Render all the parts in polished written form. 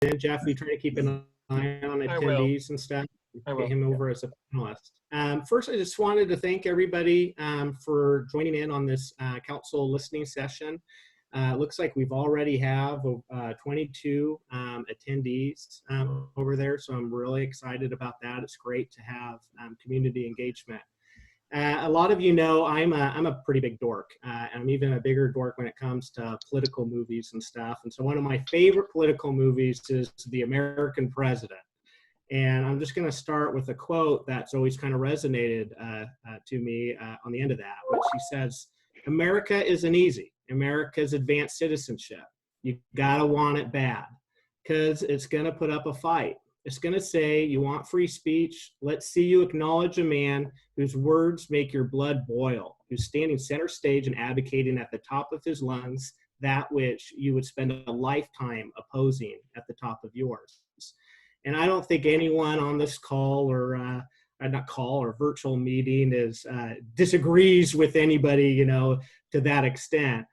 in. Jeff, we try to keep an eye on attendees and stuff. Get him over as a panelist. First, I just wanted to thank everybody for joining in on this council listening session. Looks like we've already have 22 attendees over there, so I'm really excited about that. It's great to have community engagement. A lot of you know I'm a pretty big dork. I'm even a bigger dork when it comes to political movies and stuff. And so one of my favorite political movies is The American President. And I'm just going to start with a quote that's always kind of resonated to me on the end of that, which she says, "America isn't easy. America's advanced citizenship. You gotta want it bad, because it's gonna put up a fight. It's gonna say, you want free speech? Let's see you acknowledge a man whose words make your blood boil, who's standing center stage and advocating at the top of his lungs that which you would spend a lifetime opposing at the top of yours." And I don't think anyone on this call or not call or virtual meeting disagrees with anybody, to that extent.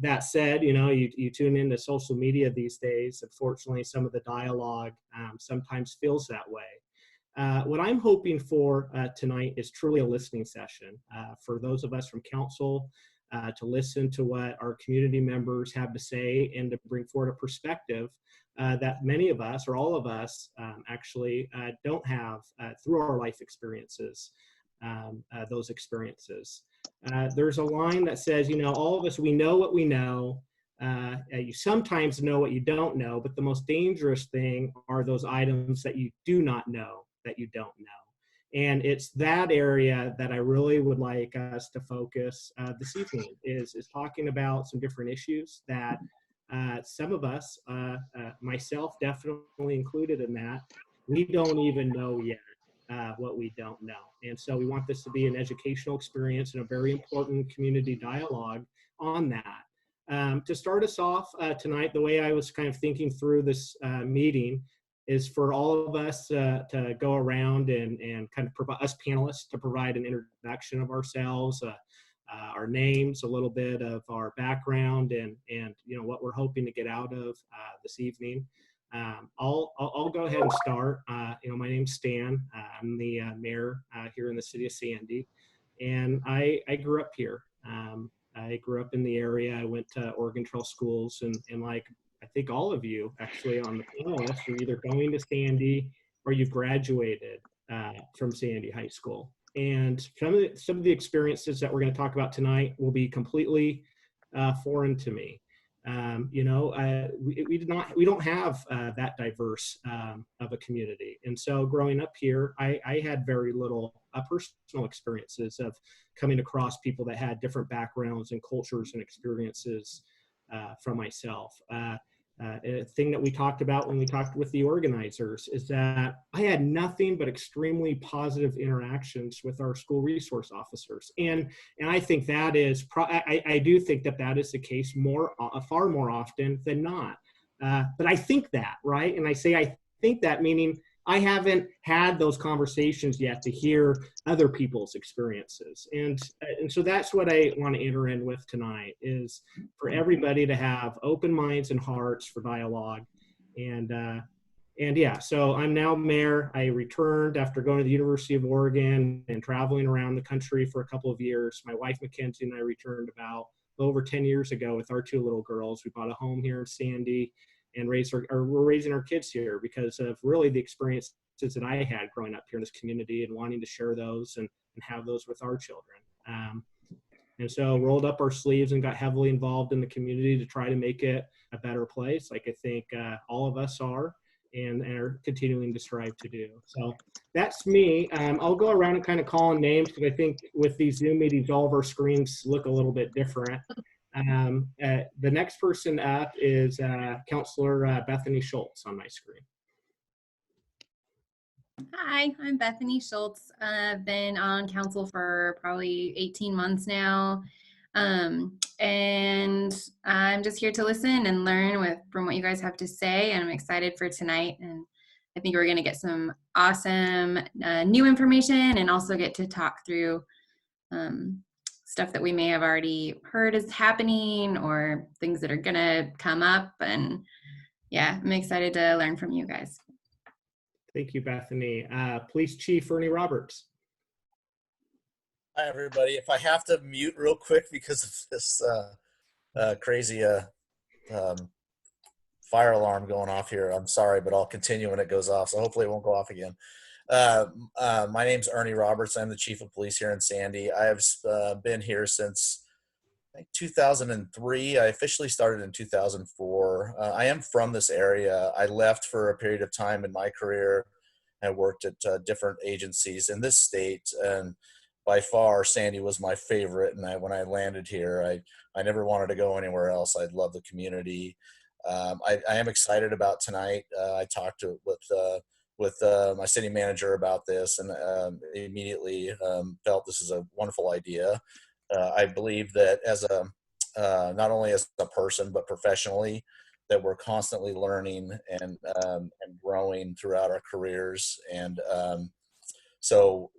That said, you tune into social media these days. Unfortunately, some of the dialogue sometimes feels that way. What I'm hoping for tonight is truly a listening session for those of us from council to listen to what our community members have to say and to bring forward a perspective that many of us or all of us actually don't have through our life experiences, those experiences. There's a line that says, all of us, we know what we know. You sometimes know what you don't know, but the most dangerous thing are those items that you do not know that you don't know. And it's that area that I really would like us to focus this evening is talking about some different issues that some of us, myself definitely included in that, we don't even know yet what we don't know. And so we want this to be an educational experience and a very important community dialogue on that. To start us off tonight, the way I was kind of thinking through this meeting is for all of us to go around and kind of provide us panelists to provide an introduction of ourselves, our names, a little bit of our background, and what we're hoping to get out of this evening. I'll go ahead and start. My name's Stan. I'm the mayor here in the city of Sandy, and I grew up here. I grew up in the area. I went to Oregon Trail schools, and like I think all of you actually on the panelists, you're either going to Sandy or you've graduated from Sandy High School. And some of the experiences that we're going to talk about tonight will be completely foreign to me. We don't have that diverse of a community. And so growing up here, I had very little personal experiences of coming across people that had different backgrounds and cultures and experiences from myself. A thing that we talked about when we talked with the organizers is that I had nothing but extremely positive interactions with our school resource officers. And I think that is, I do think that is the case far more often than not. But I think that, right? And I say I think that, meaning I haven't had those conversations yet to hear other people's experiences. And so that's what I want to enter in with tonight, is for everybody to have open minds and hearts for dialogue. And yeah, so I'm now mayor. I returned after going to the University of Oregon and traveling around the country for a couple of years. My wife, Mackenzie, and I returned about over 10 years ago with our two little girls. We bought a home here in Sandy, and we're raising our kids here because of really the experiences that I had growing up here in this community and wanting to share those and have those with our children. And so rolled up our sleeves and got heavily involved in the community to try to make it a better place, like I think all of us are and are continuing to strive to do. So that's me. I'll go around and kind of call on names, because I think with these Zoom meetings, all of our screens look a little bit different. The next person up is Counselor Bethany Schultz on my screen. Hi, I'm Bethany Schultz. I've been on council for probably 18 months now. And I'm just here to listen and learn from what you guys have to say. And I'm excited for tonight. And I think we're going to get some awesome new information and also get to talk through stuff that we may have already heard is happening or things that are going to come up. And yeah, I'm excited to learn from you guys. Thank you, Bethany. Police Chief Ernie Roberts. Hi, everybody. If I have to mute real quick because of this crazy fire alarm going off here, I'm sorry, but I'll continue when it goes off. So hopefully it won't go off again. My name's Ernie Roberts. I'm the Chief of Police here in Sandy. I have been here since I think 2003. I officially started in 2004. I am from this area. I left for a period of time in my career and worked at different agencies in this state, and by far Sandy was my favorite. And when I landed here, I never wanted to go anywhere else. I love the community. I am excited about tonight. I talked with my city manager about this, and immediately felt this is a wonderful idea. I believe that as not only as a person but professionally, that we're constantly learning and growing throughout our careers. And so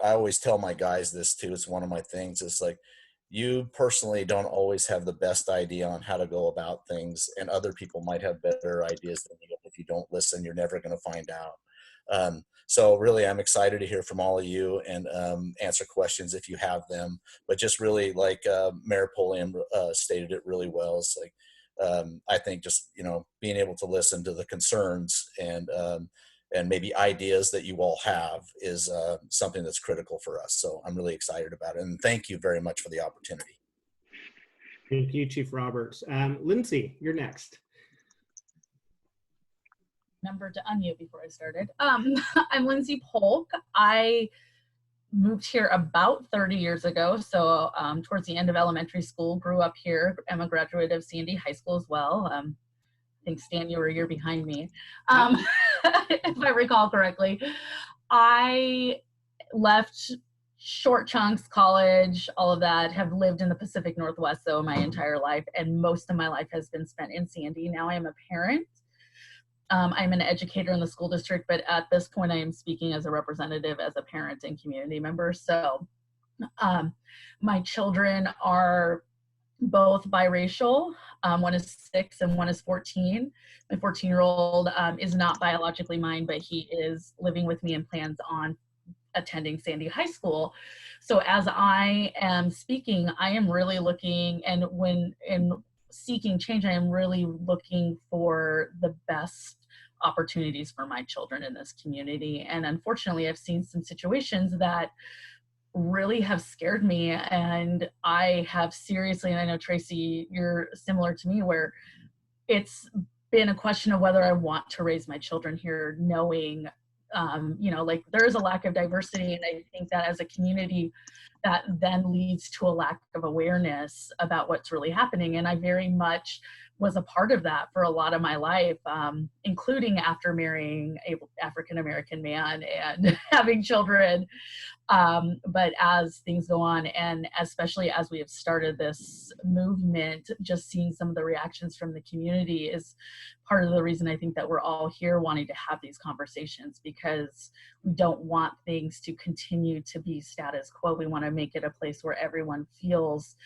I always tell my guys this too. It's one of my things. It's like, you personally don't always have the best idea on how to go about things, and other people might have better ideas than you. If you don't listen, you're never going to find out. So really, I'm excited to hear from all of you and answer questions if you have them. But just really, like Mayor Pulliam stated it really well. It's like, I think just, being able to listen to the concerns and maybe ideas that you all have is something that's critical for us. So I'm really excited about it. And thank you very much for the opportunity. Thank you, Chief Roberts. Lindsay, you're next. Remember to unmute before I started. I'm Lindsay Polk. I moved here about 30 years ago. So towards the end of elementary school, grew up here. I'm a graduate of Sandy High School as well. I think, Stan, you were a year behind me, if I recall correctly. I left short chunks, college, all of that, have lived in the Pacific Northwest though my entire life, and most of my life has been spent in Sandy. Now I am a parent. I'm an educator in the school district, but at this point I am speaking as a representative, as a parent and community member. So my children are both biracial. One is 6 and one is 14. My 14-year-old is not biologically mine, but he is living with me and plans on attending Sandy High School. So as I am speaking, I am really looking, and when in seeking change, I am really looking for the best opportunities for my children in this community. And unfortunately, I've seen some situations that really have scared me, and I have seriously, and I know Tracy, you're similar to me, where it's been a question of whether I want to raise my children here, knowing like there is a lack of diversity, and I think that as a community that then leads to a lack of awareness about what's really happening. And I very much was a part of that for a lot of my life, including after marrying an African-American man and having children. But as things go on, and especially as we have started this movement, just seeing some of the reactions from the community is part of the reason I think that we're all here wanting to have these conversations, because we don't want things to continue to be status quo. We want to make it a place where everyone feels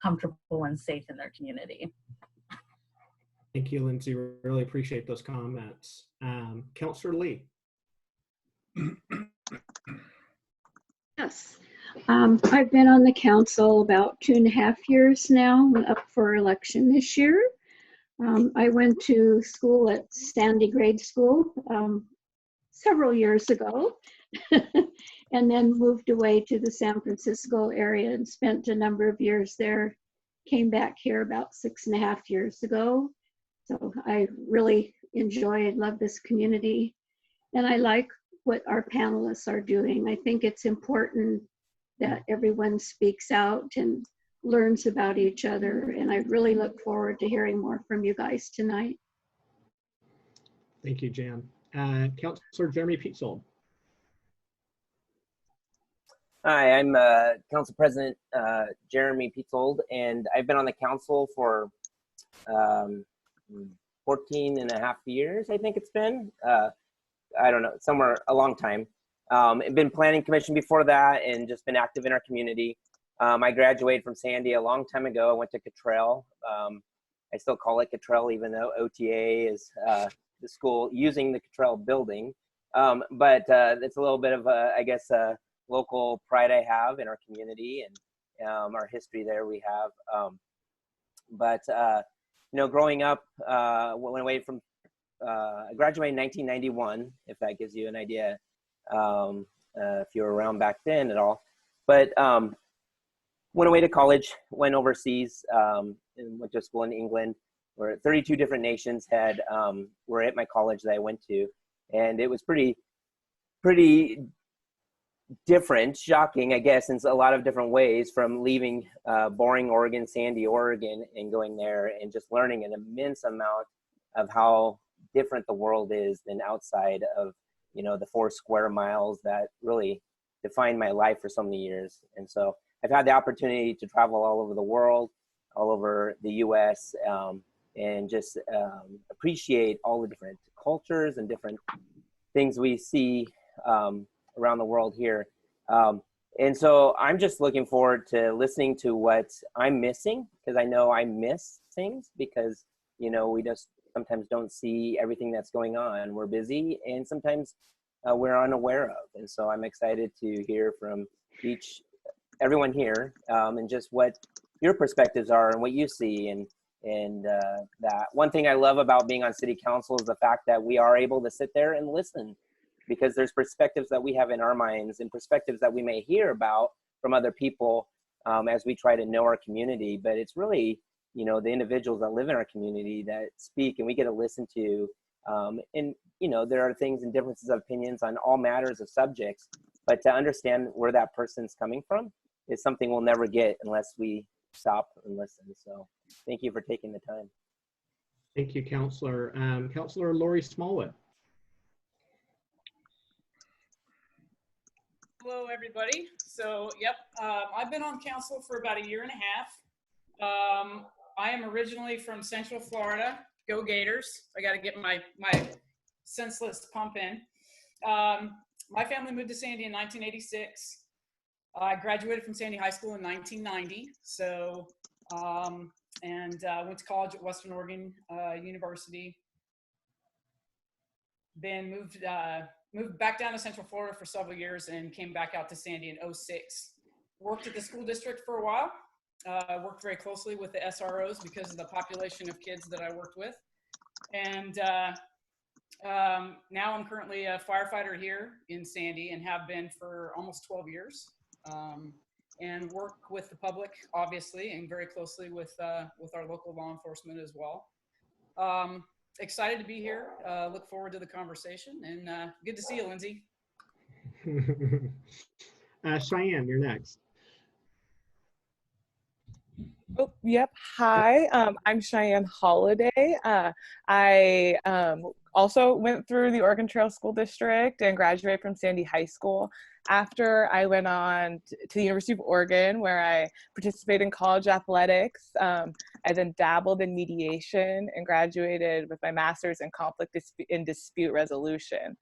comfortable and safe in their community. Thank you, Lindsay. Really appreciate those comments. Councillor Lee. Yes, I've been on the council about 2.5 years now, up for election this year. I went to school at Sandy Grade School several years ago, and then moved away to the San Francisco area and spent a number of years there. Came back here about 6.5 years ago. So I really enjoy and love this community, and I like what our panelists are doing. I think it's important that everyone speaks out and learns about each other, and I really look forward to hearing more from you guys tonight. Thank you, Jan. Councillor Jeremy Peetzold. Hi, I'm Council President Jeremy Peetzold, and I've been on the council for 14.5 years, I think it's been. I don't know, somewhere a long time. I've been planning commission before that, and just been active in our community. I graduated from Sandy a long time ago. I went to Cottrell I still call it Cottrell, even though OTA is the school using the Cottrell building. But it's a little bit of I guess, a local pride I have in our community and our history there we have. But growing up, went away from, I graduated in 1991, if that gives you an idea, if you were around back then at all. But went away to college, went overseas, and went to school in England, where 32 different nations were at my college that I went to. And it was pretty different, shocking, I guess, in a lot of different ways, from leaving boring Oregon, Sandy, Oregon, and going there and just learning an immense amount of how different the world is than outside of, the 4 square miles that really defined my life for so many years. And so I've had the opportunity to travel all over the world, all over the US, and just appreciate all the different cultures and different things we see around the world here. And so I'm just looking forward to listening to what I'm missing, because I know I miss things, because, we just sometimes don't see everything that's going on. We're busy, and sometimes we're unaware of. And so I'm excited to hear from everyone here, and just what your perspectives are and what you see. And that one thing I love about being on city council is the fact that we are able to sit there and listen, because there's perspectives that we have in our minds and perspectives that we may hear about from other people as we try to know our community. But it's really, the individuals that live in our community that speak, and we get to listen to. And, there are things and differences of opinions on all matters of subjects, but to understand where that person's coming from is something we'll never get unless we stop and listen. So thank you for taking the time. Thank you, Councillor. Councillor Lori Smallwood. Hello, everybody. So, yep, I've been on council for about 1.5 years. I am originally from Central Florida. Go Gators. I got to get my senseless pump in. My family moved to Sandy in 1986. I graduated from Sandy High School in 1990. So, went to college at Western Oregon University. Then moved back down to Central Florida for several years and came back out to Sandy in 2006. Worked at the school district for a while. Worked very closely with the SROs because of the population of kids that I worked with. And now I'm currently a firefighter here in Sandy and have been for almost 12 years. And work with the public, obviously, and very closely with our local law enforcement as well. Excited to be here. Look forward to the conversation, and good to see you, Lindsay. Cheyenne, you're next. Oh, yep. Hi, I'm Cheyenne Holiday. I also went through the Oregon Trail School District and graduated from Sandy High School. After I went on to the University of Oregon, where I participated in college athletics. I then dabbled in mediation and graduated with my master's in conflict and dispute resolution.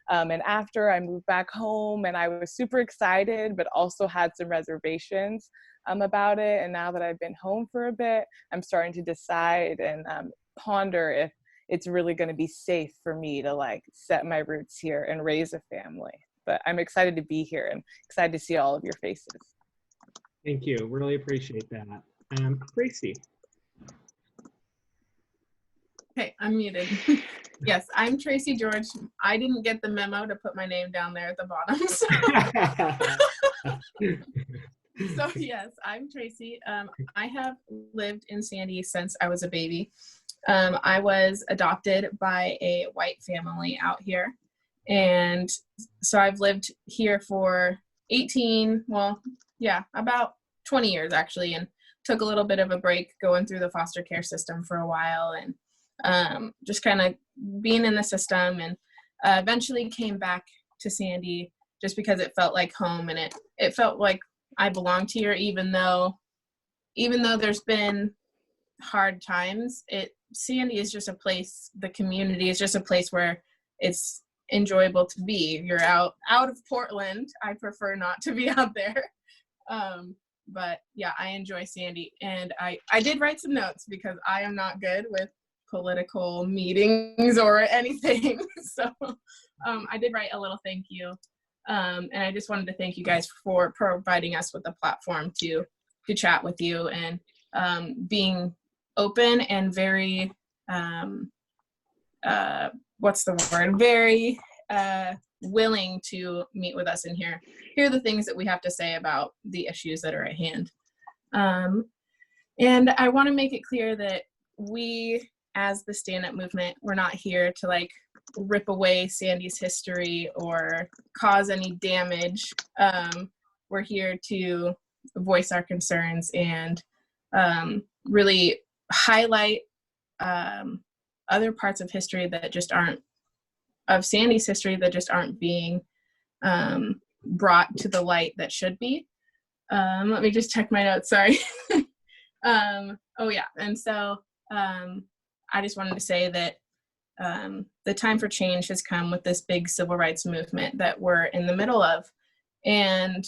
And after I moved back home, and I was super excited, but also had some reservations about it. And now that I've been home for a bit, I'm starting to decide and ponder if it's really going to be safe for me to set my roots here and raise a family. But I'm excited to be here and excited to see all of your faces. Thank you. Really appreciate that. Tracy. Okay, I'm muted. Yes, I'm Tracy George. I didn't get the memo to put my name down there at the bottom. So yes, I'm Tracy. I have lived in Sandy since I was a baby. I was adopted by a white family out here. And so I've lived here for about 20 years actually, and took a little bit of a break going through the foster care system for a while, and just kind of being in the system, and eventually came back to Sandy just because it felt like home, and it felt like I belonged here, even though there's been hard times. Sandy is just a place, the community is just a place where it's enjoyable to be. You're out of Portland. I prefer not to be out there. But yeah, I enjoy Sandy, and I did write some notes because I am not good with political meetings or anything. So I did write a little thank you. And I just wanted to thank you guys for providing us with a platform to chat with you, and being open and very, what's the word? Very willing to meet with us and hear the things that we have to say about the issues that are at hand. And I want to make it clear that we, as the Stand Up movement, we're not here to like rip away Sandy's history or cause any damage. We're here to voice our concerns and really highlight other parts of history that just aren't, of Sandy's history, that just aren't being brought to the light that should be. Let me just check my notes, sorry. Oh yeah, and so I just wanted to say that the time for change has come with this big civil rights movement that we're in the middle of. And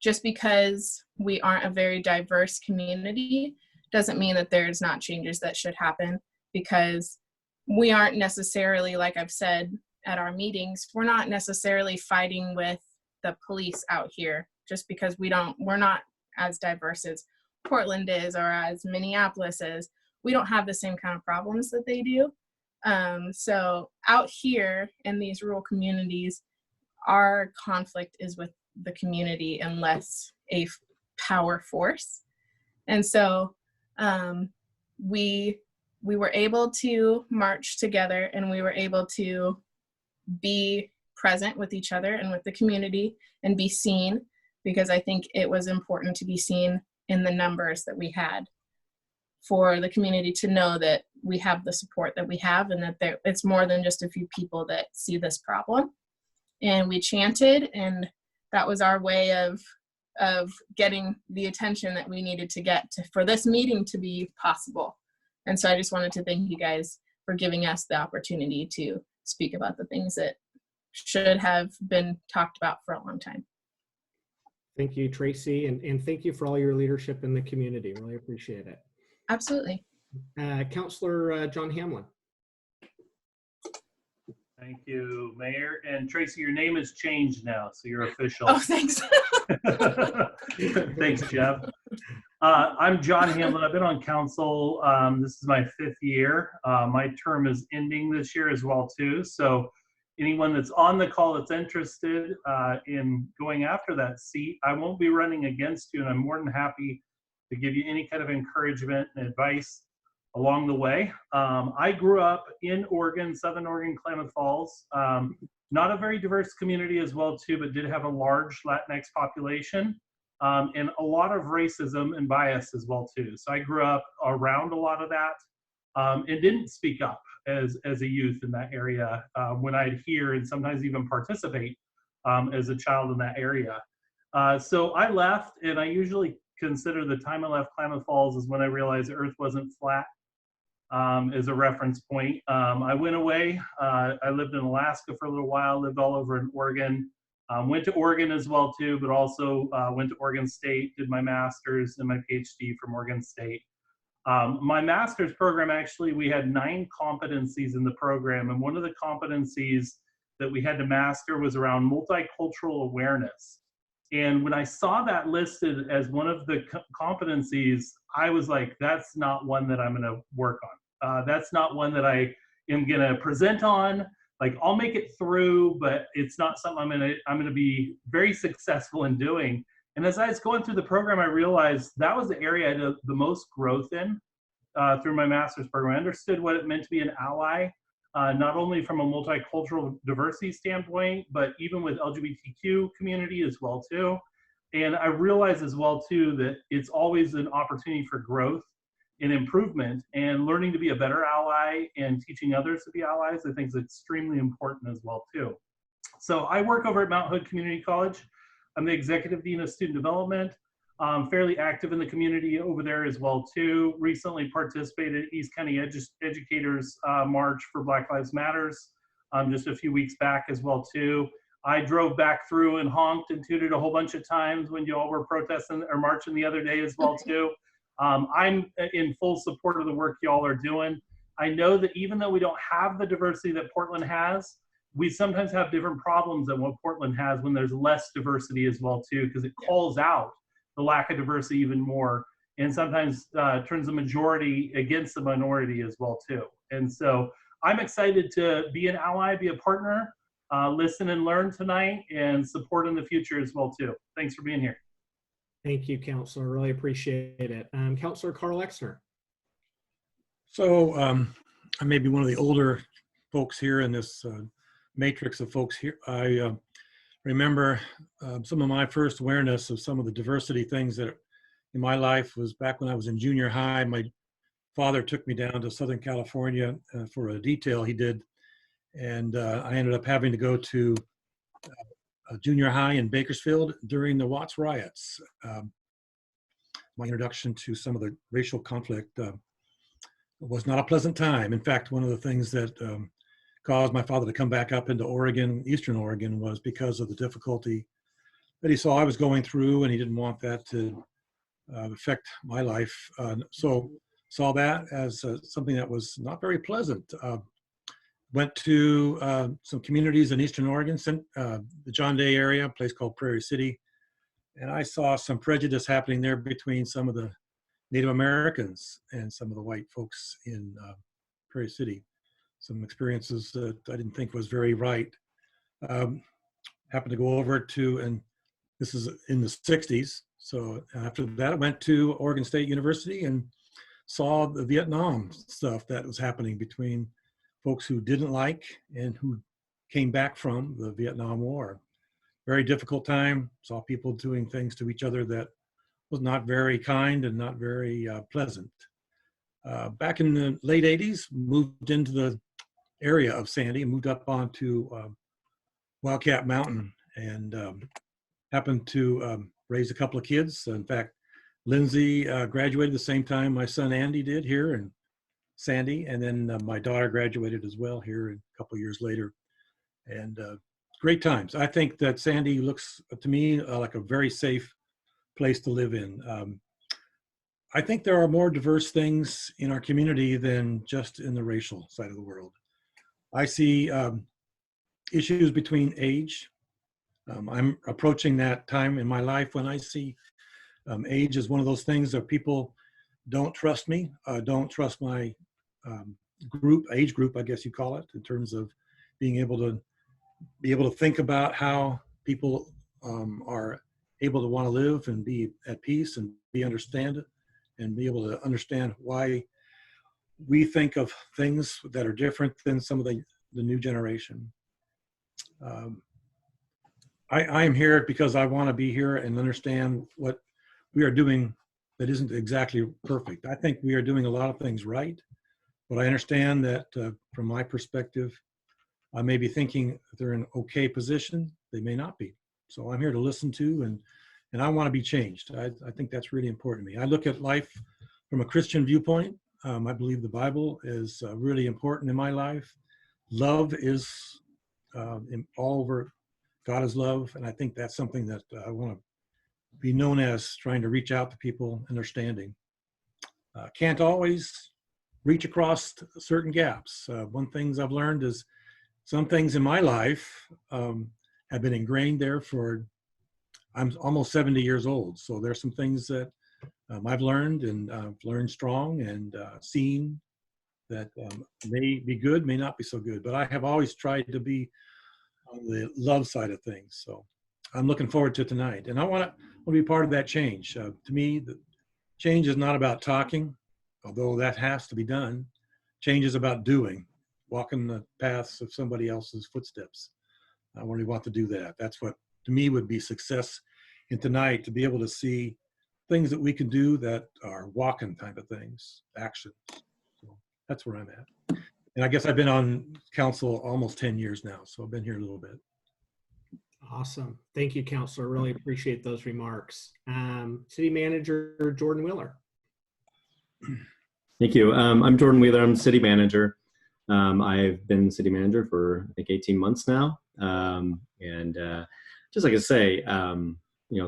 just because we aren't a very diverse community doesn't mean that there's not changes that should happen, because we aren't necessarily, like I've said at our meetings, we're not necessarily fighting with the police out here just because we're not as diverse as Portland is or as Minneapolis is. We don't have the same kind of problems that they do. So out here in these rural communities, our conflict is with the community and less a power force. And so we were able to march together, and we were able to be present with each other and with the community and be seen, because I think it was important to be seen in the numbers that we had, for the community to know that we have the support that we have, and that it's more than just a few people that see this problem. And we chanted, and that was our way of getting the attention that we needed to get for this meeting to be possible. And so I just wanted to thank you guys for giving us the opportunity to speak about the things that should have been talked about for a long time. Thank you, Tracy, and thank you for all your leadership in the community. Really appreciate it. Absolutely. Councillor John Hamlin. Thank you, Mayor. And Tracy, your name has changed now, so you're official. Oh, thanks. Thanks, Jeff. I'm John Hamlin. I've been on council. This is my 5th year. My term is ending this year as well, too. So anyone that's on the call that's interested in going after that seat, I won't be running against you, and I'm more than happy to give you any kind of encouragement and advice along the way. I grew up in Oregon, Southern Oregon, Klamath Falls. Not a very diverse community as well, too, but did have a large Latinx population. And a lot of racism and bias as well, too. So I grew up around a lot of that and didn't speak up as a youth in that area when I'd hear and sometimes even participate as a child in that area. So I left, and I usually consider the time I left Klamath Falls as when I realized the earth wasn't flat as a reference point. I went away. I lived in Alaska for a little while, lived all over in Oregon. Went to Oregon as well too, but also went to Oregon State, did my master's and my PhD from Oregon State. My master's program, actually, we had 9 competencies in the program, and one of the competencies that we had to master was around multicultural awareness. And when I saw that listed as one of the competencies, I was like, that's not one that I'm going to work on. That's not one that I am going to present on. Like, I'll make it through, but it's not something I'm going to be very successful in doing. And as I was going through the program, I realized that was the area I had the most growth in through my master's program. I understood what it meant to be an ally, not only from a multicultural diversity standpoint, but even with LGBTQ community as well too. And I realized as well too that it's always an opportunity for growth and improvement, and learning to be a better ally and teaching others to be allies, I think is extremely important as well too. So I work over at Mount Hood Community College. I'm the Executive Dean of Student Development. Fairly active in the community over there as well too. Recently participated in East County Educators March for Black Lives Matters just a few weeks back as well too. I drove back through and honked and tooted a whole bunch of times when you all were protesting or marching the other day as well too. I'm in full support of the work y'all are doing. I know that even though we don't have the diversity that Portland has, we sometimes have different problems than what Portland has when there's less diversity as well too, because it calls out the lack of diversity even more, and sometimes turns the majority against the minority as well too. And so I'm excited to be an ally, be a partner, listen and learn tonight, and support in the future as well too. Thanks for being here. Thank you, Councilor. Really appreciate it. Councilor Carl Exner. So I may be one of the older folks here in this matrix of folks here. I remember some of my first awareness of some of the diversity things that in my life was back when I was in junior high. My father took me down to Southern California for a detail he did, and I ended up having to go to a junior high in Bakersfield during the Watts riots. My introduction to some of the racial conflict was not a pleasant time. In fact, one of the things that caused my father to come back up into Oregon, Eastern Oregon, was because of the difficulty that he saw I was going through, and he didn't want that to affect my life. So saw that as something that was not very pleasant. Went to some communities in Eastern Oregon, the John Day area, a place called Prairie City, and I saw some prejudice happening there between some of the Native Americans and some of the white folks in Prairie City. Some experiences that I didn't think was very right. Happened to go over to, and this is in the 60s. So after that, I went to Oregon State University and saw the Vietnam stuff that was happening between folks who didn't like and who came back from the Vietnam War. Very difficult time. Saw people doing things to each other that was not very kind and not very pleasant. Back in the late 80s, moved into the area of Sandy, moved up onto Wildcat Mountain, and happened to raise a couple of kids. In fact, Lindsay graduated the same time my son Andy did here in Sandy, and then my daughter graduated as well here a couple of years later. And great times. I think that Sandy looks to me like a very safe place to live in. I think there are more diverse things in our community than just in the racial side of the world. I see issues between age. I'm approaching that time in my life when I see age as one of those things that people don't trust me, don't trust my age group, I guess you call it, in terms of being able to think about how people are able to want to live and be at peace and be understand and be able to understand why we think of things that are different than some of the new generation. I am here because I want to be here and understand what we are doing that isn't exactly perfect. I think we are doing a lot of things right, but I understand that from my perspective, I may be thinking they're in an okay position. They may not be. So I'm here to listen to, and I want to be changed. I think that's really important to me. I look at life from a Christian viewpoint. I believe the Bible is really important in my life. Love is all over. God is love, and I think that's something that I want to be known as, trying to reach out to people, understanding. Can't always reach across certain gaps. One thing I've learned is some things in my life have been ingrained there for, I'm almost 70 years old. So there's some things that I've learned, and I've learned strong and seen that may be good, may not be so good. But I have always tried to be on the love side of things. So I'm looking forward to tonight. And I want to be part of that change. To me, the change is not about talking, although that has to be done. Change is about doing, walking the paths of somebody else's footsteps. I really want to do that. That's what, to me, would be success in tonight, to be able to see things that we can do that are walking type of things, actions. So that's where I'm at. And I guess I've been on council almost 10 years now, so I've been here a little bit. Awesome. Thank you, Councilor. Really appreciate those remarks. City Manager Jordan Wheeler. Thank you. I'm Jordan Wheeler. I'm City Manager. I've been City Manager for, I think, 18 months now. Just like I say,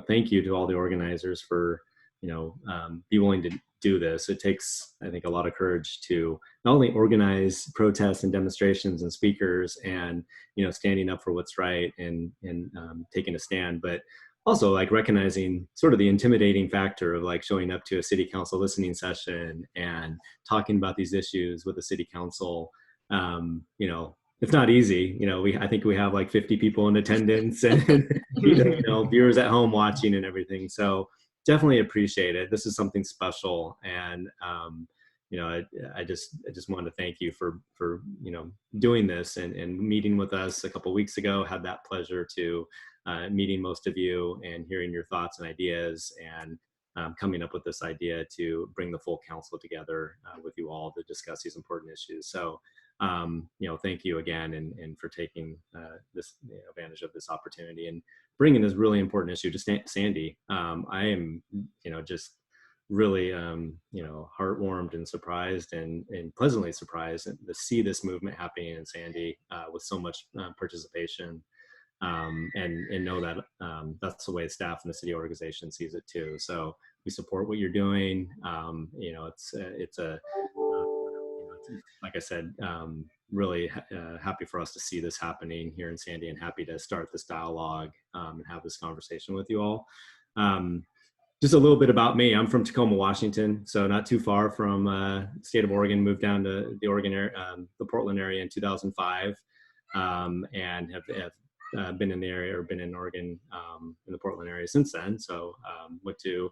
thank you to all the organizers for, be willing to do this. It takes, I think, a lot of courage to not only organize protests and demonstrations and speakers and, standing up for what's right and taking a stand, but also like recognizing sort of the intimidating factor of like showing up to a city council listening session and talking about these issues with the city council. It's not easy. I think we have like 50 people in attendance and viewers at home watching and everything. So definitely appreciate it. This is something special, and I just wanted to thank you for doing this and meeting with us a couple weeks ago. Had that pleasure to meeting most of you and hearing your thoughts and ideas, and coming up with this idea to bring the full council together with you all to discuss these important issues. So thank you again, and for taking this advantage of this opportunity and bringing this really important issue to Sandy. I am, just really, heartwarmed and surprised and pleasantly surprised to see this movement happening in Sandy with so much participation, and know that that's the way staff and the city organization sees it too. So we support what you're doing. It's like I said, really happy for us to see this happening here in Sandy, and happy to start this dialogue and have this conversation with you all. Just a little bit about me. I'm from Tacoma, Washington, so not too far from the state of Oregon. Moved down to the Oregon area, the Portland area in 2005, and have been in the area, or been in Oregon in the Portland area since then. So went to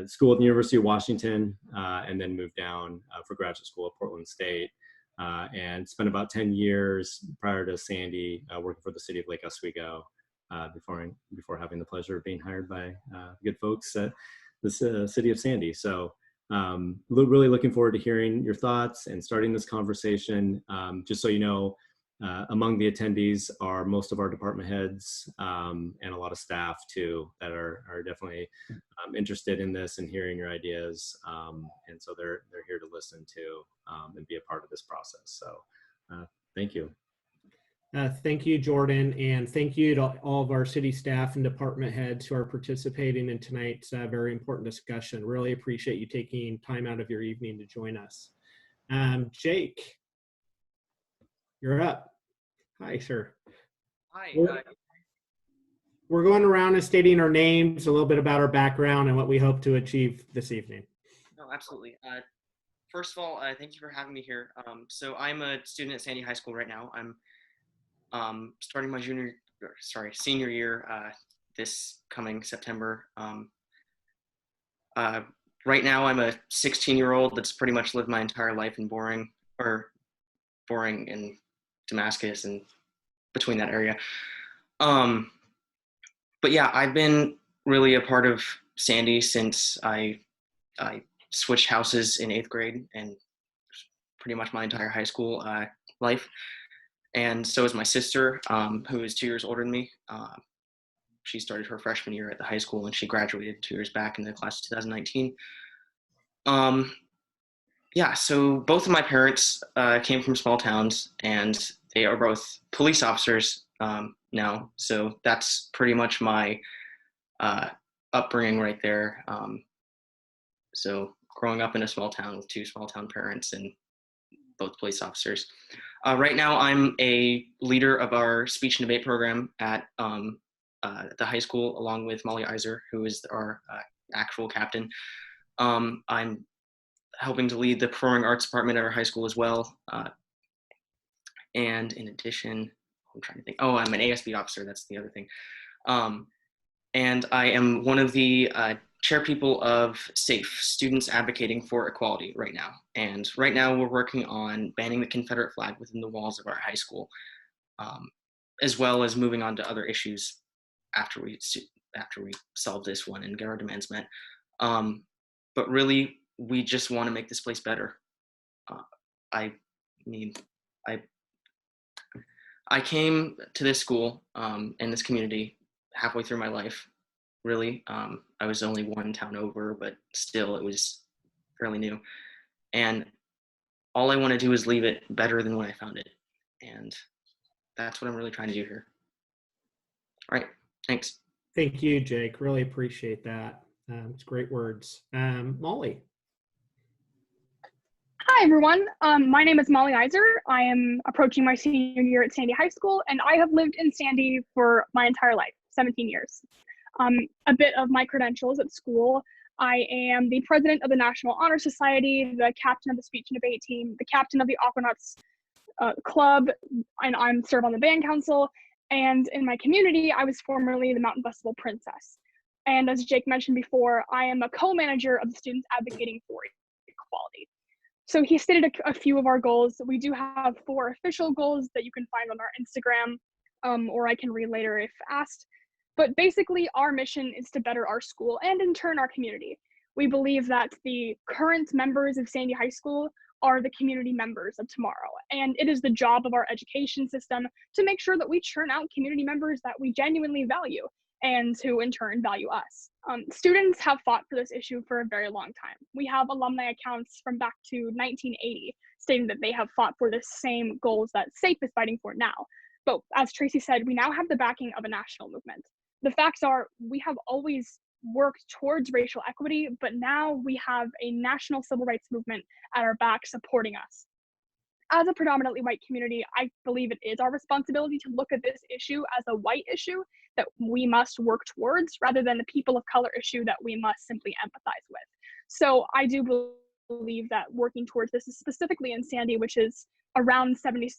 school at the University of Washington, and then moved down for graduate school at Portland State, and spent about 10 years prior to Sandy working for the city of Lake Oswego before having the pleasure of being hired by good folks at the city of Sandy. So really looking forward to hearing your thoughts and starting this conversation. Just so you know, among the attendees are most of our department heads and a lot of staff too that are definitely interested in this and hearing your ideas. And so they're here to listen to and be a part of this process. So thank you. Thank you, Jordan, and thank you to all of our city staff and department heads who are participating in tonight's very important discussion. Really appreciate you taking time out of your evening to join us. Jake, you're up. Hi, sir. Hi. We're going around and stating our names, a little bit about our background, and what we hope to achieve this evening. No, absolutely. First of all, thank you for having me here. So I'm a student at Sandy High School right now. I'm starting my senior year this coming September. Right now, I'm a 16-year-old that's pretty much lived my entire life in Boring and Damascus and between that area. But yeah, I've been really a part of Sandy since I switched houses in 8th grade, and pretty much my entire high school life. And so is my sister, who is 2 years older than me. She started her freshman year at the high school, and she graduated 2 years back in the class of 2019. Yeah, so both of my parents came from small towns, and they are both police officers now. So that's pretty much my upbringing right there. So growing up in a small town with 2 small town parents and both police officers. Right now, I'm a leader of our speech and debate program at the high school, along with Molly Iser, who is our actual captain. I'm helping to lead the performing arts department at our high school as well. And in addition, I'm trying to think. Oh, I'm an ASB officer. That's the other thing. And I am one of the chairpeople of SAFE, Students Advocating for Equality, right now. And right now we're working on banning the Confederate flag within the walls of our high school, as well as moving on to other issues after we solve this one and get our demands met. But really, we just want to make this place better. I came to this school and this community halfway through my life. Really, I was only one town over, but still it was fairly new. And all I want to do is leave it better than when I found it. And that's what I'm really trying to do here. All right, thanks. Thank you, Jake. Really appreciate that. It's great words. Molly. Hi, everyone. My name is Molly Iser. I am approaching my senior year at Sandy High School, and I have lived in Sandy for my entire life, 17 years. A bit of my credentials at school. I am the president of the National Honor Society, the captain of the speech and debate team, the captain of the Aquanauts club, and I'm serve on the band council. And in my community, I was formerly the Mountain Festival princess. And as Jake mentioned before, I am a co-manager of the Students Advocating for Equality. So he stated a few of our goals. We do have 4 official goals that you can find on our Instagram, or I can read later if asked. But basically, our mission is to better our school and in turn our community. We believe that the current members of Sandy High School are the community members of tomorrow. And it is the job of our education system to make sure that we churn out community members that we genuinely value and who in turn value us. Students have fought for this issue for a very long time. We have alumni accounts from back to 1980 stating that they have fought for the same goals that SAFE is fighting for now. But as Tracy said, we now have the backing of a national movement. The facts are we have always worked towards racial equity, but now we have a national civil rights movement at our back supporting us. As a predominantly white community, I believe it is our responsibility to look at this issue as a white issue that we must work towards rather than the people of color issue that we must simply empathize with. So I do believe that working towards this, specifically in Sandy, which is around 76%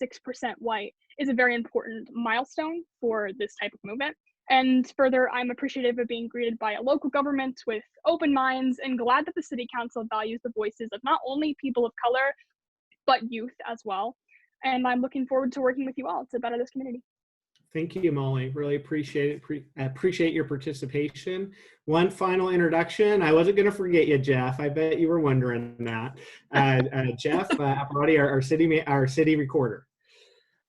white, is a very important milestone for this type of movement. And further, I'm appreciative of being greeted by a local government with open minds and glad that the city council values the voices of not only people of color, but youth as well. And I'm looking forward to working with you all to better this community. Thank you, Molly. Really appreciate it. Appreciate your participation. One final introduction. I wasn't going to forget you, Jeff. I bet you were wondering that. Jeff Apparati, our city recorder.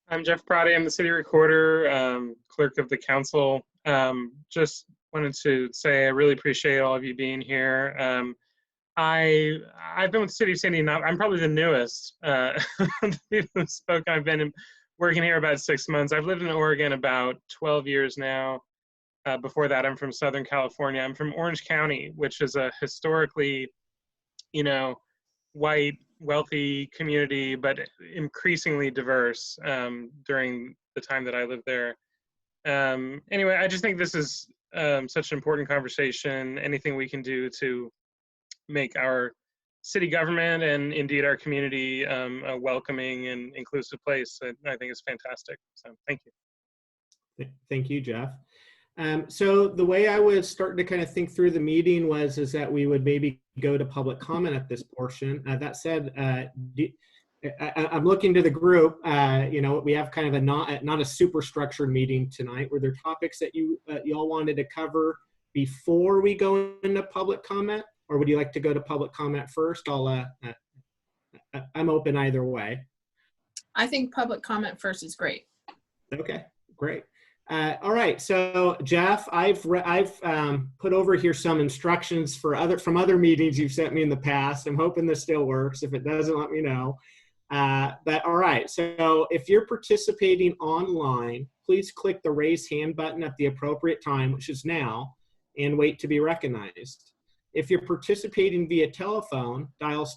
I'm Jeff Prati. I'm the city recorder, clerk of the council. Just wanted to say I really appreciate all of you being here. I've been with the city of Sandy. I'm probably the newest people who spoke. I've been working here about 6 months. I've lived in Oregon about 12 years now. Before that, I'm from Southern California. I'm from Orange County, which is a historically, white, wealthy community, but increasingly diverse during the time that I lived there. Anyway, I just think this is such an important conversation. Anything we can do to make our city government and indeed our community a welcoming and inclusive place, I think is fantastic. So thank you. Thank you, Jeff. So the way I was starting to kind of think through the meeting is that we would maybe go to public comment at this portion. That said, I'm looking to the group. We have kind of not a super structured meeting tonight. Were there topics that you all wanted to cover before we go into public comment? Or would you like to go to public comment first? I'm open either way. I think public comment first is great. Okay, great. All right, so Jeff, I've put over here some instructions from other meetings you've sent me in the past. I'm hoping this still works. If it doesn't, let me know. But all right, so if you're participating online, please click the raise hand button at the appropriate time, which is now, and wait to be recognized. If you're participating via telephone, dial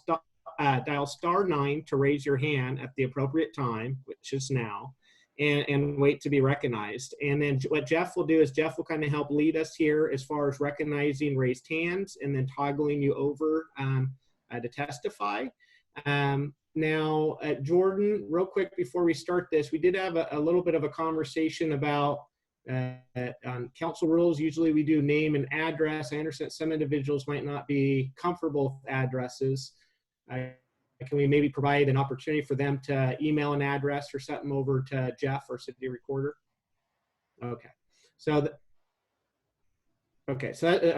*9 to raise your hand at the appropriate time, which is now, and wait to be recognized. And then what Jeff will do is Jeff will kind of help lead us here as far as recognizing raised hands and then toggling you over to testify. Now, Jordan, real quick before we start this, we did have a little bit of a conversation about on council rules. Usually we do name and address. I understand some individuals might not be comfortable with addresses. Can we maybe provide an opportunity for them to email an address or something over to Jeff or city recorder? Okay, so all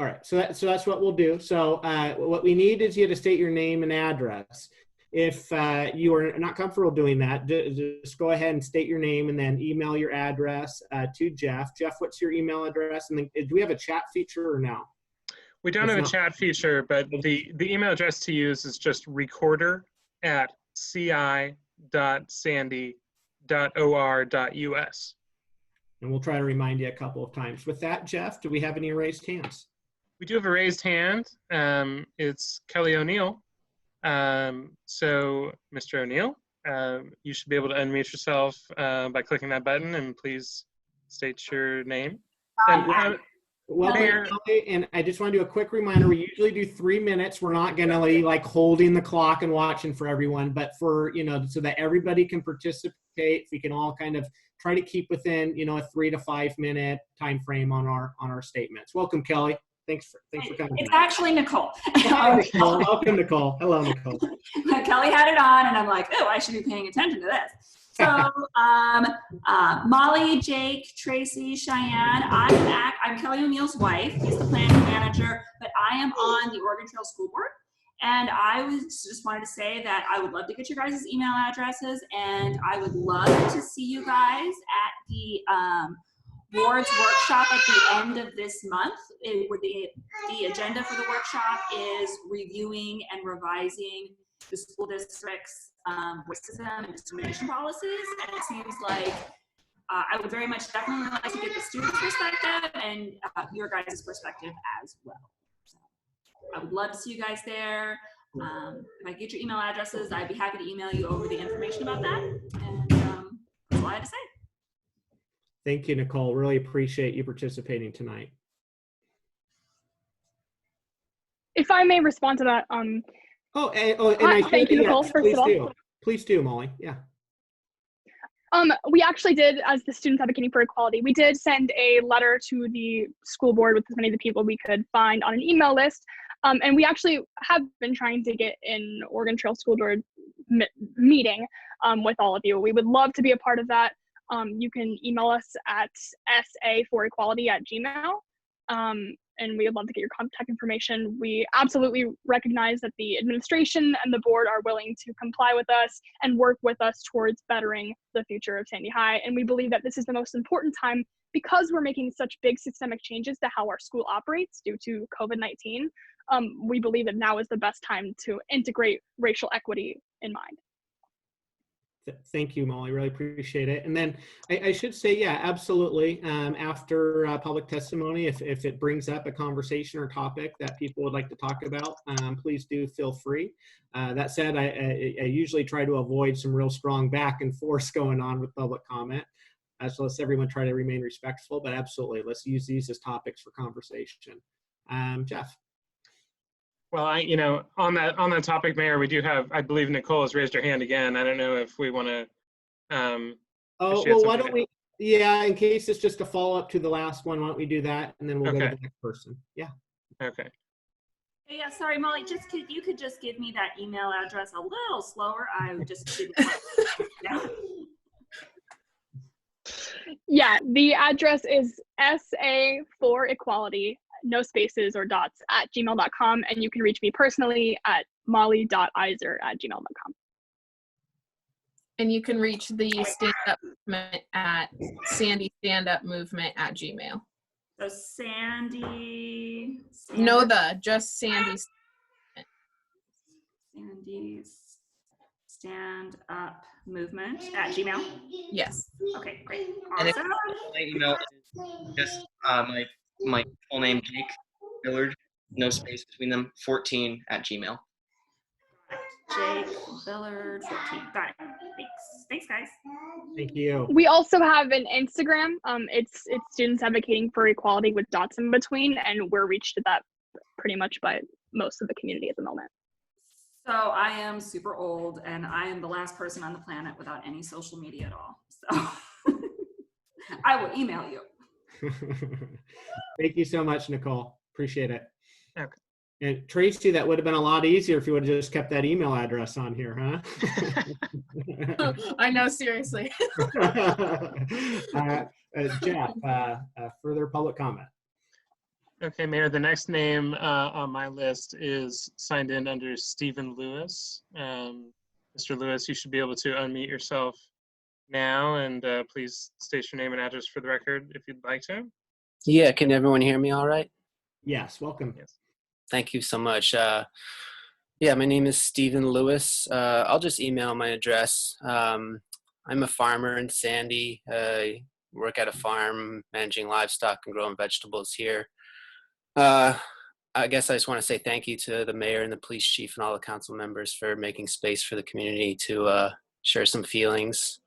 right, so that's what we'll do. So what we need is you to state your name and address. If you are not comfortable doing that, just go ahead and state your name and then email your address to Jeff. Jeff, what's your email address? And then do we have a chat feature or no? We don't have a chat feature, but the email address to use is just recorder@ci.sandy.gov. state.or.us. And we'll try to remind you a couple of times. With that, Jeff, do we have any raised hands? We do have a raised hand. It's Kelly O'Neill. So, Mr. O'Neill, you should be able to unmute yourself by clicking that button, and please state your name. And, Welcome, Kelly, and I just want to do a quick reminder. We usually do 3 minutes. We're not going to like holding the clock and watching for everyone, but for, so that everybody can participate, if we can all kind of try to keep within, a 3 to 5 minute time frame on our statements. Welcome, Kelly. Thanks for coming. It's actually Nicole. Hi, Nicole. Welcome, Nicole. Hello, Nicole. Kelly had it on, and I'm like, oh, I should be paying attention to this. So, Molly, Jake, Tracy, Cheyenne, I'm Kelly O'Neill's wife. He's the planning manager, but I am on the Oregon Trail School Board. And I just wanted to say that I would love to get your guys' email addresses, and I would love to see you guys at the board's workshop at the end of this month. The agenda for the workshop is reviewing and revising the school district's racism and discrimination policies, and it seems like I would very much definitely like to get the students' perspective and your guys' perspective as well. So I would love to see you guys there. If I get your email addresses, I'd be happy to email you over the information about that. And that's all I had to say. Thank you, Nicole. Really appreciate you participating tonight. If I may respond to that. Thank you, Nicole, first of all. Please do, Molly. Yeah. We actually did, as the Students Advocating for Equality, we did send a letter to the school board with as many of the people we could find on an email list. And we actually have been trying to get an Oregon Trail School Board meeting with all of you. We would love to be a part of that. You can email us at sa4equality@gmail.com. And we would love to get your contact information. We absolutely recognize that the administration and the board are willing to comply with us and work with us towards bettering the future of Sandy High. And we believe that this is the most important time because we're making such big systemic changes to how our school operates due to COVID-19. We believe that now is the best time to integrate racial equity in mind. Thank you, Molly. Really appreciate it. And then I should say, yeah, absolutely. After public testimony, if it brings up a conversation or topic that people would like to talk about, please do feel free. That said, I usually try to avoid some real strong back and forth going on with public comment. So let's everyone try to remain respectful, but absolutely, let's use these as topics for conversation. Jeff. Well, on that topic, Mayor, we do have, I believe Nicole has raised her hand again. I don't know if we want to. Why don't we? Yeah, in case it's just a follow up to the last one, why don't we do that, and then we'll go to the next person. Yeah. Okay. Yeah, sorry, Molly. You could just give me that email address a little slower. I just didn't. Yeah, the address is sa4equality. No spaces or dots @gmail.com, and you can reach me personally at molly.iser@gmail.com. And you can reach the stand-up movement at sandystandupmovement@gmail. So Sandy. No, just Sandy's. Sandy's Stand Up Movement @gmail. Yes. Okay, great. And Awesome. my email is just my full name, Jake Billard, no space between them, 14@gmail. Jake Billard 14. Got it. Thanks, guys. Thank you. We also have an Instagram. It's Students Advocating for Equality with dots in between, and we're reached at that pretty much by most of the community at the moment. So I am super old, and I am the last person on the planet without any social media at all. So I will email you. Thank you so much, Nicole. Appreciate it. Okay. And Tracy, that would have been a lot easier if you would have just kept that email address on here, huh? I know, seriously. Jeff, further public comment. Okay, Mayor, the next name on my list is signed in under Stephen Lewis. Mr. Lewis, you should be able to unmute yourself now, and please state your name and address for the record if you'd like to. Yeah, can everyone hear me all right? Yes, welcome. Yes. Thank you so much. Yeah, my name is Stephen Lewis. I'll just email my address. I'm a farmer in Sandy. I work at a farm managing livestock and growing vegetables here. I guess I just want to say thank you to the mayor and the police chief and all the council members for making space for the community to share some feelings.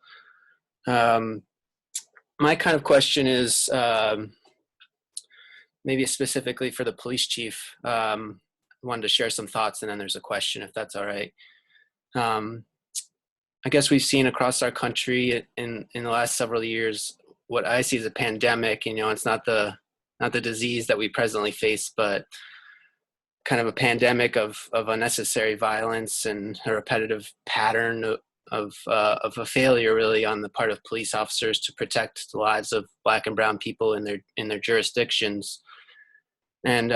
My kind of question is maybe specifically for the police chief. I wanted to share some thoughts, and then there's a question, if that's all right. I guess we've seen across our country in the last several years what I see as a pandemic. You know, it's not the disease that we presently face, but kind of a pandemic of unnecessary violence and a repetitive pattern of a failure, really, on the part of police officers to protect the lives of Black and brown people in their jurisdictions. And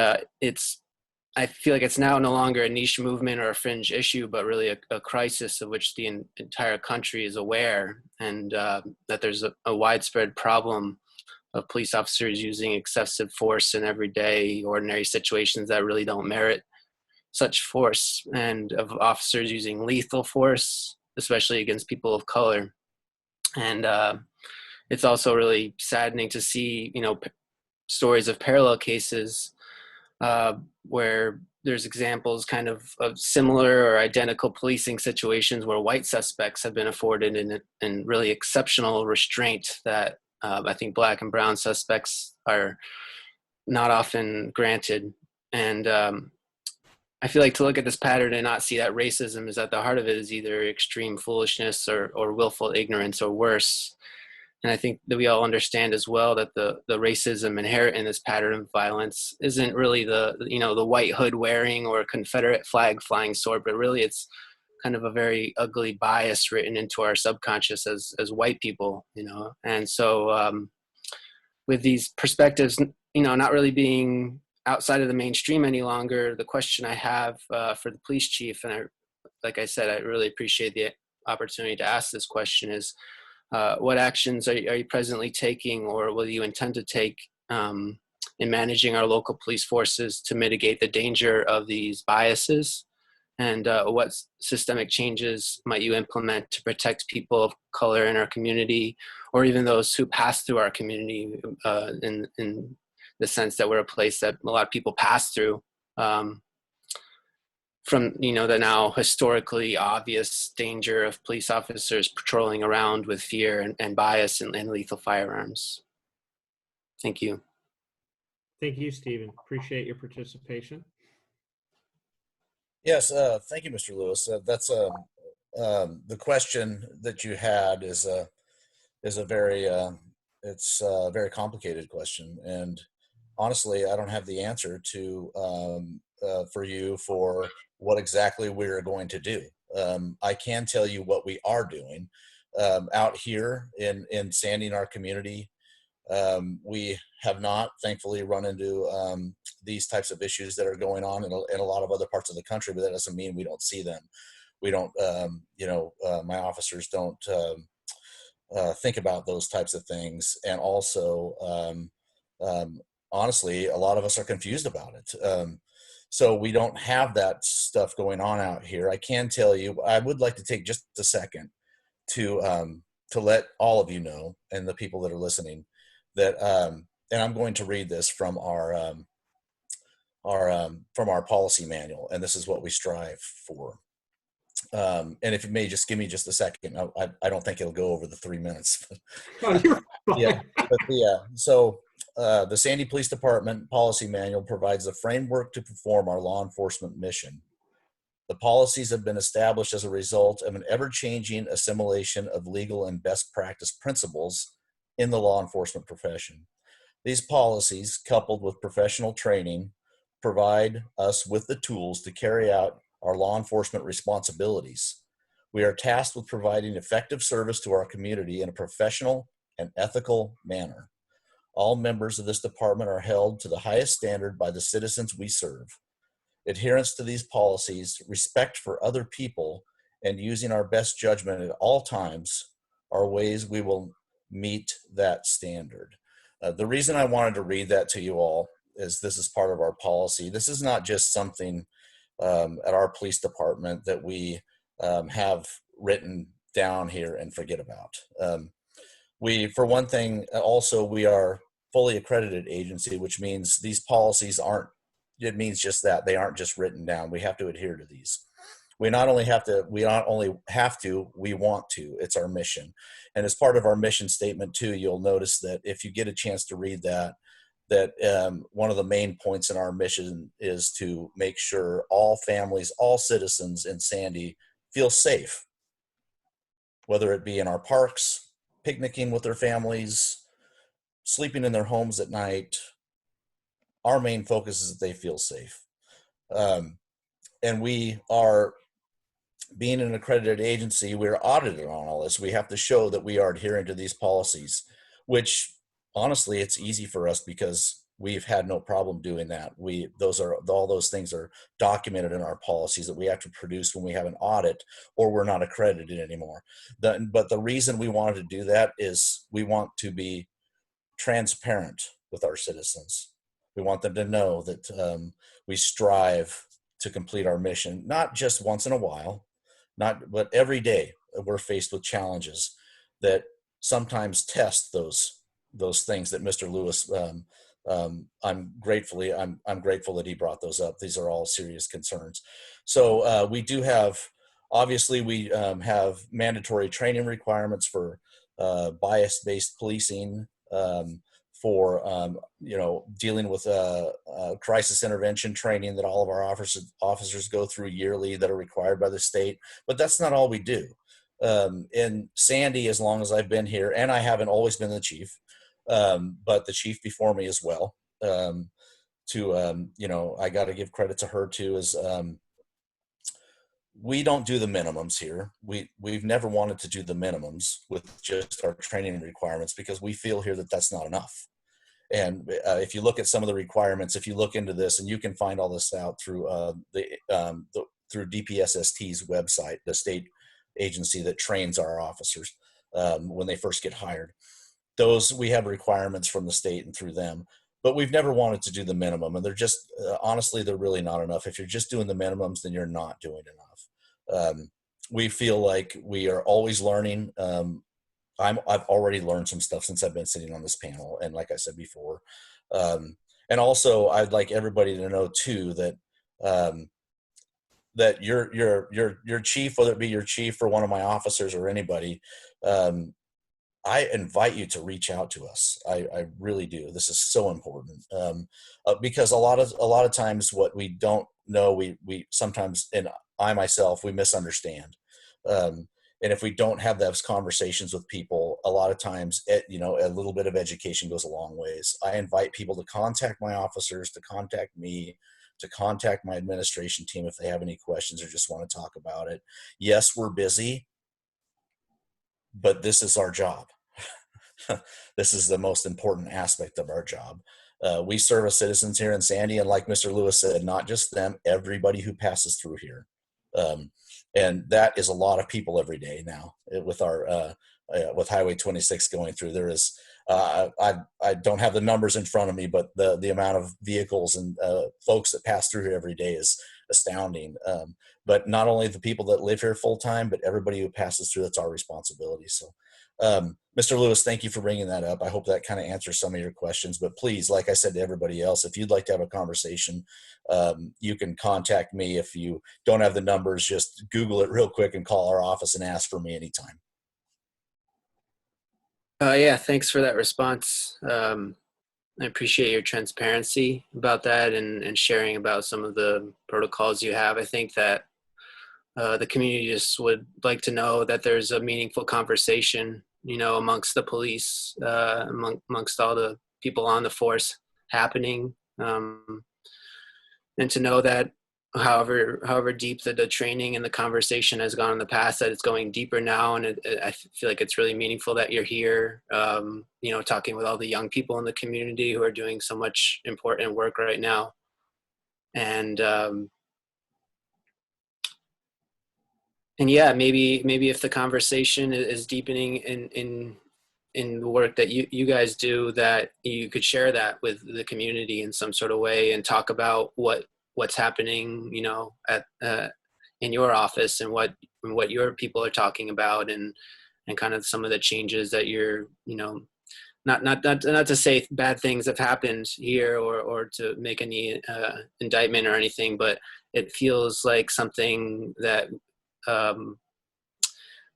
I feel like it's now no longer a niche movement or a fringe issue, but really a crisis of which the entire country is aware, and that there's a widespread problem of police officers using excessive force in everyday, ordinary situations that really don't merit such force, and of officers using lethal force, especially against people of color. And it's also really saddening to see, you know, stories of parallel cases where there's examples kind of similar or identical policing situations where white suspects have been afforded in really exceptional restraint that I think Black and brown suspects are not often granted. And I feel like to look at this pattern and not see that racism is at the heart of it is either extreme foolishness or willful ignorance or worse. And I think that we all understand as well that the racism inherent in this pattern of violence isn't really the white hood wearing or Confederate flag flying sword, but really it's kind of a very ugly bias written into our subconscious as white people, you know. And so with these perspectives, you know, not really being outside of the mainstream any longer, the question I have for the police chief, and like I said, I really appreciate the opportunity to ask this question, is what actions are you presently taking, or will you intend to take in managing our local police forces to mitigate the danger of these biases? And what systemic changes might you implement to protect people of color in our community, or even those who pass through our community in the sense that we're a place that a lot of people pass through from, you know, the now historically obvious danger of police officers patrolling around with fear and bias and lethal firearms. Thank you. Thank you, Stephen. Appreciate your participation. Yes, thank you, Mr. Lewis. That's the question that you had is a very it's a very complicated question, and honestly, I don't have the answer to for you for what exactly we're going to do. I can tell you what we are doing out here in Sandy, in our community. We have not, thankfully, run into these types of issues that are going on in a lot of other parts of the country, but that doesn't mean we don't see them. We don't, my officers don't think about those types of things. And also, honestly, a lot of us are confused about it. So we don't have that stuff going on out here. I can tell you, I would like to take just a second to let all of you know, and the people that are listening, that and I'm going to read this from our policy manual, and this is what we strive for. And if you may just give me just a second, I don't think it'll go over the 3 minutes. So the Sandy Police Department Policy Manual provides a framework to perform our law enforcement mission. The policies have been established as a result of an ever-changing assimilation of legal and best practice principles in the law enforcement profession. These policies, coupled with professional training, provide us with the tools to carry out our law enforcement responsibilities. We are tasked with providing effective service to our community in a professional and ethical manner. All members of this department are held to the highest standard by the citizens we serve. Adherence to these policies, respect for other people, and using our best judgment at all times are ways we will meet that standard. The reason I wanted to read that to you all is this is part of our policy. This is not just something at our police department that we have written down here and forget about. For one thing, also, we are fully accredited agency, which means these policies aren't, it means just that they aren't just written down. We have to adhere to these. We not only have to, we want to. It's our mission. And as part of our mission statement too, you'll notice that if you get a chance to read that, one of the main points in our mission is to make sure all families, all citizens in Sandy feel safe, whether it be in our parks, picnicking with their families, sleeping in their homes at night. Our main focus is that they feel safe. And we are, being an accredited agency, we're audited on all this. We have to show that we are adhering to these policies, which honestly, it's easy for us because we've had no problem doing that. All those things are documented in our policies that we have to produce when we have an audit or we're not accredited anymore. But the reason we wanted to do that is we want to be transparent with our citizens. We want them to know that we strive to complete our mission, not just once in a while, but every day. We're faced with challenges that sometimes test those things that Mr. Lewis, I'm grateful that he brought those up. These are all serious concerns. So we do have, obviously we have mandatory training requirements for bias-based policing, for dealing with crisis intervention training that all of our officers go through yearly that are required by the state. But that's not all we do. In Sandy, as long as I've been here, and I haven't always been the chief, but the chief before me as well, I got to give credit to her too, is we don't do the minimums here. We've never wanted to do the minimums with just our training requirements because we feel here that that's not enough. And if you look at some of the requirements, if you look into this, and you can find all this out through through DPSST's website, the state agency that trains our officers when they first get hired. We have requirements from the state and through them, but we've never wanted to do the minimum. And they're just, honestly, they're really not enough. If you're just doing the minimums, then you're not doing enough. We feel like we are always learning. I've already learned some stuff since I've been sitting on this panel. And like I said before, and also I'd like everybody to know too, that your chief, whether it be your chief or one of my officers or anybody, I invite you to reach out to us. I really do. This is so important because a lot of times what we don't know, we sometimes, and I myself, we misunderstand. And if we don't have those conversations with people, a lot of times, a little bit of education goes a long ways. I invite people to contact my officers, to contact me, to contact my administration team if they have any questions or just want to talk about it. Yes, we're busy, but this is our job. This is the most important aspect of our job. We serve as citizens here in Sandy, and like Mr. Lewis said, not just them, everybody who passes through here. And that is a lot of people every day now with our with Highway 26 going through. There is I don't have the numbers in front of me, but the amount of vehicles and folks that pass through here every day is astounding. But not only the people that live here full time, but everybody who passes through, that's our responsibility. So Mr. Lewis, thank you for bringing that up. I hope that kind of answers some of your questions, but please, like I said to everybody else, if you'd like to have a conversation, you can contact me. If you don't have the numbers, just Google it real quick and call our office and ask for me anytime. Yeah, thanks for that response. I appreciate your transparency about that and sharing about some of the protocols you have. I think that the community just would like to know that there's a meaningful conversation, amongst the police, amongst all the people on the force happening, and to know that however deep the training and the conversation has gone in the past, that it's going deeper now. And I feel like it's really meaningful that you're here, talking with all the young people in the community who are doing so much important work right now. And yeah, maybe if the conversation is deepening in the work that you guys do, that you could share that with the community in some sort of way and talk about what's happening, in your office and what your people are talking about, and kind of some of the changes that you're, not to say bad things have happened here or to make any indictment or anything, but it feels like something that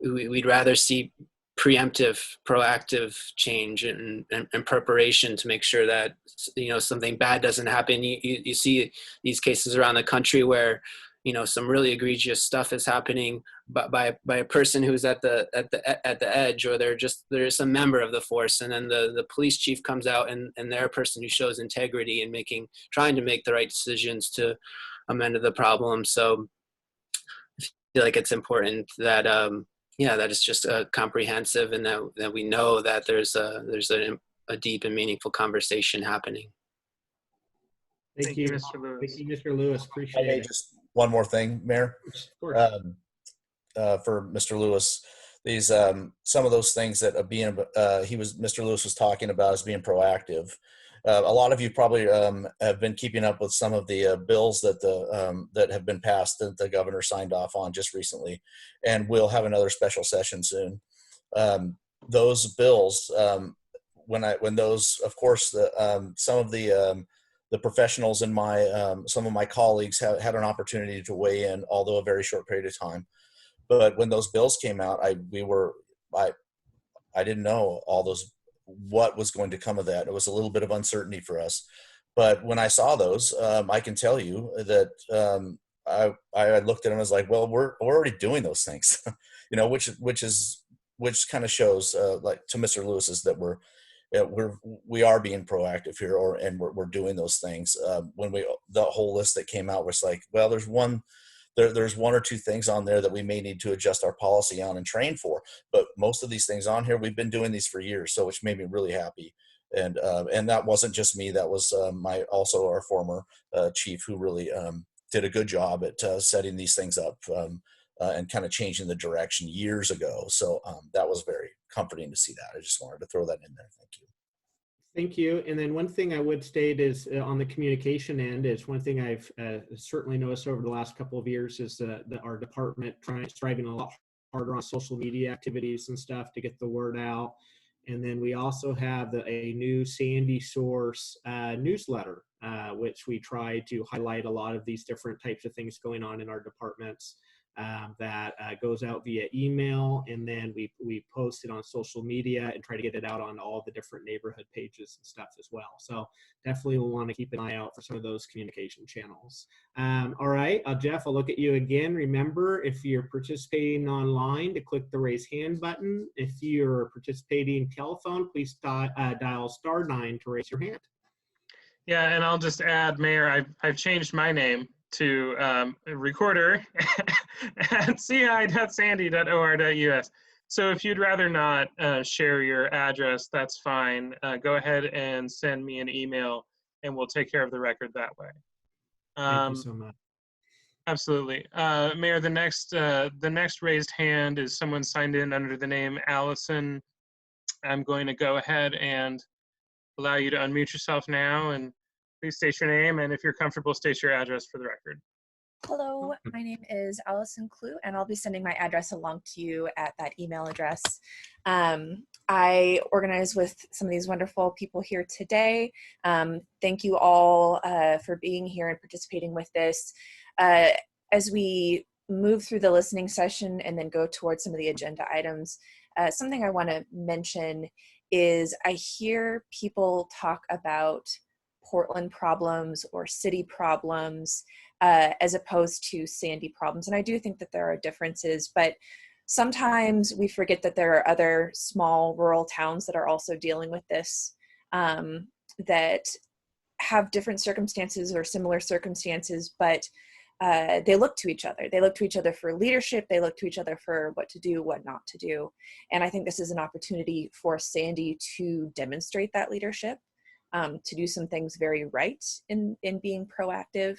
we'd rather see preemptive, proactive change and preparation to make sure that something bad doesn't happen. You see these cases around the country where some really egregious stuff is happening, but by a person who's at the edge, or they're some member of the force, and then the police chief comes out and they're a person who shows integrity and trying to make the right decisions to amend the problem. So I feel like it's important that that it's just comprehensive, and that we know that there's a deep and meaningful conversation happening. Thank you, Mr. Lewis. Thank you, Mr. Lewis. Appreciate it. Just one more thing, Mayor. Of course. For Mr. Lewis, these some of those things that Mr. Lewis was talking about as being proactive. A lot of you probably have been keeping up with some of the bills that have been passed that the governor signed off on just recently, and we'll have another special session soon. Those bills, when those, of course, some of the professionals in some of my colleagues had an opportunity to weigh in, although a very short period of time. But when those bills came out, I didn't know what was going to come of that. It was a little bit of uncertainty for us. But when I saw those, I can tell you that I looked at them as like, well, we're already doing those things, which kind of shows like to Mr. Lewis is that we are being proactive here, and we're doing those things. When the whole list that came out was like, well, there's one or two things on there that we may need to adjust our policy on and train for, but most of these things on here, we've been doing these for years, so which made me really happy. And that wasn't just me, that was also our former chief, who really did a good job at setting these things up and kind of changing the direction years ago. So that was very comforting to see that. I just wanted to throw that in there. Thank you. Thank you. And then one thing I would state is on the communication end is one thing I've certainly noticed over the last couple of years is that our department striving a lot harder on social media activities and stuff to get the word out. And then we also have a new Sandy Source newsletter, which we try to highlight a lot of these different types of things going on in our departments. That goes out via email, and then we post it on social media and try to get it out on all the different neighborhood pages and stuff as well. So definitely we'll want to keep an eye out for some of those communication channels. All right, Jeff, I'll look at you again. Remember, if you're participating online, to click the raise hand button. If you're participating telephone, please dial *9 to raise your hand. Yeah, and I'll just add, Mayor, I've changed my name to recorder at ci.sandy.or.us. So if you'd rather not share your address, that's fine. Go ahead and send me an email, and we'll take care of the record that way. Thank you so much. Absolutely. Mayor, the next raised hand is someone signed in under the name Allison. I'm going to go ahead and allow you to unmute yourself now, and please state your name, and if you're comfortable, state your address for the record. Hello, my name is Allison Clue, and I'll be sending my address along to you at that email address. I organize with some of these wonderful people here today. Thank you all for being here and participating with this. As we move through the listening session and then go towards some of the agenda items, something I want to mention is I hear people talk about Portland problems or city problems as opposed to Sandy problems. And I do think that there are differences, but sometimes we forget that there are other small rural towns that are also dealing with this, that have different circumstances or similar circumstances, but they look to each other. They look to each other for leadership. They look to each other for what to do, what not to do. And I think this is an opportunity for Sandy to demonstrate that leadership, to do some things very right in being proactive,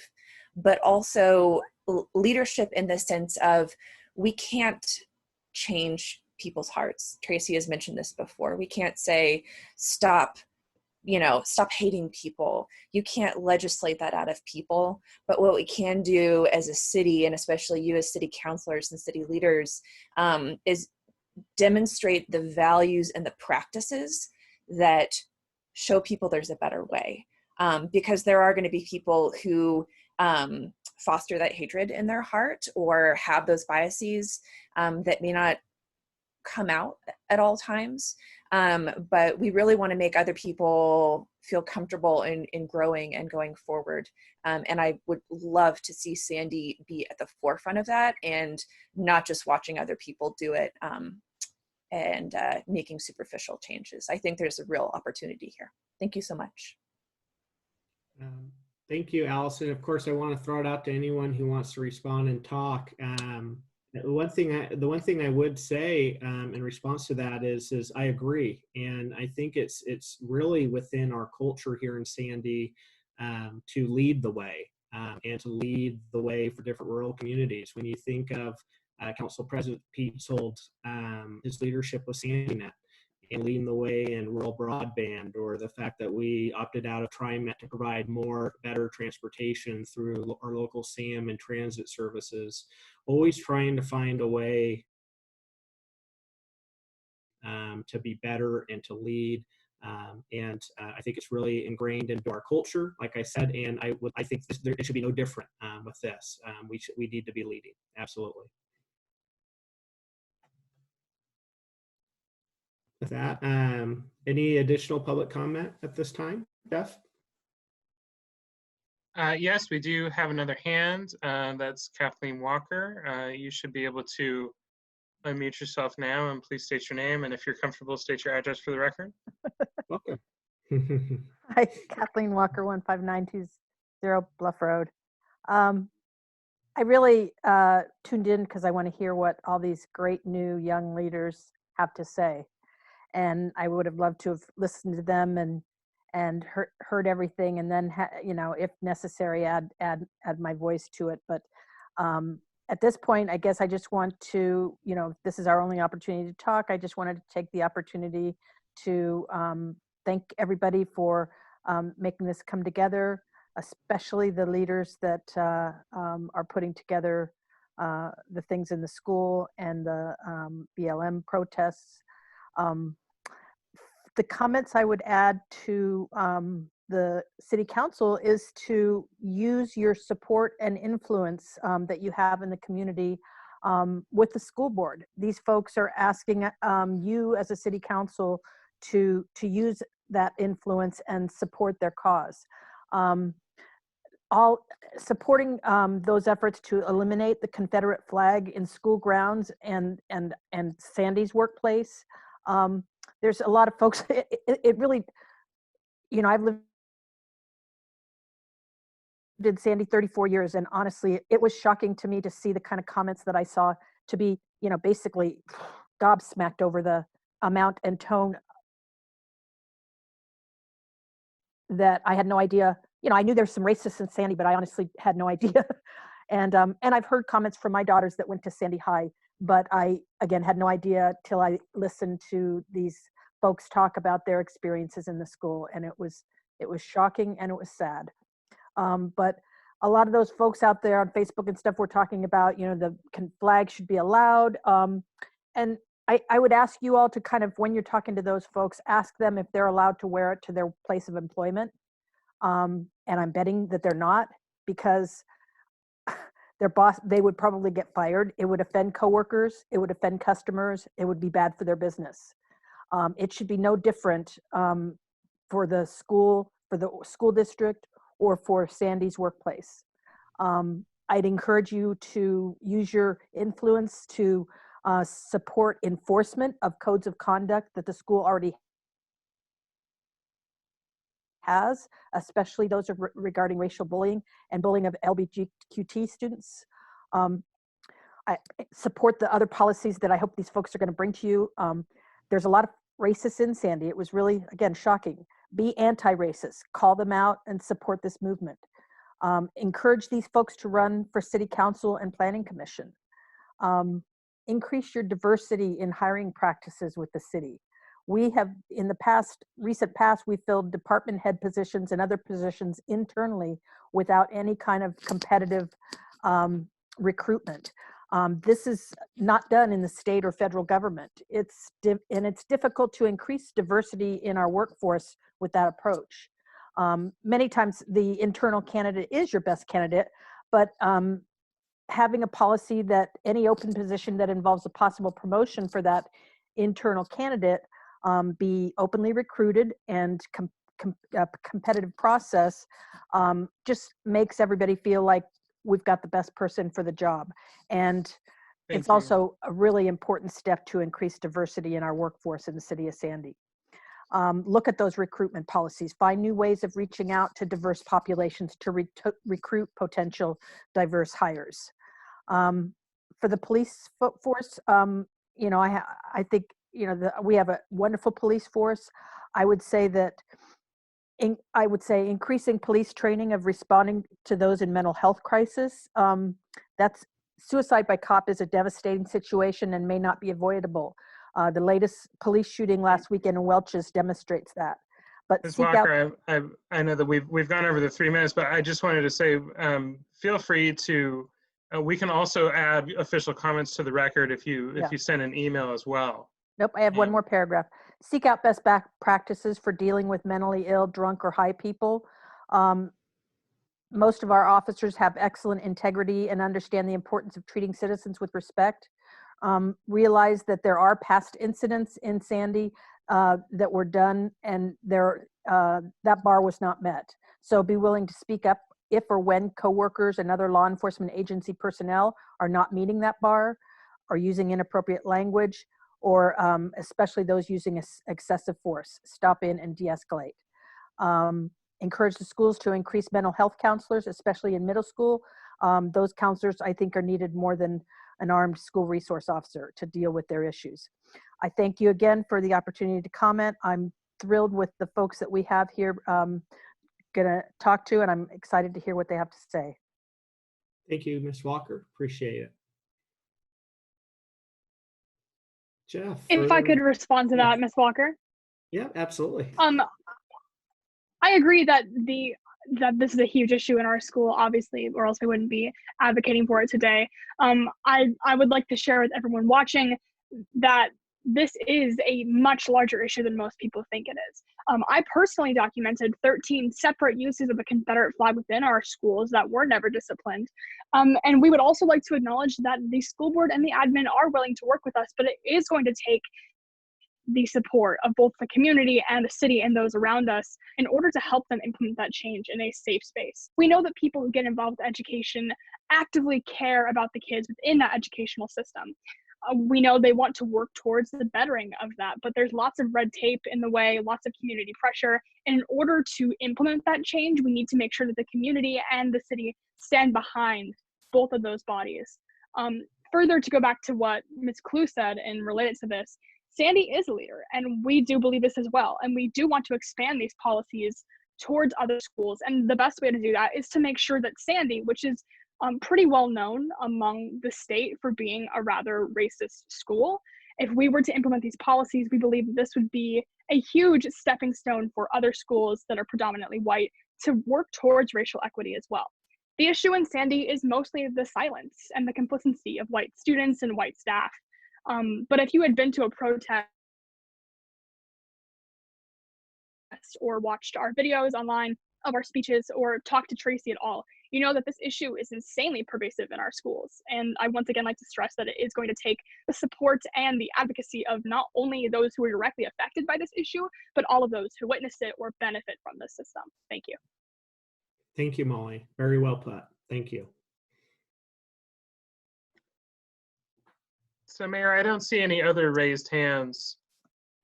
but also leadership in the sense of we can't change people's hearts. Tracy has mentioned this before. We can't say, stop, stop hating people. You can't legislate that out of people, but what we can do as a city, and especially you as city councilors and city leaders, is demonstrate the values and the practices that show people there's a better way. Because there are going to be people who foster that hatred in their heart or have those biases that may not come out at all times. But we really want to make other people feel comfortable in growing and going forward. And I would love to see Sandy be at the forefront of that and not just watching other people do it and making superficial changes. I think there's a real opportunity here. Thank you so much. Thank you, Allison. Of course, I want to throw it out to anyone who wants to respond and talk. The one thing I would say in response to that is I agree, and I think it's really within our culture here in Sandy to lead the way and to lead the way for different rural communities. When you think of Council President Pete Sold, his leadership with SandyNet and leading the way in rural broadband, or the fact that we opted out of TriMet to provide better transportation through our local SAM and transit services, always trying to find a way to be better and to lead. And I think it's really ingrained into our culture, like I said, and I think it should be no different with this. We need to be leading, absolutely. With that, any additional public comment at this time, Jeff? Yes, we do have another hand. That's Kathleen Walker. You should be able to unmute yourself now, and please state your name, and if you're comfortable, state your address for the record. Welcome. Hi, Kathleen Walker, 15920 Bluff Road. I really tuned in because I want to hear what all these great new young leaders have to say. And I would have loved to have listened to them and heard everything, and then if necessary, add my voice to it. But at this point, I guess I just want to, this is our only opportunity to talk. I just wanted to take the opportunity to thank everybody for making this come together, especially the leaders that are putting together the things in the school and the BLM protests. The comments I would add to the City Council is to use your support and influence that you have in the community with the school board. These folks are asking you as a City Council to use that influence and support their cause. All supporting those efforts to eliminate the Confederate flag in school grounds and Sandy's workplace. There's a lot of folks, it really, I've lived in Sandy 34 years, and honestly, it was shocking to me to see the kind of comments that I saw to be, basically gobsmacked over the amount and tone that I had no idea. I knew there's some racists in Sandy, but I honestly had no idea. And I've heard comments from my daughters that went to Sandy High, but I, again, had no idea till I listened to these folks talk about their experiences in the school. And it was shocking and it was sad. But a lot of those folks out there on Facebook and stuff were talking about, the flag should be allowed. And I would ask you all to kind of, when you're talking to those folks, ask them if they're allowed to wear it to their place of employment. And I'm betting that they're not, because their boss, they would probably get fired. It would offend coworkers. It would offend customers. It would be bad for their business. It should be no different for the school district, or for Sandy's workplace. I'd encourage you to use your influence to support enforcement of codes of conduct that the school already has, especially those regarding racial bullying and bullying of LGBTQ students. I support the other policies that I hope these folks are going to bring to you. There's a lot of racists in Sandy. It was really, again, shocking. Be anti-racist, call them out, and support this movement. Encourage these folks to run for City Council and Planning Commission. Increase your diversity in hiring practices with the city. We have, in the recent past, we filled department head positions and other positions internally without any kind of competitive recruitment. This is not done in the state or federal government. It's difficult to increase diversity in our workforce with that approach. Many times the internal candidate is your best candidate, but having a policy that any open position that involves a possible promotion for that internal candidate be openly recruited and a competitive process just makes everybody feel like we've got the best person for the job. And it's also a really important step to increase diversity in our workforce in the city of Sandy. Look at those recruitment policies. Find new ways of reaching out to diverse populations to recruit potential diverse hires. For the police force, you know, I think, you know, we have a wonderful police force. I would say that increasing police training of responding to those in mental health crisis. That's suicide by cop is a devastating situation and may not be avoidable. The latest police shooting last weekend in Welch's demonstrates that. But Ms. Walker, I know that we've gone over the 3 minutes, but I just wanted to say, feel free to. We can also add official comments to the record if you send an email as well. Nope, I have one more paragraph. Seek out best practices for dealing with mentally ill, drunk, or high people. Most of our officers have excellent integrity and understand the importance of treating citizens with respect. Realize that there are past incidents in Sandy that were done and that bar was not met. So be willing to speak up if or when coworkers and other law enforcement agency personnel are not meeting that bar or using inappropriate language, or especially those using excessive force. Stop in and de-escalate. Encourage the schools to increase mental health counselors, especially in middle school. Those counselors, I think, are needed more than an armed school resource officer to deal with their issues. I thank you again for the opportunity to comment. I'm thrilled with the folks that we have here gonna talk to, and I'm excited to hear what they have to say. Thank you, Ms. Walker. Appreciate it. Jeff. If I could respond to that, Ms. Walker. Yeah, absolutely. I agree that this is a huge issue in our school, obviously, or else we wouldn't be advocating for it today. I would like to share with everyone watching that this is a much larger issue than most people think it is. I personally documented 13 separate uses of the Confederate flag within our schools that were never disciplined. And we would also like to acknowledge that the school board and the admin are willing to work with us, but it is going to take the support of both the community and the city and those around us in order to help them implement that change in a safe space. We know that people who get involved with education actively care about the kids within that educational system. We know they want to work towards the bettering of that, but there's lots of red tape in the way, lots of community pressure. And in order to implement that change, we need to make sure that the community and the city stand behind both of those bodies. Further, to go back to what Ms. Clue said and related to this, Sandy is a leader, and we do believe this as well. And we do want to expand these policies towards other schools. And the best way to do that is to make sure that Sandy, which is pretty well known among the state for being a rather racist school, if we were to implement these policies, we believe this would be a huge stepping stone for other schools that are predominantly white to work towards racial equity as well. The issue in Sandy is mostly the silence and the complicity of white students and white staff. But if you had been to a protest or watched our videos online of our speeches or talked to Tracy at all, you know that this issue is insanely pervasive in our schools. And I once again like to stress that it is going to take the support and the advocacy of not only those who are directly affected by this issue, but all of those who witness it or benefit from this system. Thank you. Thank you, Molly. Very well put. Thank you. So, Mayor, I don't see any other raised hands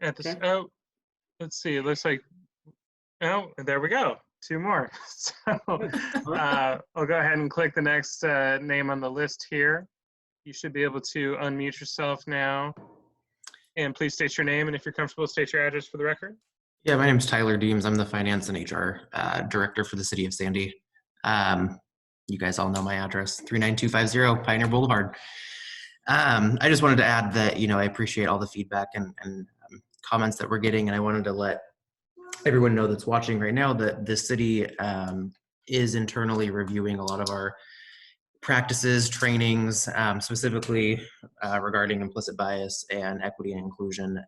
at the. Okay. Oh, let's see. It looks like. Oh, there we go. 2 more. So I'll go ahead and click the next name on the list here. You should be able to unmute yourself now. And please state your name, and if you're comfortable, state your address for the record. Yeah, my name is Tyler Deems. I'm the Finance and HR Director for the City of Sandy. You guys all know my address, 39250 Pioneer Boulevard. I just wanted to add that, I appreciate all the feedback and comments that we're getting, and I wanted to let everyone know that's watching right now that the city is internally reviewing a lot of our practices, trainings, specifically regarding implicit bias and equity and inclusion.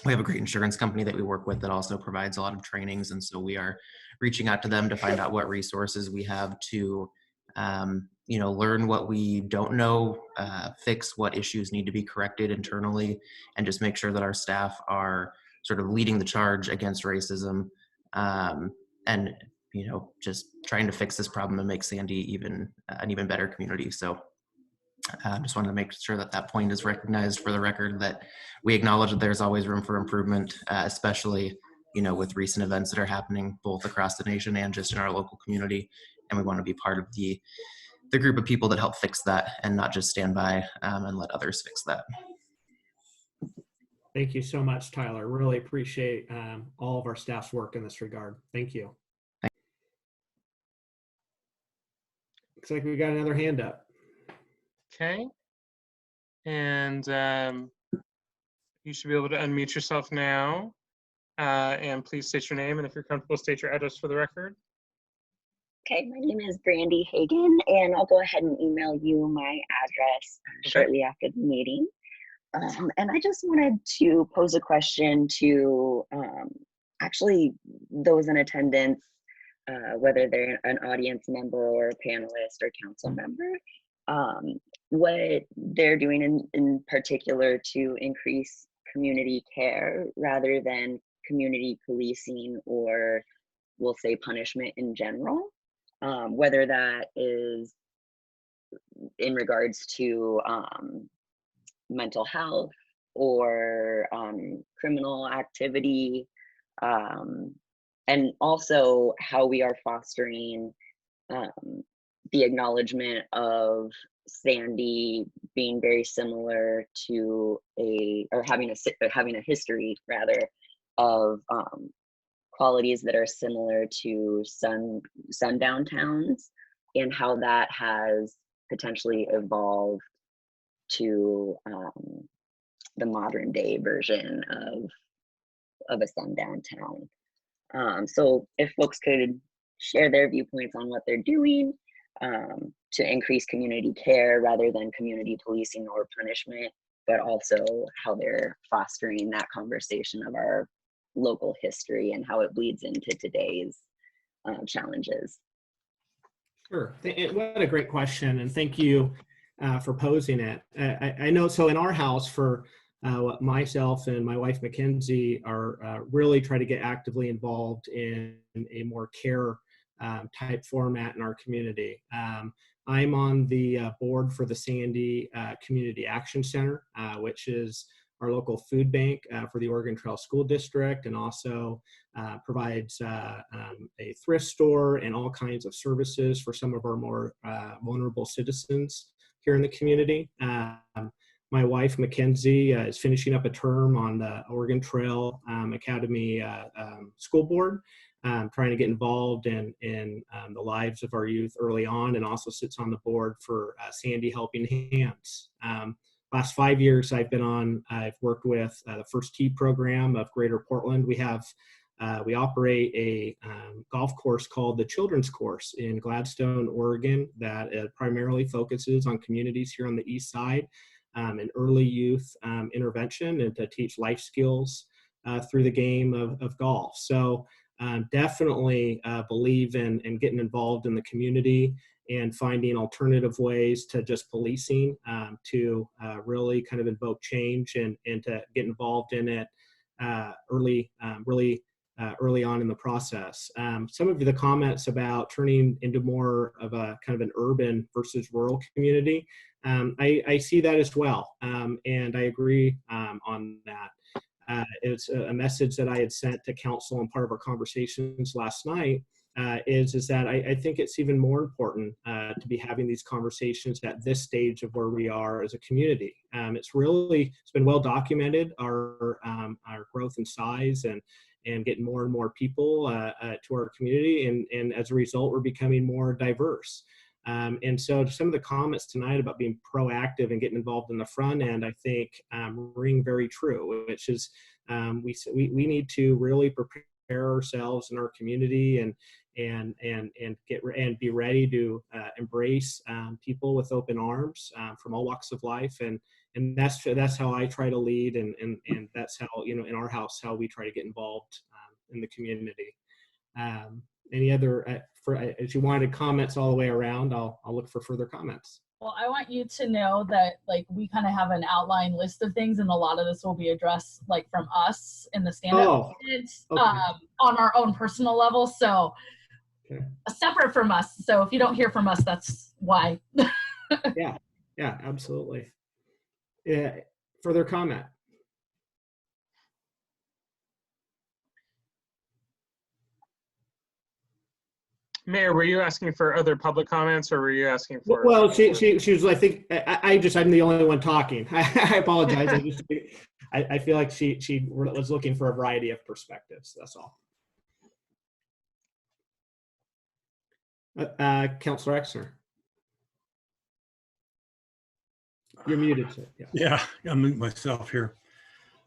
We have a great insurance company that we work with that also provides a lot of trainings, and so we are reaching out to them to find out what resources we have to learn what we don't know, fix what issues need to be corrected internally, and just make sure that our staff are sort of leading the charge against racism, and just trying to fix this problem and make Sandy an even better community. So just wanted to make sure that that point is recognized for the record, that we acknowledge that there's always room for improvement, especially with recent events that are happening both across the nation and just in our local community. And we want to be part of the group of people that help fix that, and not just stand by and let others fix that. Thank you so much, Tyler. Really appreciate all of our staff's work in this regard. Thank you. Looks like we got another hand up. Okay. And you should be able to unmute yourself now. And please state your name, and if you're comfortable, state your address for the record. Okay, my name is Brandy Hagan, and I'll go ahead and email you my address shortly after the meeting. And I just wanted to pose a question to actually those in attendance, whether they're an audience member or a panelist or council member, what they're doing in particular to increase community care rather than community policing, or we'll say punishment in general, whether that is in regards to mental health or criminal activity, and also how we are fostering the acknowledgement of Sandy being very similar to having a history rather of qualities that are similar to sundown towns, and how that has potentially evolved to the modern day version of a sundown town. So if folks could share their viewpoints on what they're doing to increase community care rather than community policing or punishment, but also how they're fostering that conversation of our local history and how it bleeds into today's challenges. Sure. What a great question, and thank you for posing it. I know, so in our house, for myself and my wife Mackenzie are really trying to get actively involved in a more care type format in our community. I'm on the board for the Sandy Community Action Center, which is our local food bank for the Oregon Trail School District, and also provides a thrift store and all kinds of services for some of our more vulnerable citizens here in the community. My wife, Mackenzie, is finishing up a term on the Oregon Trail Academy School Board, trying to get involved in the lives of our youth early on, and also sits on the board for Sandy Helping Hands. Last 5 years I've worked with the First Tee program of Greater Portland. We operate a golf course called the Children's Course in Gladstone, Oregon, that primarily focuses on communities here on the east side and early youth intervention, and to teach life skills through the game of golf. So definitely believe in getting involved in the community and finding alternative ways to just policing to really kind of invoke change and to get involved in it early on in the process. Some of the comments about turning into more of a kind of an urban versus rural community, I see that as well, and I agree on that. It's a message that I had sent to council and part of our conversations last night, is that I think it's even more important to be having these conversations at this stage of where we are as a community. It's been well documented, our growth in size and getting more and more people to our community, and as a result we're becoming more diverse. And so some of the comments tonight about being proactive and getting involved in the front end, I think ring very true, which is we need to really prepare ourselves in our community and be ready to embrace people with open arms from all walks of life, and that's how I try to lead, and that's how, you know, in our house, how we try to get involved in the community. Any other if you wanted comments all the way around, I'll look for further comments. Well, I want you to know that, like, we kind of have an outline list of things, and a lot of this will be addressed, like, from us in the stand-up kids, on our own personal level. So separate from us. So if you don't hear from us, that's why. Yeah, absolutely. Yeah, further comment. Mayor, were you asking for other public comments, or were you asking for? Well, she was. I think I'm the only one talking. I apologize. I feel like she was looking for a variety of perspectives. That's all. Councilor Exner, you're muted. Sir. Yeah, I'm muting myself here.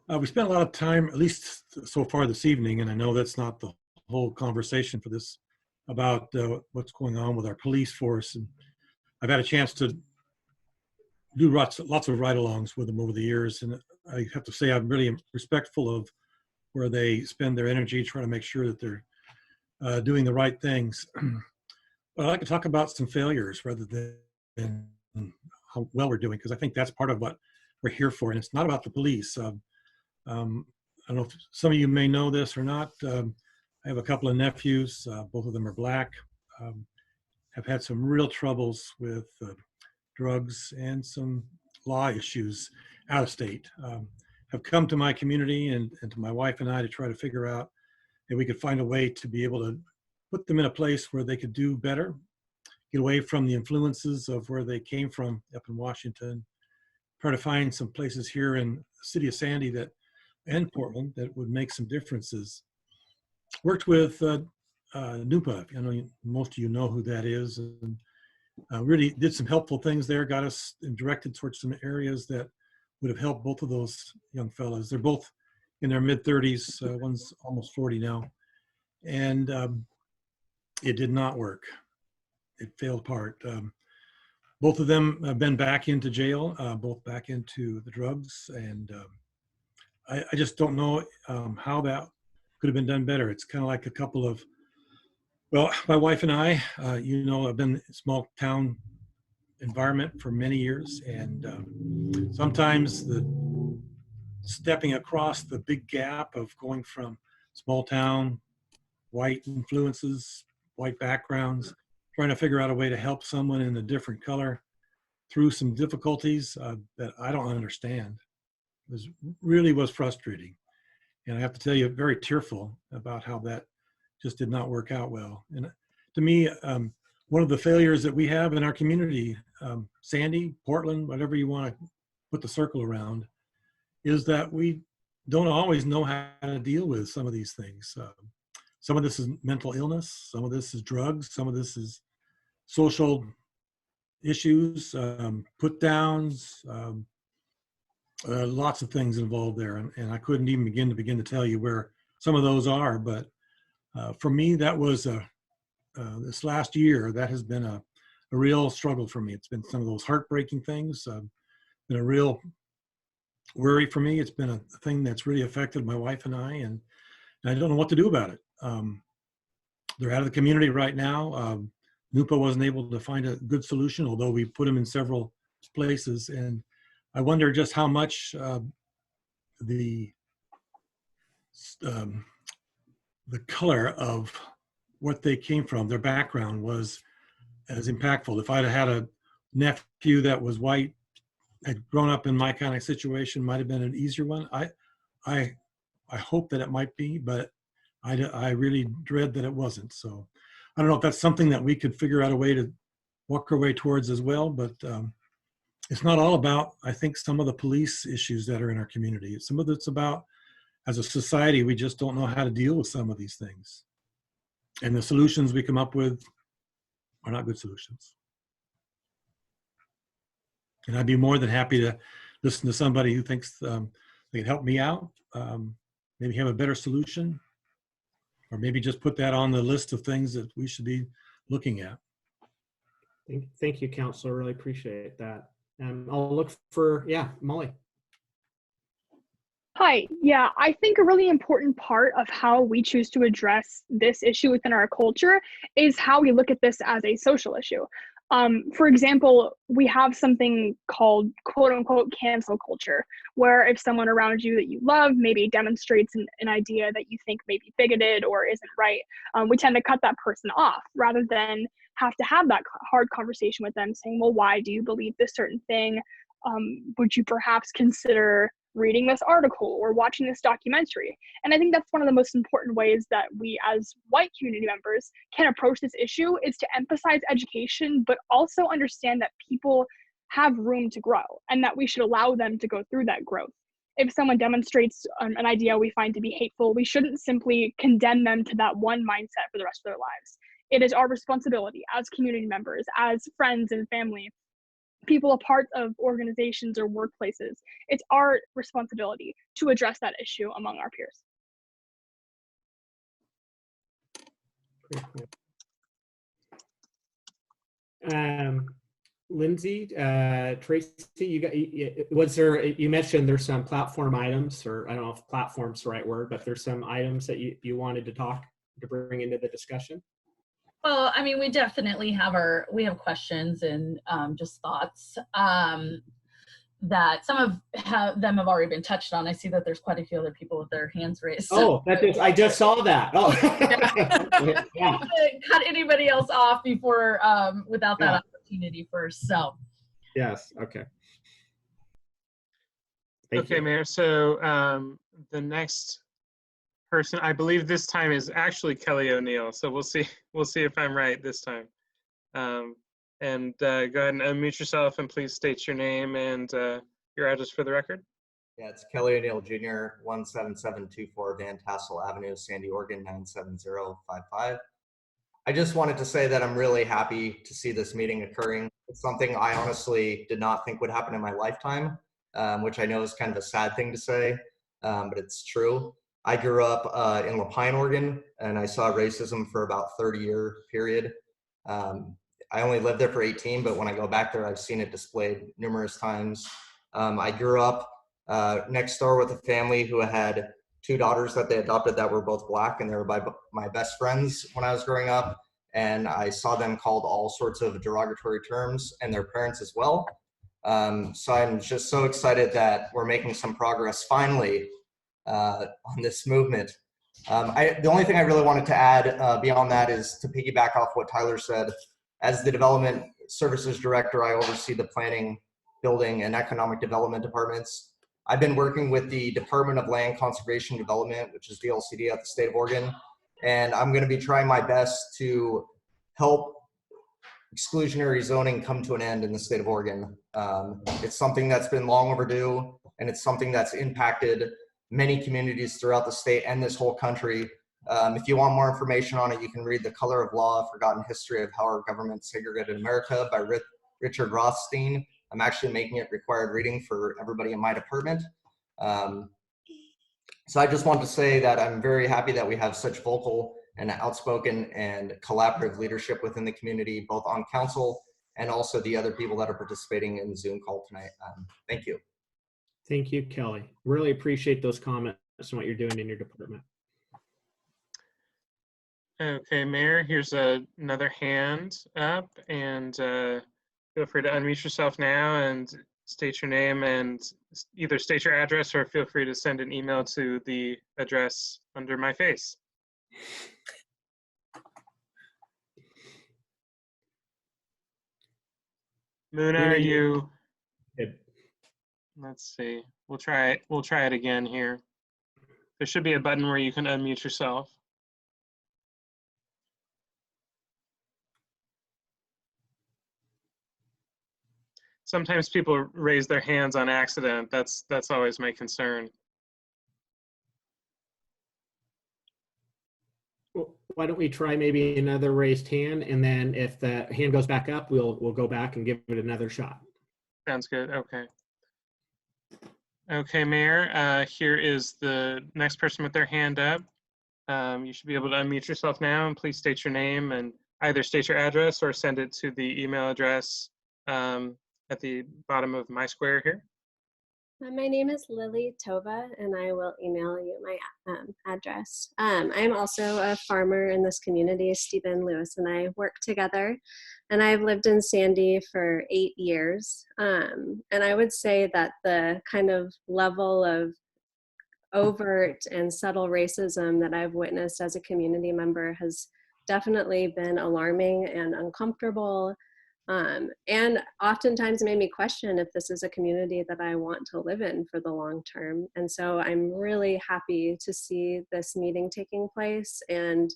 We spent a lot of time, at least so far this evening, and I know that's not the whole conversation for this, about what's going on with our police force. And I've had a chance to do lots of ride-alongs with them over the years, and I have to say I'm really respectful of where they spend their energy trying to make sure that they're doing the right things. But I'd like to talk about some failures rather than how well we're doing, because I think that's part of what we're here for, and it's not about the police. I don't know if some of you may know this or not. I have a couple of nephews, both of them are Black, have had some real troubles with drugs and some law issues out of state. Have come to my community and to my wife and I to try to figure out if we could find a way to be able to put them in a place where they could do better, get away from the influences of where they came from up in Washington, try to find some places here in the city of Sandy and Portland that would make some differences. Worked with NUPA. I know most of you know who that is, and really did some helpful things there, got us directed towards some areas that would have helped both of those young fellas. They're both in their mid-30s, one's almost 40 now, and it did not work. It failed apart. Both of them have been back into jail, both back into the drugs, and I just don't know how that could have been done better. It's kind of like a couple of, well, my wife and I, you know, I've been in a small town environment for many years, and sometimes the stepping across the big gap of going from small town, white influences, white backgrounds, trying to figure out a way to help someone in a different color through some difficulties that I don't understand, really was frustrating. And I have to tell you, very tearful about how that just did not work out well. And to me, one of the failures that we have in our community, Sandy, Portland, whatever you want to put the circle around, is that we don't always know how to deal with some of these things. Some of this is mental illness, some of this is drugs, some of this is social issues, put downs, lots of things involved there, and I couldn't even begin to tell you where some of those are. But for me, that was this last year, that has been a real struggle for me. It's been some of those heartbreaking things, been a real worry for me. It's been a thing that's really affected my wife and I don't know what to do about it. They're out of the community right now. NUPA wasn't able to find a good solution, although we put them in several places, and I wonder just how much the color of what they came from, their background, was as impactful. If I'd had a nephew that was white, had grown up in my kind of situation, might have been an easier one. I hope that it might be, but I really dread that it wasn't. So I don't know if that's something that we could figure out a way to walk our way towards as well, but it's not all about, I think, some of the police issues that are in our community. Some of it's about, as a society, we just don't know how to deal with some of these things. And the solutions we come up with are not good solutions. And I'd be more than happy to listen to somebody who thinks they can help me out, maybe have a better solution, or maybe just put that on the list of things that we should be looking at. Thank you, Counselor. Really appreciate that. I'll look for, yeah, Molly. Hi. Yeah, I think a really important part of how we choose to address this issue within our culture is how we look at this as a social issue. For example, we have something called quote unquote cancel culture, where if someone around you that you love maybe demonstrates an idea that you think may be bigoted or isn't right, we tend to cut that person off rather than have to have that hard conversation with them saying, well, why do you believe this certain thing? Would you perhaps consider reading this article or watching this documentary? And I think that's one of the most important ways that we as white community members can approach this issue, is to emphasize education, but also understand that people have room to grow and that we should allow them to go through that growth. If someone demonstrates an idea we find to be hateful, we shouldn't simply condemn them to that one mindset for the rest of their lives. It is our responsibility as community members, as friends and family, people a part of organizations or workplaces. It's our responsibility to address that issue among our peers. Lindsay, Tracy, you mentioned there's some platform items, or I don't know if platform's the right word, but there's some items that you wanted to bring into the discussion. Well, I mean, we definitely have questions and just thoughts that some of them have already been touched on. I see that there's quite a few other people with their hands raised. Oh, I just saw that. Oh, yeah. Cut anybody else off before without that opportunity first. So. Yes. Okay. Okay, Mayor. So the next person, I believe this time, is actually Kelly O'Neill. So we'll see if I'm right this time. And go ahead and unmute yourself and please state your name and your address for the record. Yeah, it's Kelly O'Neill Jr., 17724 Van Tassel Avenue, Sandy, Oregon, 97055. I just wanted to say that I'm really happy to see this meeting occurring. It's something I honestly did not think would happen in my lifetime, which I know is kind of a sad thing to say, but it's true. I grew up in La Pine, Oregon, and I saw racism for about 30-year period. I only lived there for 18, but when I go back there, I've seen it displayed numerous times. I grew up next door with a family who had 2 daughters that they adopted that were both Black, and they were my best friends when I was growing up. And I saw them called all sorts of derogatory terms, and their parents as well. So I'm just so excited that we're making some progress finally on this movement. The only thing I really wanted to add beyond that is to piggyback off what Tyler said. As the Development Services Director, I oversee the Planning, Building, and Economic Development departments. I've been working with the Department of Land Conservation Development, which is DLCD at the state of Oregon, and I'm going to be trying my best to help exclusionary zoning come to an end in the state of Oregon. It's something that's been long overdue, and it's something that's impacted many communities throughout the state and this whole country. If you want more information on it, you can read The Color of Law, A Forgotten History of How Our Government Segregated America by Richard Rothstein. I'm actually making it required reading for everybody in my department. So I just want to say that I'm very happy that we have such vocal and outspoken and collaborative leadership within the community, both on council and also the other people that are participating in the Zoom call tonight. Thank you. Thank you, Kelly. Really appreciate those comments and what you're doing in your department. Okay, Mayor, here's another hand up, and feel free to unmute yourself now and state your name and either state your address or feel free to send an email to the address under my face. Muna, are you? Good. Let's see. We'll try it again here. There should be a button where you can unmute yourself. Sometimes people raise their hands on accident. That's always my concern. Well, why don't we try maybe another raised hand, and then if the hand goes back up, we'll go back and give it another shot. Sounds good. Okay. Okay, Mayor, here is the next person with their hand up. You should be able to unmute yourself now, and please state your name and either state your address or send it to the email address at the bottom of my square here. My name is Lily Tova, and I will email you my address. I'm also a farmer in this community. Stephen Lewis and I work together, and I've lived in Sandy for 8 years. And I would say that the kind of level of overt and subtle racism that I've witnessed as a community member has definitely been alarming and uncomfortable. And oftentimes made me question if this is a community that I want to live in for the long term. And so I'm really happy to see this meeting taking place and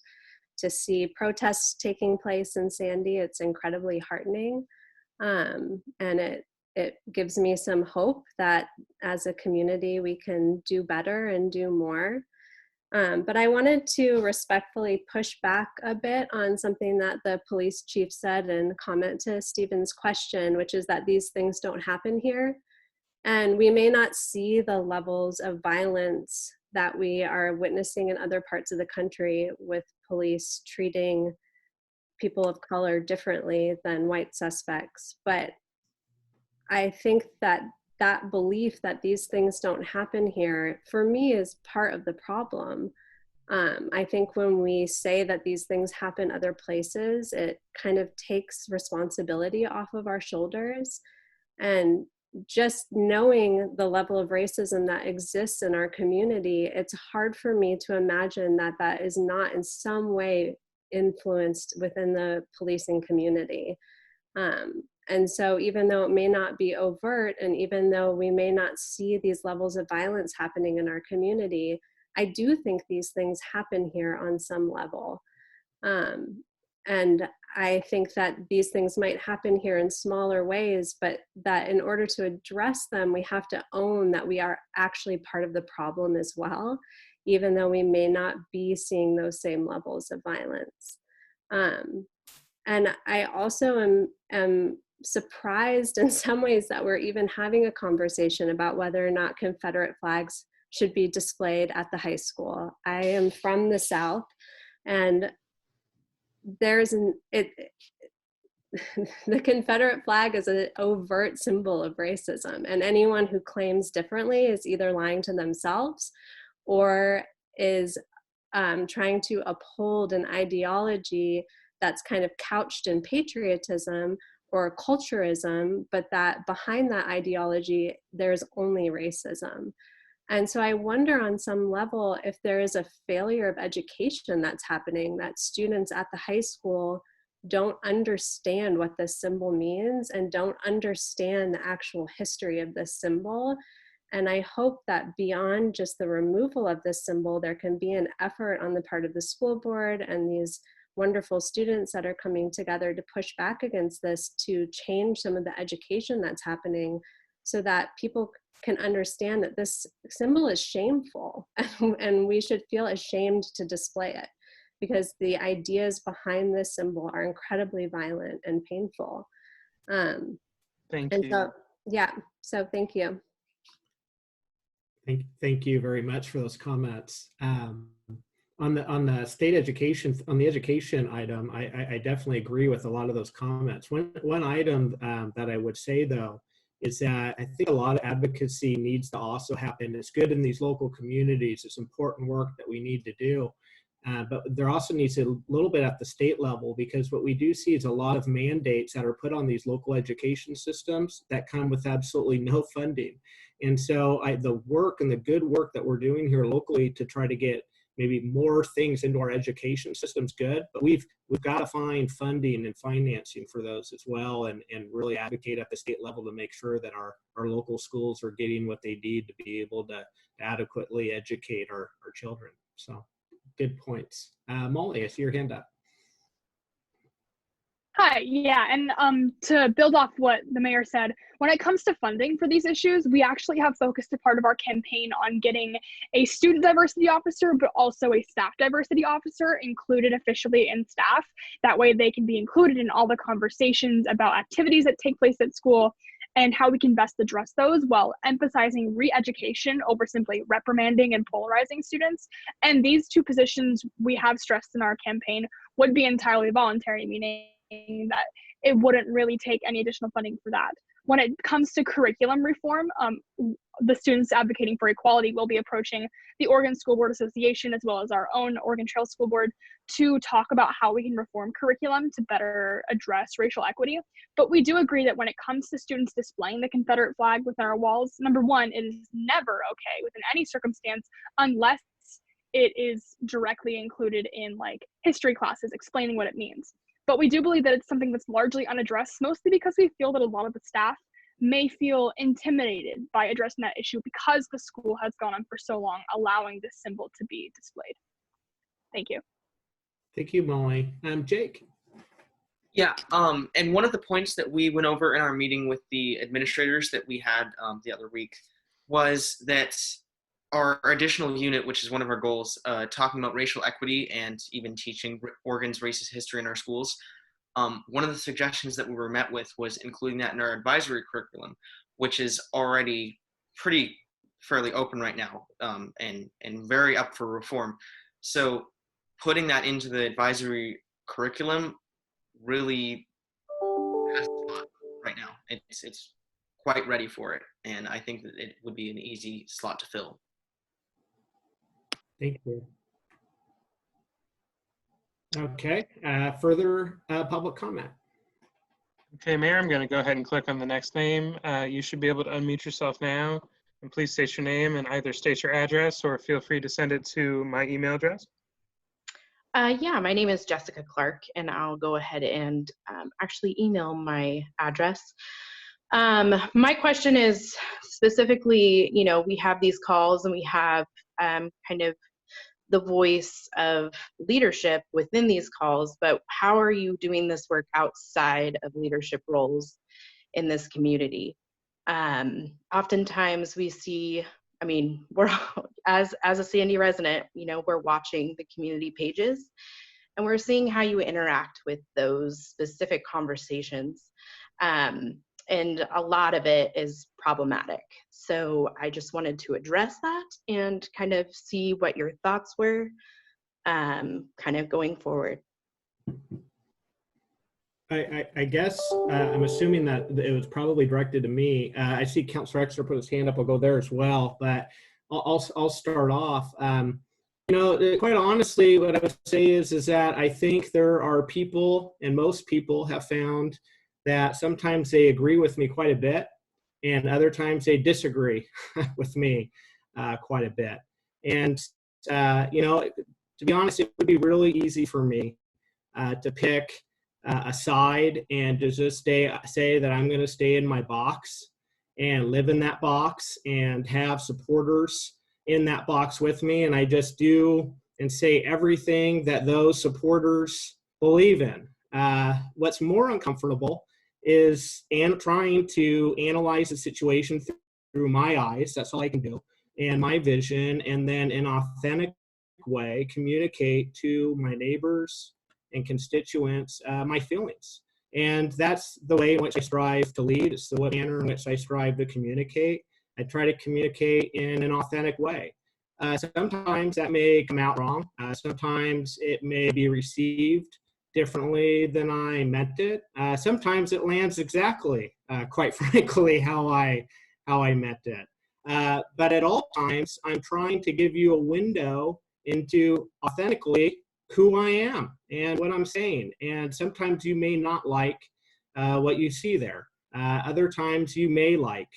to see protests taking place in Sandy. It's incredibly heartening. And it gives me some hope that as a community we can do better and do more. But I wanted to respectfully push back a bit on something that the police chief said and comment to Stephen's question, which is that these things don't happen here. And we may not see the levels of violence that we are witnessing in other parts of the country with police treating people of color differently than white suspects. But I think that that belief that these things don't happen here, for me, is part of the problem. I think when we say that these things happen other places, it kind of takes responsibility off of our shoulders. And just knowing the level of racism that exists in our community, it's hard for me to imagine that that is not in some way influenced within the policing community. And so even though it may not be overt, and even though we may not see these levels of violence happening in our community, I do think these things happen here on some level. And I think that these things might happen here in smaller ways, but that in order to address them, we have to own that we are actually part of the problem as well, even though we may not be seeing those same levels of violence. And I also am surprised in some ways that we're even having a conversation about whether or not Confederate flags should be displayed at the high school. I am from the South, and the Confederate flag is an overt symbol of racism, and anyone who claims differently is either lying to themselves or is trying to uphold an ideology that's kind of couched in patriotism or culturism, but that behind that ideology, there's only racism. And so I wonder on some level if there is a failure of education that's happening, that students at the high school don't understand what this symbol means and don't understand the actual history of this symbol. And I hope that beyond just the removal of this symbol, there can be an effort on the part of the school board and these wonderful students that are coming together to push back against this, to change some of the education that's happening so that people can understand that this symbol is shameful and we should feel ashamed to display it because the ideas behind this symbol are incredibly violent and painful. Thank you. So, yeah, so thank you. Thank you very much for those comments. On the state education, on the education item, I definitely agree with a lot of those comments. One item that I would say though is that I think a lot of advocacy needs to also happen. It's good in these local communities. It's important work that we need to do. But there also needs a little bit at the state level, because what we do see is a lot of mandates that are put on these local education systems that come with absolutely no funding. And so the work and the good work that we're doing here locally to try to get maybe more things into our education system's good, but we've got to find funding and financing for those as well, and really advocate at the state level to make sure that our local schools are getting what they need to be able to adequately educate our children. So good points. Molly, I see your hand up. Hi, yeah, and to build off what the mayor said, when it comes to funding for these issues, we actually have focused a part of our campaign on getting a student diversity officer, but also a staff diversity officer included officially in staff. That way they can be included in all the conversations about activities that take place at school and how we can best address those while emphasizing re-education over simply reprimanding and polarizing students. And these two positions we have stressed in our campaign would be entirely voluntary, meaning that it wouldn't really take any additional funding for that. When it comes to curriculum reform, the students advocating for equality will be approaching the Oregon School Board Association as well as our own Oregon Trail School Board to talk about how we can reform curriculum to better address racial equity. But we do agree that when it comes to students displaying the Confederate flag within our walls, number one, it is never okay within any circumstance unless it is directly included in like history classes explaining what it means. But we do believe that it's something that's largely unaddressed, mostly because we feel that a lot of the staff may feel intimidated by addressing that issue because the school has gone on for so long allowing this symbol to be displayed. Thank you. Thank you, Molly. Jake. Yeah, and one of the points that we went over in our meeting with the administrators that we had the other week was that our additional unit, which is one of our goals, talking about racial equity and even teaching Oregon's racist history in our schools. One of the suggestions that we were met with was including that in our advisory curriculum, which is already fairly open right now and very up for reform. So putting that into the advisory curriculum really has a spot right now. It's quite ready for it, and I think that it would be an easy slot to fill. Thank you. Okay, further public comment. Okay, Mayor, I'm going to go ahead and click on the next name. You should be able to unmute yourself now, and please state your name and either state your address or feel free to send it to my email address. Yeah, my name is Jessica Clark, and I'll go ahead and actually email my address. My question is specifically, you know, we have these calls and we have kind of the voice of leadership within these calls, but how are you doing this work outside of leadership roles in this community? Oftentimes we see, I mean, we're as a Sandy resident, you know, we're watching the community pages and we're seeing how you interact with those specific conversations. And a lot of it is problematic. So I just wanted to address that and kind of see what your thoughts were kind of going forward. I guess I'm assuming that it was probably directed to me. I see Councilor Exner put his hand up. I'll go there as well, but I'll start off. You know, quite honestly, what I would say is that I think there are people, and most people have found that sometimes they agree with me quite a bit, and other times they disagree with me quite a bit. And, you know, to be honest, it would be really easy for me to pick a side and to just say that I'm going to stay in my box and live in that box and have supporters in that box with me. And I just do and say everything that those supporters believe in. What's more uncomfortable is trying to analyze the situation through my eyes. That's all I can do, and my vision, and then in an authentic way communicate to my neighbors and constituents my feelings. And that's the way in which I strive to lead. It's the manner in which I strive to communicate. I try to communicate in an authentic way. Sometimes that may come out wrong. Sometimes it may be received differently than I meant it. Sometimes it lands exactly, quite frankly, how I meant it. But at all times, I'm trying to give you a window into authentically who I am and what I'm saying. And sometimes you may not like what you see there. Other times you may like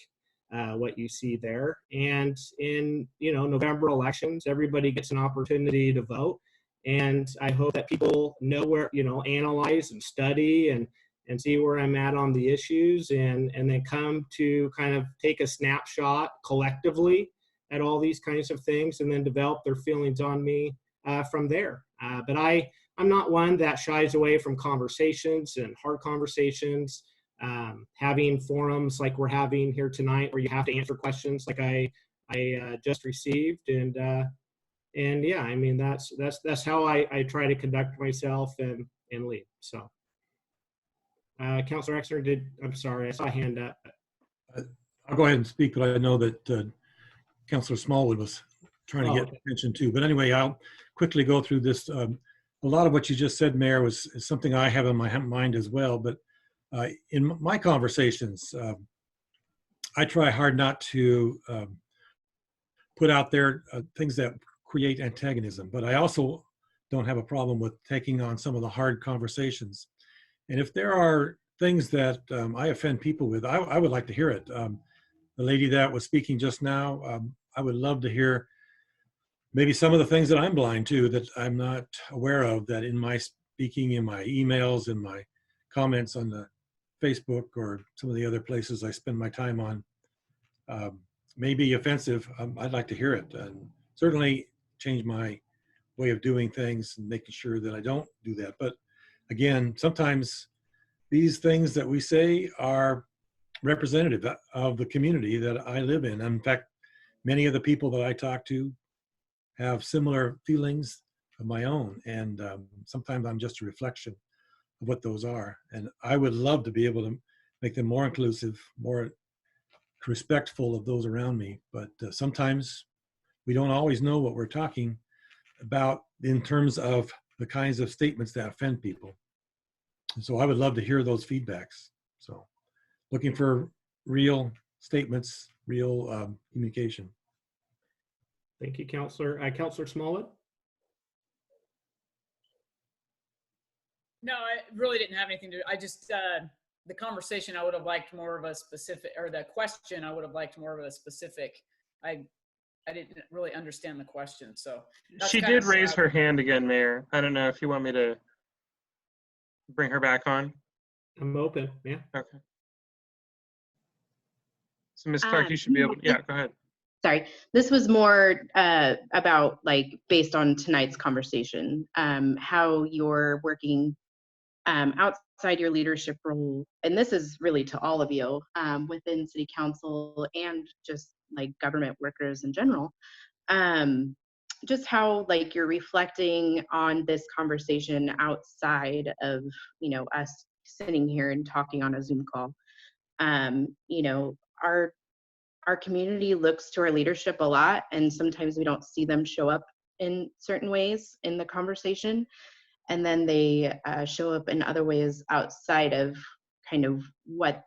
what you see there. And in, you know, November elections, everybody gets an opportunity to vote. And I hope that people know where, you know, analyze and study and see where I'm at on the issues, and then come to kind of take a snapshot collectively at all these kinds of things and then develop their feelings on me from there. But I'm not one that shies away from conversations and hard conversations, having forums like we're having here tonight where you have to answer questions like I just received. And yeah, I mean, that's how I try to conduct myself and lead. So, Councilor Exner, I'm sorry, I saw a hand up. I'll go ahead and speak, but I know that Councillor Smallwood was trying to get attention too. But anyway, I'll quickly go through this. A lot of what you just said, Mayor, is something I have in my mind as well. But in my conversations, I try hard not to put out there things that create antagonism. But I also don't have a problem with taking on some of the hard conversations. And if there are things that I offend people with, I would like to hear it. The lady that was speaking just now, I would love to hear maybe some of the things that I'm blind to, that I'm not aware of, that in my speaking, in my emails, in my comments on the Facebook or some of the other places I spend my time on, may be offensive. I'd like to hear it, and certainly change my way of doing things and making sure that I don't do that. But again, sometimes these things that we say are representative of the community that I live in. In fact, many of the people that I talk to have similar feelings of my own, and sometimes I'm just a reflection of what those are. And I would love to be able to make them more inclusive, more respectful of those around me. But sometimes we don't always know what we're talking about in terms of the kinds of statements that offend people. And so I would love to hear those feedbacks. So looking for real statements, real communication. Thank you, Councillor. Councillor Smollett? No, I really didn't have anything to do. I just, the conversation, I would have liked more of a specific, or the question, I would have liked more of a specific. I didn't really understand the question, so. She did raise her hand again, Mayor. I don't know if you want me to bring her back on. I'm open, yeah. Okay. So Ms. Clark, you should be able to, yeah, go ahead. Sorry, this was more about, like, based on tonight's conversation, how you're working outside your leadership role, and this is really to all of you within City Council and just like government workers in general, just how like you're reflecting on this conversation outside of, you know, us sitting here and talking on a Zoom call. You know, our community looks to our leadership a lot, and sometimes we don't see them show up in certain ways in the conversation, and then they show up in other ways outside of kind of what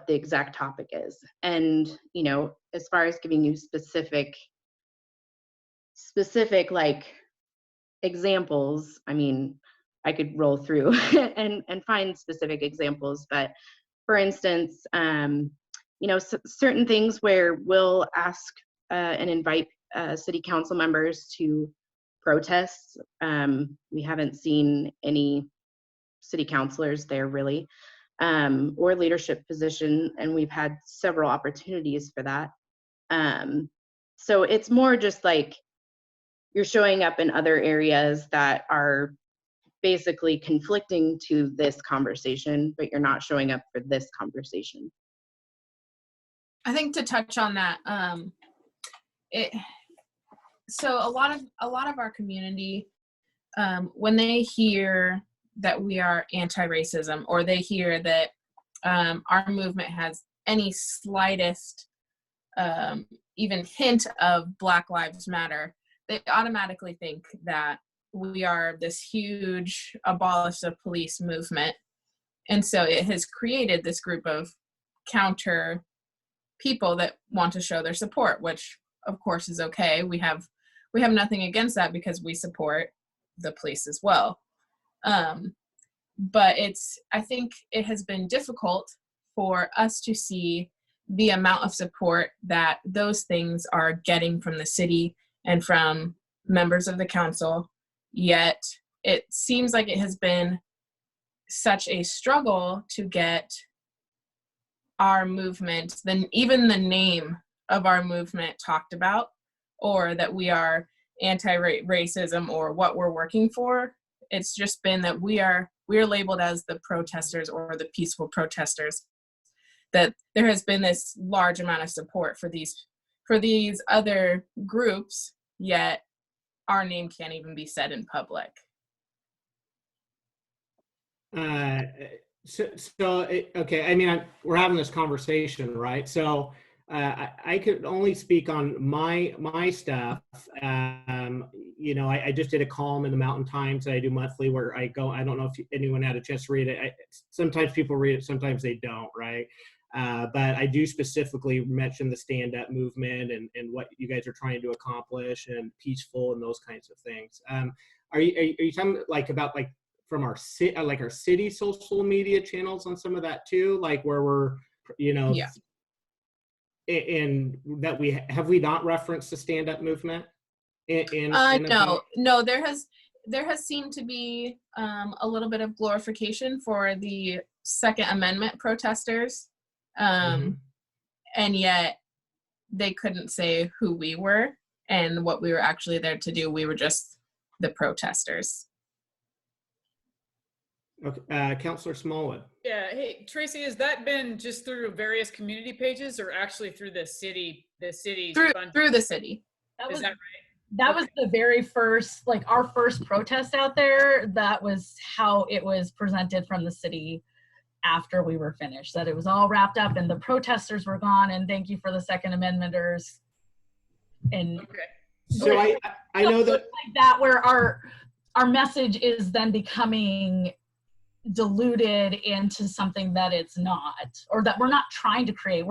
the exact topic is. And, you know, as far as giving you specific like examples, I mean, I could roll through and find specific examples, but for instance, you know, certain things where we'll ask and invite city council members to protests. We haven't seen any city councilors there really, or leadership position, and we've had several opportunities for that. So it's more just like you're showing up in other areas that are basically conflicting to this conversation, but you're not showing up for this conversation. I think to touch on that, so a lot of our community, when they hear that we are anti-racism, or they hear that our movement has any slightest even hint of Black Lives Matter, they automatically think that we are this huge abolish the police movement. And so it has created this group of counter people that want to show their support, which of course is okay. We have nothing against that because we support the police as well. But I think it has been difficult for us to see the amount of support that those things are getting from the city and from members of the council. Yet it seems like it has been such a struggle to get our movement, then even the name of our movement talked about, or that we are anti-racism or what we're working for. It's just been that we are labeled as the protesters or the peaceful protesters, that there has been this large amount of support for these other groups, yet our name can't even be said in public. Okay, I mean, we're having this conversation, right? So I could only speak on my stuff. You know, I just did a column in the Mountain Times that I do monthly where I go. I don't know if anyone had a chance to read it. Sometimes people read it, sometimes they don't, right? But I do specifically mention the stand-up movement and what you guys are trying to accomplish and peaceful and those kinds of things. Are you talking like about like from our city social media channels on some of that too, like where we're, you know, Yeah. And that we not referenced the stand-up movement no, there has seemed to be a little bit of glorification for the Second Amendment protesters, and yet they couldn't say who we were and what we were actually there to do. We were just the protesters. Okay, Councilor Smallwood. Yeah, hey Tracy, has that been just through various community pages or actually through the city? Through the city. Is that right? That was the very first, like our first protest out there. That was how it was presented from the city after we were finished, that it was all wrapped up and the protesters were gone and thank you for the Second Amendmenters. And so I know that like that where our message is then becoming diluted into something that it's not, or that we're not trying to create.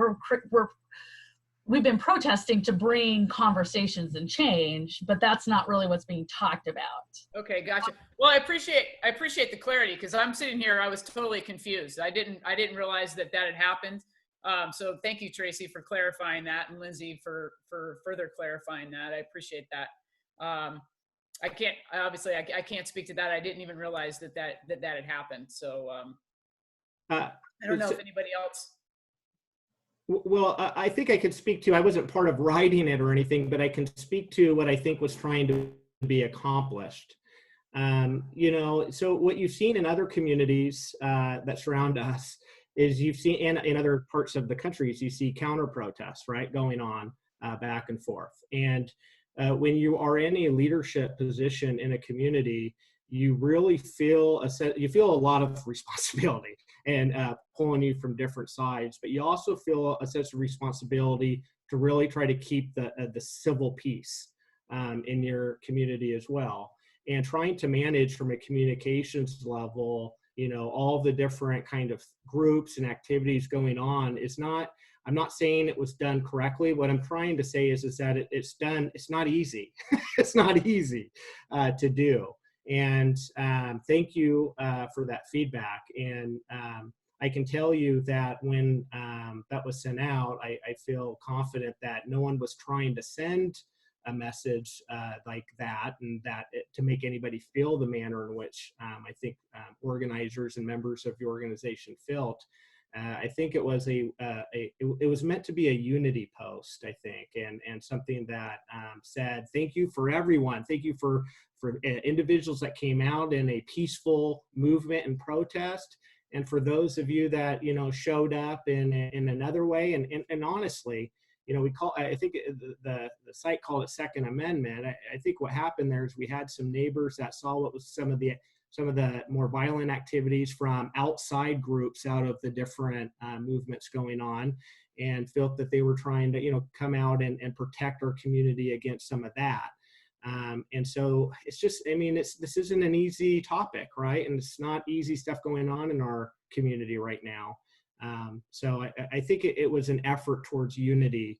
We've been protesting to bring conversations and change, but that's not really what's being talked about. Okay, gotcha. Well, I appreciate the clarity, because I'm sitting here, I was totally confused. I didn't realize that had happened. So thank you, Tracy, for clarifying that, and Lindsay for further clarifying that. I appreciate that. I can't speak to that. I didn't even realize that had happened. So I don't know if anybody else. Well, I think I could speak to, I wasn't part of writing it or anything, but I can speak to what I think was trying to be accomplished. You know, so what you've seen in other communities that surround us is you've seen in other parts of the country, you see counter protests, right, going on back and forth. And when you are in a leadership position in a community, you really feel a lot of responsibility and pulling you from different sides, but you also feel a sense of responsibility to really try to keep the civil peace in your community as well. And trying to manage from a communications level, you know, all the different kind of groups and activities going on is not, I'm not saying it was done correctly. What I'm trying to say is that it's not easy. It's not easy to do. And thank you for that feedback. And I can tell you that when that was sent out, I feel confident that no one was trying to send a message like that, and to make anybody feel the manner in which I think organizers and members of the organization felt. I think it was it was meant to be a unity post, I think, and something that said, thank you for everyone. Thank you for individuals that came out in a peaceful movement and protest. And for those of you that, you know, showed up in another way, and honestly, you know, I think the site called it Second Amendment. I think what happened there is we had some neighbors that saw what was some of the more violent activities from outside groups out of the different movements going on, and felt that they were trying to, you know, come out and protect our community against some of that. And so it's just, I mean, this isn't an easy topic, right? And it's not easy stuff going on in our community right now. So I think it was an effort towards unity,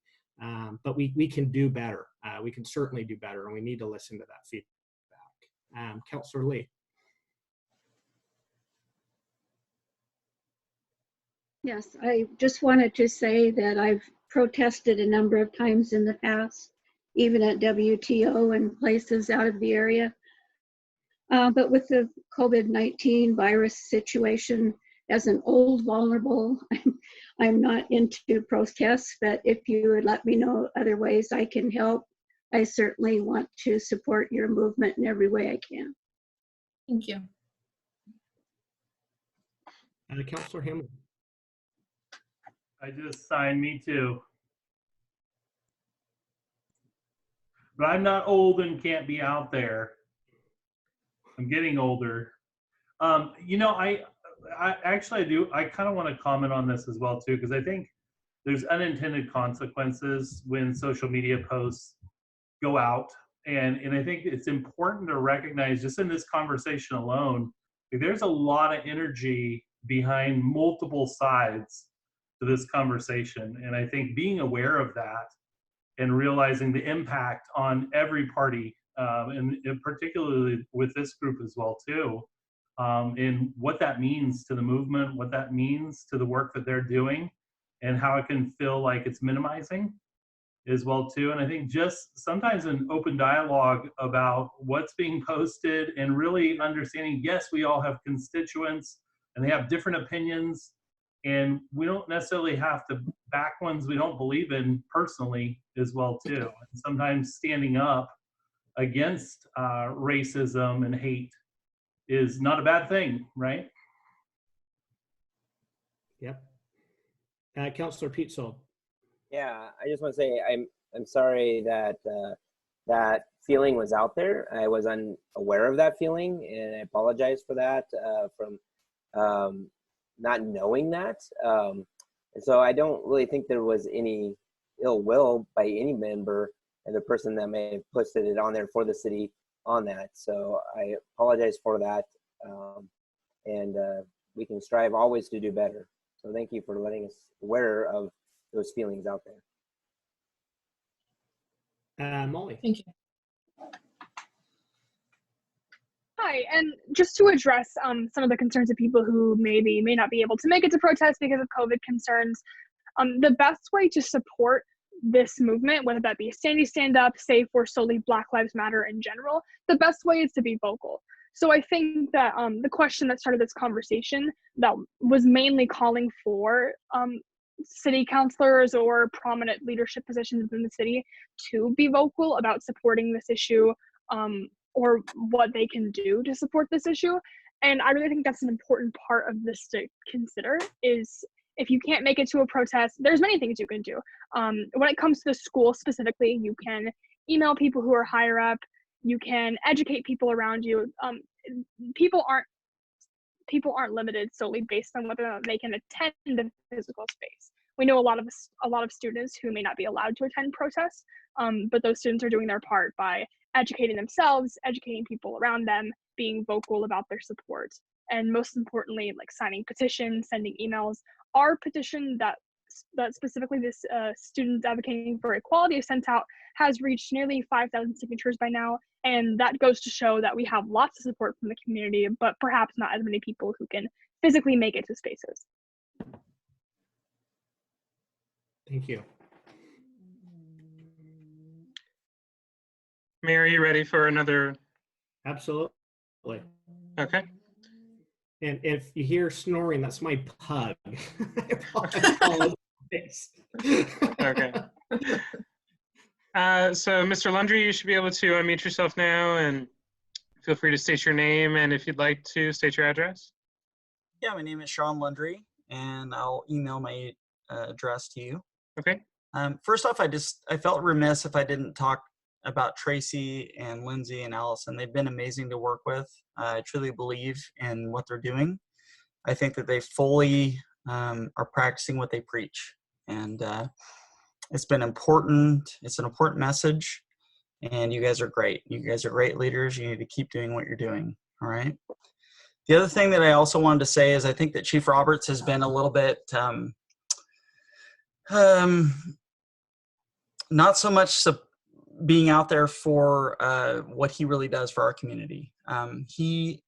but we can do better. We can certainly do better, and we need to listen to that feedback. Councillor Lee. Yes, I just wanted to say that I've protested a number of times in the past, even at WTO and places out of the area. But with the COVID-19 virus situation, as an old vulnerable, I'm not into protests, but if you would let me know other ways I can help, I certainly want to support your movement in every way I can. Thank you. Councillor Hamilton. I just signed me too. But I'm not old and can't be out there. I'm getting older. You know, I do. I kind of want to comment on this as well too, because I think there's unintended consequences when social media posts go out. And I think it's important to recognize, just in this conversation alone, there's a lot of energy behind multiple sides to this conversation. And I think being aware of that and realizing the impact on every party, and particularly with this group as well too, and what that means to the movement, what that means to the work that they're doing, and how it can feel like it's minimizing as well too. And I think just sometimes an open dialogue about what's being posted and really understanding, yes, we all have constituents and they have different opinions, and we don't necessarily have to back ones we don't believe in personally as well too. And sometimes standing up against racism and hate is not a bad thing, right? Yep. Councillor Pietzold. Yeah, I just want to say I'm sorry that that feeling was out there. I was unaware of that feeling, and I apologize for that from not knowing that. And so I don't really think there was any ill will by any member and the person that may have posted it on there for the city on that. So I apologize for that, and we can strive always to do better. So thank you for letting us aware of those feelings out there. Molly. Thank you. Hi, and just to address some of the concerns of people who may not be able to make it to protest because of COVID concerns, the best way to support this movement, whether that be Sandy Stand Up, SAFE, or solely Black Lives Matter in general, the best way is to be vocal. So I think that the question that started this conversation that was mainly calling for city councilors or prominent leadership positions within the city to be vocal about supporting this issue, or what they can do to support this issue. And I really think that's an important part of this to consider, is if you can't make it to a protest, there's many things you can do. When it comes to the school specifically, you can email people who are higher up, you can educate people around you. People aren't limited solely based on whether or not they can attend the physical space. We know a lot of students who may not be allowed to attend protests, but those students are doing their part by educating themselves, educating people around them, being vocal about their support, and most importantly, like signing petitions, sending emails. Our petition that specifically this students advocating for equality has sent out has reached nearly 5,000 signatures by now, and that goes to show that we have lots of support from the community, but perhaps not as many people who can physically make it to spaces. Thank you. Mary, you ready for another? Absolutely. Okay. And if you hear snoring, that's my pug. Okay. So Mr. Lundry, you should be able to unmute yourself now, and feel free to state your name, and if you'd like to state your address. Yeah, my name is Sean Lundry, and I'll email my address to you. Okay. First off, I felt remiss if I didn't talk about Tracy and Lindsay and Allison. They've been amazing to work with. I truly believe in what they're doing. I think that they fully are practicing what they preach, and it's been important. It's an important message, and you guys are great. You guys are great leaders. You need to keep doing what you're doing. All right. The other thing that I also wanted to say is I think that Chief Roberts has been a little bit not so much being out there for what he really does for our community. He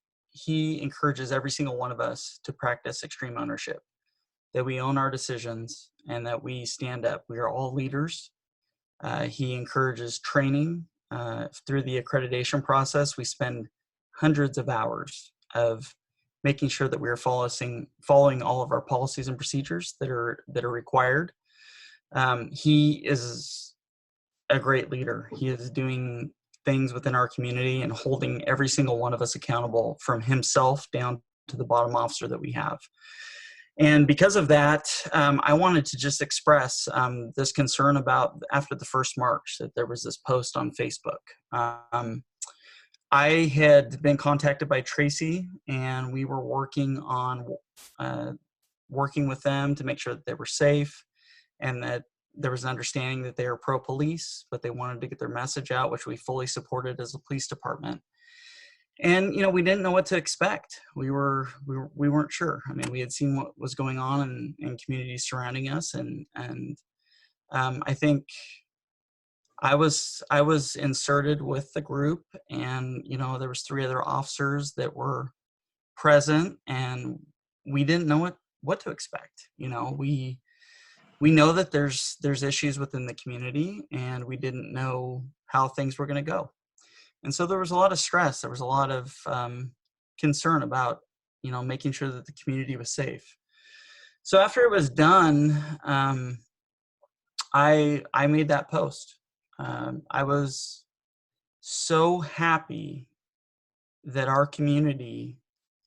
encourages every single one of us to practice extreme ownership, that we own our decisions and that we stand up. We are all leaders. He encourages training through the accreditation process. We spend hundreds of hours of making sure that we are following all of our policies and procedures that are required. He is a great leader. He is doing things within our community and holding every single one of us accountable, from himself down to the bottom officer that we have. And because of that, I wanted to just express this concern about, after the first March, that there was this post on Facebook. I had been contacted by Tracy, and we were working on working with them to make sure that they were safe, and that there was an understanding that they are pro-police, but they wanted to get their message out, which we fully supported as a police department. And, you know, we didn't know what to expect. We weren't sure. I mean, we had seen what was going on in communities surrounding us. And I think I was inserted with the group, and, you know, there was 3 other officers that were present, and we didn't know what to expect. You know, we know that there's issues within the community, and we didn't know how things were going to go. And so there was a lot of stress. There was a lot of concern about, you know, making sure that the community was safe. So after it was done, I made that post. I was so happy that our community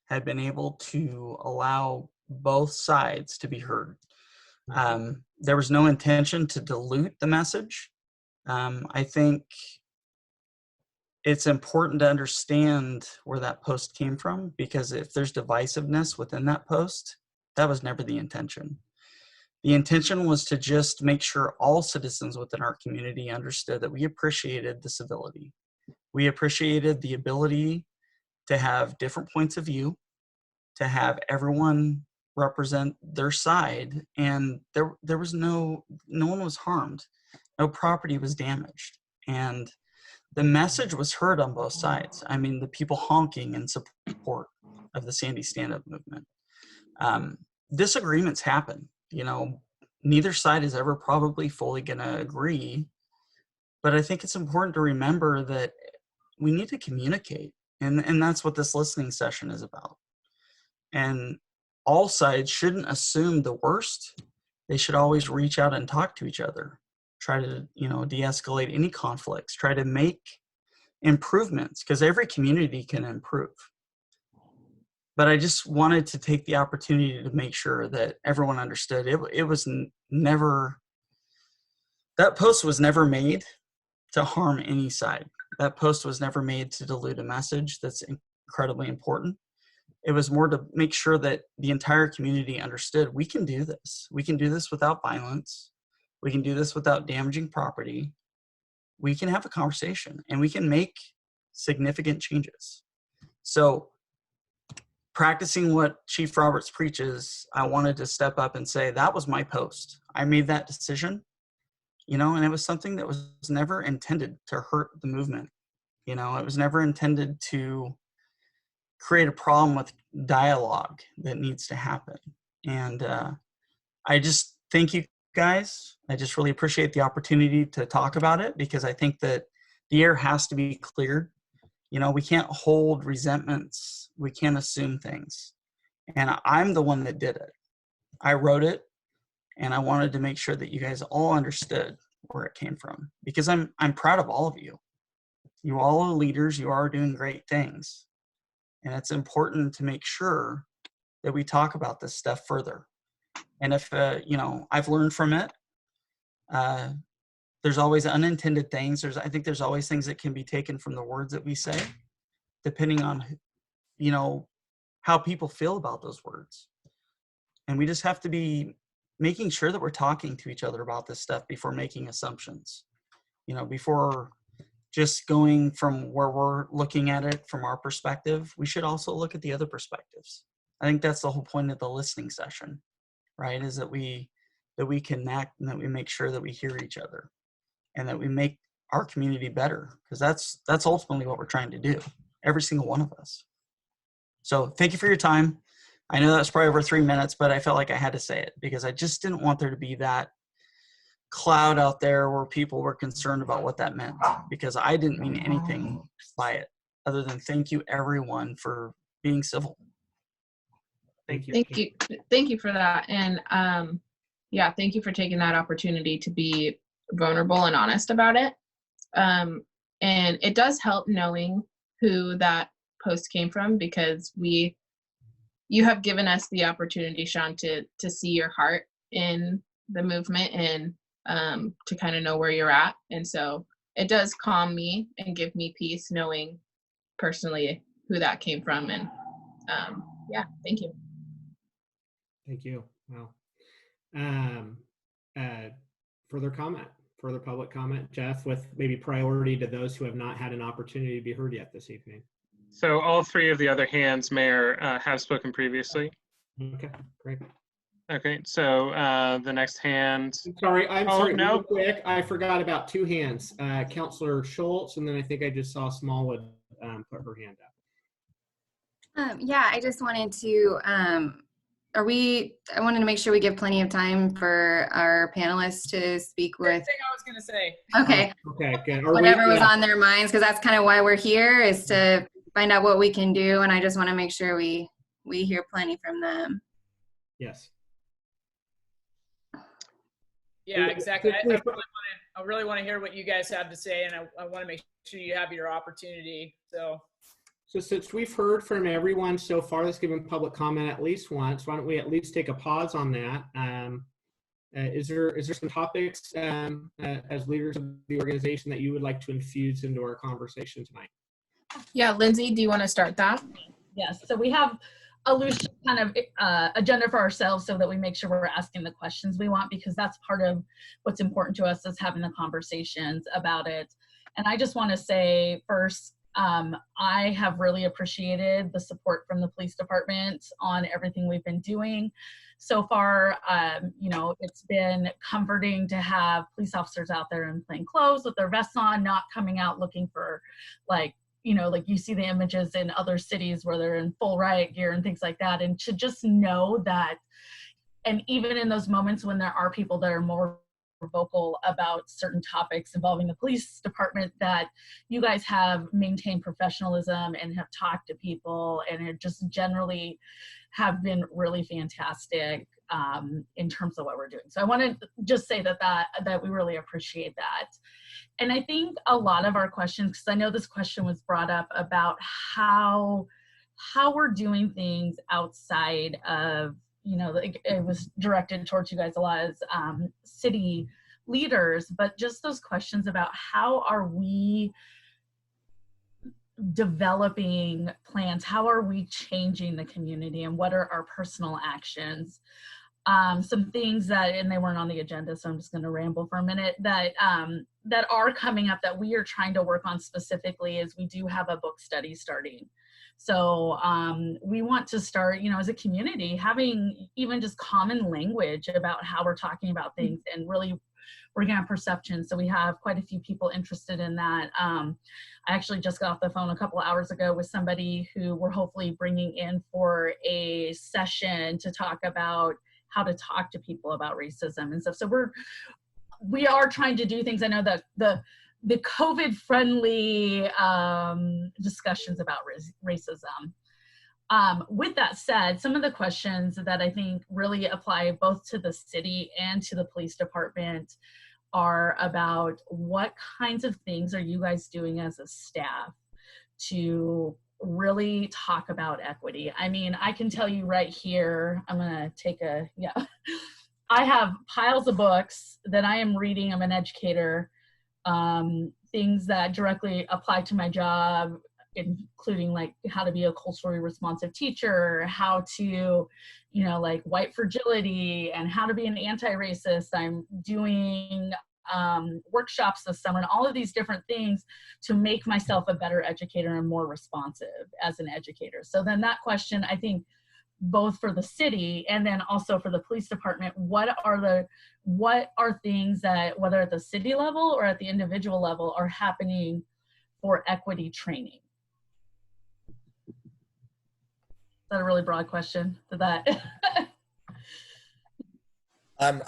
had been able to allow both sides to be heard. There was no intention to dilute the message. I think it's important to understand where that post came from, because if there's divisiveness within that post, that was never the intention. The intention was to just make sure all citizens within our community understood that we appreciated the civility. We appreciated the ability to have different points of view, to have everyone represent their side, and there was no one was harmed, no property was damaged, and the message was heard on both sides. I mean, the people honking in support of the Sandy stand-up movement. Disagreements happen. You know, neither side is ever probably fully going to agree, but I think it's important to remember that we need to communicate, and that's what this listening session is about. And all sides shouldn't assume the worst. They should always reach out and talk to each other. Try to, you know, de-escalate any conflicts. Try to make improvements, because every community can improve. But I just wanted to take the opportunity to make sure that everyone understood it was never, that post was never made to harm any side. That post was never made to dilute a message that's incredibly important. It was more to make sure that the entire community understood we can do this. We can do this without violence. We can do this without damaging property. We can have a conversation, and we can make significant changes. So practicing what Chief Roberts preaches, I wanted to step up and say, that was my post. I made that decision, you know, and it was something that was never intended to hurt the movement. You know, it was never intended to create a problem with dialogue that needs to happen. And I just thank you guys. I just really appreciate the opportunity to talk about it, because I think that the air has to be cleared. You know, we can't hold resentments. We can't assume things. And I'm the one that did it. I wrote it, and I wanted to make sure that you guys all understood where it came from, because I'm proud of all of you. You all are leaders. You are doing great things. And it's important to make sure that we talk about this stuff further. And if, you know, I've learned from it, there's always unintended things. I think there's always things that can be taken from the words that we say, depending on, you know, how people feel about those words. And we just have to be making sure that we're talking to each other about this stuff before making assumptions, you know, before just going from where we're looking at it from our perspective. We should also look at the other perspectives. I think that's the whole point of the listening session, right? Is that we connect, and that we make sure that we hear each other, and that we make our community better, because that's ultimately what we're trying to do, every single one of us. So thank you for your time. I know that's probably over 3 minutes, but I felt like I had to say it, because I just didn't want there to be that cloud out there where people were concerned about what that meant, because I didn't mean anything by it other than thank you everyone for being civil. Thank you. Thank you for that. And yeah, thank you for taking that opportunity to be vulnerable and honest about it. And it does help knowing who that post came from, because you have given us the opportunity, Sean, to see your heart in the movement, and to kind of know where you're at. And so it does calm me and give me peace knowing personally who that came from. And yeah, thank you. Thank you. Wow. Further public comment, Jeff, with maybe priority to those who have not had an opportunity to be heard yet this evening. So all three of the other hands, Mayor, have spoken previously. Okay, great. Okay, so the next hand. I'm sorry, no. real quick, I forgot about two hands. Councilor Schultz, and then I think I just saw Smallwood put her hand up. Yeah, I just wanted to, I wanted to make sure we give plenty of time for our panelists to speak with. Same thing I was going to say. Okay. Okay, good. Whatever was on their minds, because that's kind of why we're here, is to find out what we can do, and I just want to make sure we hear plenty from them. Yes. Yeah, exactly. I really want to hear what you guys have to say, and I want to make sure you have your opportunity. So since we've heard from everyone so far that's given public comment at least once, why don't we at least take a pause on that? Is there some topics as leaders of the organization that you would like to infuse into our conversation tonight? Yeah, Lindsay, do you want to start that? Yes, so we have a loose kind of agenda for ourselves so that we make sure we're asking the questions we want, because that's part of what's important to us, is having the conversations about it. And I just want to say first, I have really appreciated the support from the police department on everything we've been doing so far. You know, it's been comforting to have police officers out there in plain clothes with their vests on, not coming out looking for, like, you know, like you see the images in other cities where they're in full riot gear and things like that. And to just know that, and even in those moments when there are people that are more vocal about certain topics involving the police department, that you guys have maintained professionalism and have talked to people, and it just generally have been really fantastic in terms of what we're doing. So I want to just say that we really appreciate that. And I think a lot of our questions, because I know this question was brought up about how we're doing things outside of, you know, it was directed towards you guys a lot as city leaders, but just those questions about how are we developing plans, how are we changing the community, and what are our personal actions? Some things that, and they weren't on the agenda, so I'm just going to ramble for a minute, that are coming up that we are trying to work on specifically is we do have a book study starting. So we want to start, you know, as a community, having even just common language about how we're talking about things and really working on perception. So we have quite a few people interested in that. I actually just got off the phone a couple of hours ago with somebody who we're hopefully bringing in for a session to talk about how to talk to people about racism and stuff. So we are trying to do things. I know that the COVID-friendly discussions about racism. With that said, some of the questions that I think really apply both to the city and to the police department are about what kinds of things are you guys doing as a staff to really talk about equity. I mean, I can tell you right here, I'm gonna take I have piles of books that I am reading. I'm an educator, things that directly apply to my job, including like how to be a culturally responsive teacher, how to, you know, like white fragility, and how to be an anti-racist. I'm doing workshops this summer and all of these different things to make myself a better educator and more responsive as an educator. So then that question, I think, both for the city and then also for the police department, what are things that, whether at the city level or at the individual level, are happening for equity training? Is that a really broad question? Did that? I'm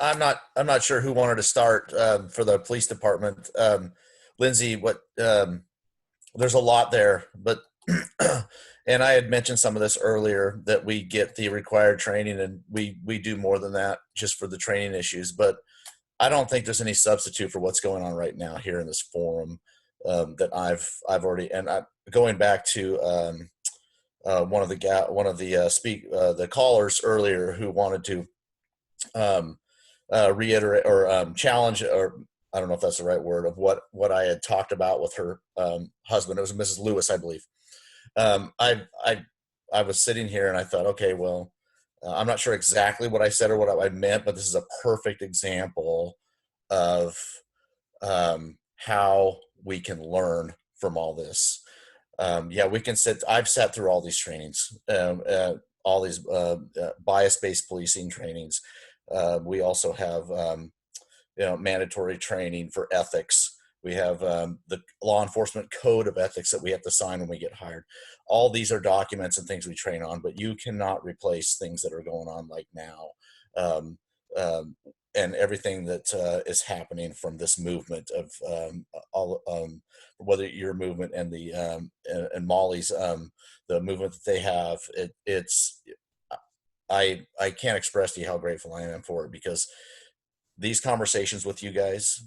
not sure who wanted to start for the police department. Lindsay, there's a lot there, but and I had mentioned some of this earlier, that we get the required training, and we do more than that just for the training issues. But I don't think there's any substitute for what's going on right now here in this forum that I've already, and going back to one of the callers earlier who wanted to reiterate or challenge, or I don't know if that's the right word, of what I had talked about with her husband. It was Mrs. Lewis, I believe. I was sitting here and I thought, okay, well, I'm not sure exactly what I said or what I meant, but this is a perfect example of how we can learn from all this. Yeah, we can sit. I've sat through all these trainings, all these bias-based policing trainings. We also have, mandatory training for ethics. We have the law enforcement code of ethics that we have to sign when we get hired. All these are documents and things we train on, but you cannot replace things that are going on like now. And everything that is happening from this movement of whether your movement and the and Molly's the movement that they have, I can't express to you how grateful I am for it, because these conversations with you guys,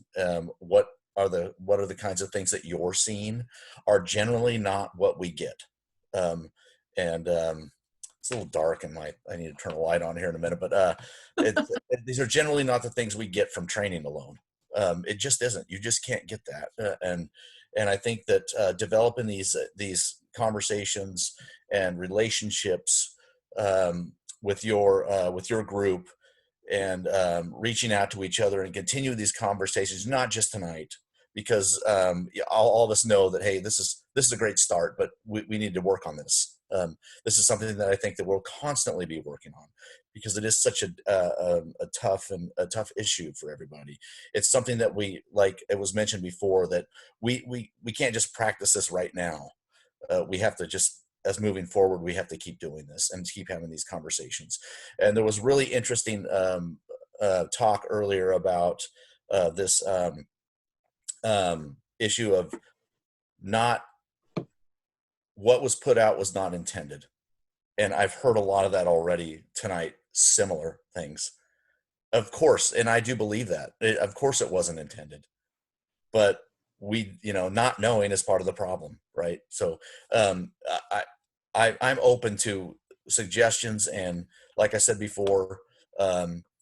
what are the kinds of things that you're seeing are generally not what we get. It's a little dark and I need to turn a light on here in a minute, but these are generally not the things we get from training alone. It just isn't. You just can't get that. And I think that developing these conversations and relationships with your group and reaching out to each other and continue these conversations, not just tonight, because all of us know that, hey, this is a great start, but we need to work on this. This is something that I think that we'll constantly be working on, because it is such a tough issue for everybody. It's something that we, like it was mentioned before, that we can't just practice this right now. We have to just, as moving forward, we have to keep doing this and keep having these conversations. And there was really interesting talk earlier about this issue of not what was put out was not intended. And I've heard a lot of that already tonight, similar things. Of course, and I do believe that. Of course it wasn't intended. But we, not knowing is part of the problem, right? So I'm open to suggestions, and like I said before,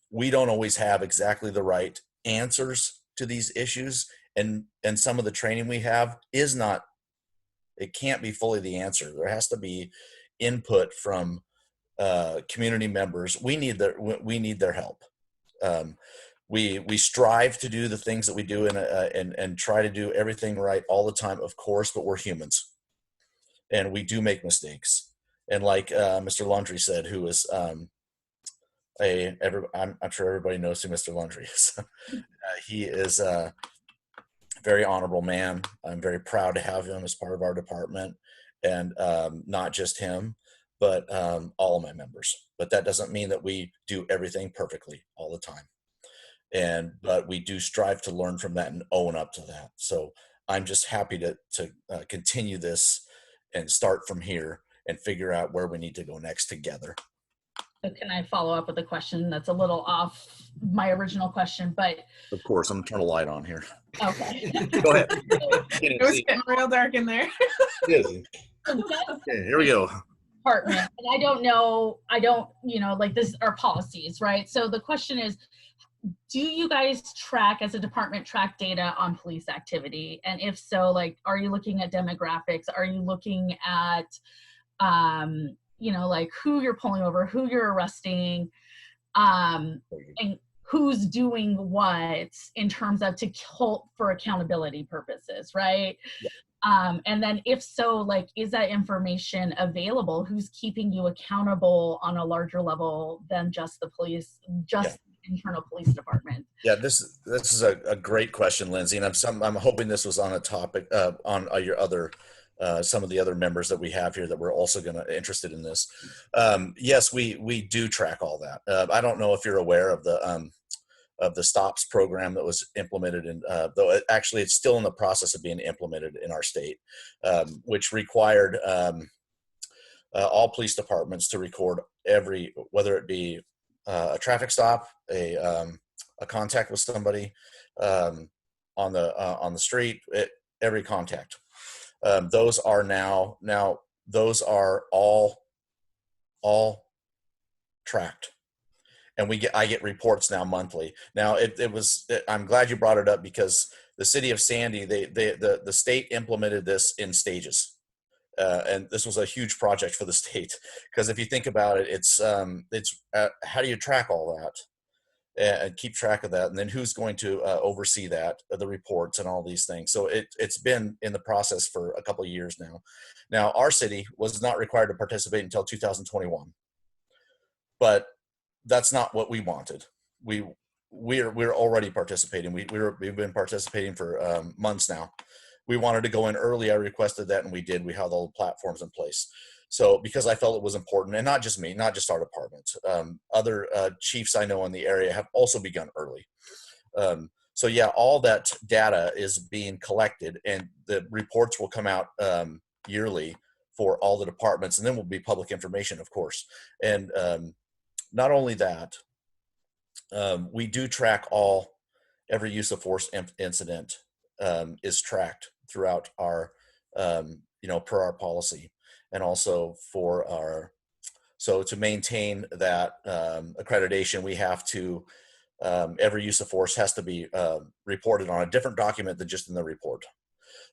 we don't always have exactly the right answers to these issues, and some of the training we have is not, it can't be fully the answer. There has to be input from community members. We need their help. We strive to do the things that we do and try to do everything right all the time, of course, but we're humans and we do make mistakes. And like Mr. Laundrie said, who is I'm sure everybody knows who Mr. Laundrie is. He is a very honorable man. I'm very proud to have him as part of our department, and not just him, but all of my members. But that doesn't mean that we do everything perfectly all the time. But we do strive to learn from that and own up to that. So I'm just happy to continue this and start from here and figure out where we need to go next together. So can I follow up with a question that's a little off my original question, but. Of course, I'm gonna turn a light on here. Okay. Go ahead. It was getting real dark in there. Okay, here we go. Department, and I don't, like, this are policies, right? So the question is, do you guys track, as a department, track data on police activity? And if so, like, are you looking at demographics? Are you looking at, like, who you're pulling over, who you're arresting, and who's doing what in terms of for accountability purposes, right? Yeah. And then if so, like, is that information available? Who's keeping you accountable on a larger level than just the police, the internal police department? Yeah, this is a great question, Lindsay, and I'm hoping this was on a topic on your other some of the other members that we have here that we're also interested in this. Yes, we do track all that. I don't know if you're aware of the STOPS program that was implemented in, though it's still in the process of being implemented in our state, which required all police departments to record whether it be a traffic stop, a contact with somebody on the street, every contact. Those are now those are all tracked. And I get reports now monthly. Now I'm glad you brought it up, because the city of Sandy, the state implemented this in stages. and this was a huge project for the state, because if you think about it, it's how do you track all that and keep track of that, and then who's going to oversee that, the reports and all these things. So it's been in the process for a couple of years now. Now, our city was not required to participate until 2021, but that's not what we wanted. We're already participating. We've been participating for months now. We wanted to go in early. I requested that, and we did. We had all the platforms in place. So because I felt it was important, and not just me, not just our department, other chiefs I know in the area have also begun early. So yeah, all that data is being collected, and the reports will come out yearly for all the departments, and then will be public information, of course. And not only that, we do track every use of force incident is tracked throughout our, per our policy, and also so to maintain that accreditation, we have to, every use of force has to be reported on a different document than just in the report.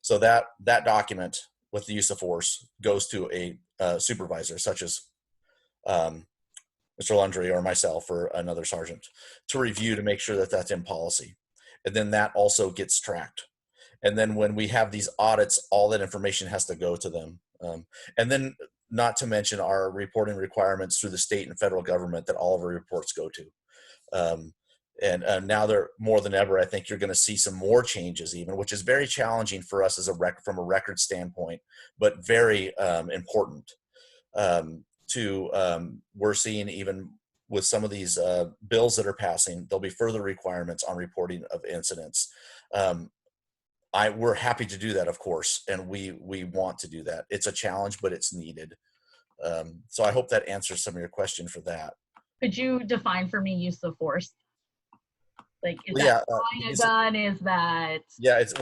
So that document with the use of force goes to a supervisor, such as Mr. Lundry or myself or another sergeant, to review to make sure that that's in policy. And then that also gets tracked. And then when we have these audits, all that information has to go to them. And then not to mention our reporting requirements through the state and federal government that all of our reports go to. And now they're more than ever, I think you're going to see some more changes even, which is very challenging for us as from a record standpoint, but very important. We're seeing even with some of these bills that are passing, there'll be further requirements on reporting of incidents. We're happy to do that, of course, and we want to do that. It's a challenge, but it's needed. So I hope that answers some of your question for that. Could you define for me use of force? Like, is that buying a gun? Is that? Yeah, it's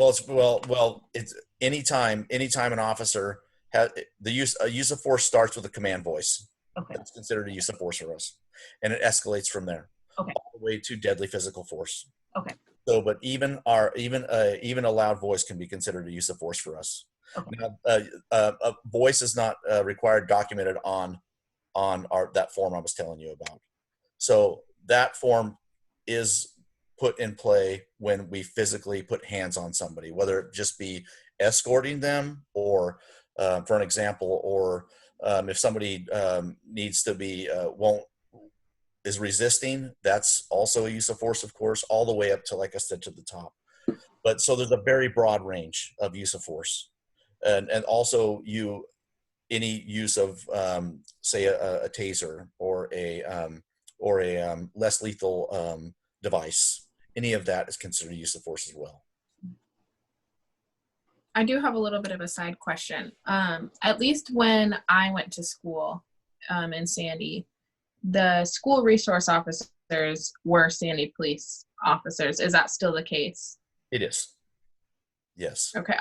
anytime an officer has a use of force starts with a command voice. Okay. That's considered a use of force for us, and it escalates from there. Okay. All the way to deadly physical force. Okay. So, but even a loud voice can be considered a use of force for us. Okay. Now, a voice is not required documented on that form I was telling you about. So that form is put in play when we physically put hands on somebody, whether it just be escorting them, or for an example, or if somebody needs to be is resisting, that's also a use of force, of course, all the way up to, like I said, to the top. But so there's a very broad range of use of force, and also any use of say a taser or a less lethal device. Any of that is considered use of force as well. I do have a little bit of a side question. At least when I went to school in Sandy, the school resource officers were Sandy police officers. Is that still the case? It is. Yes. Okay.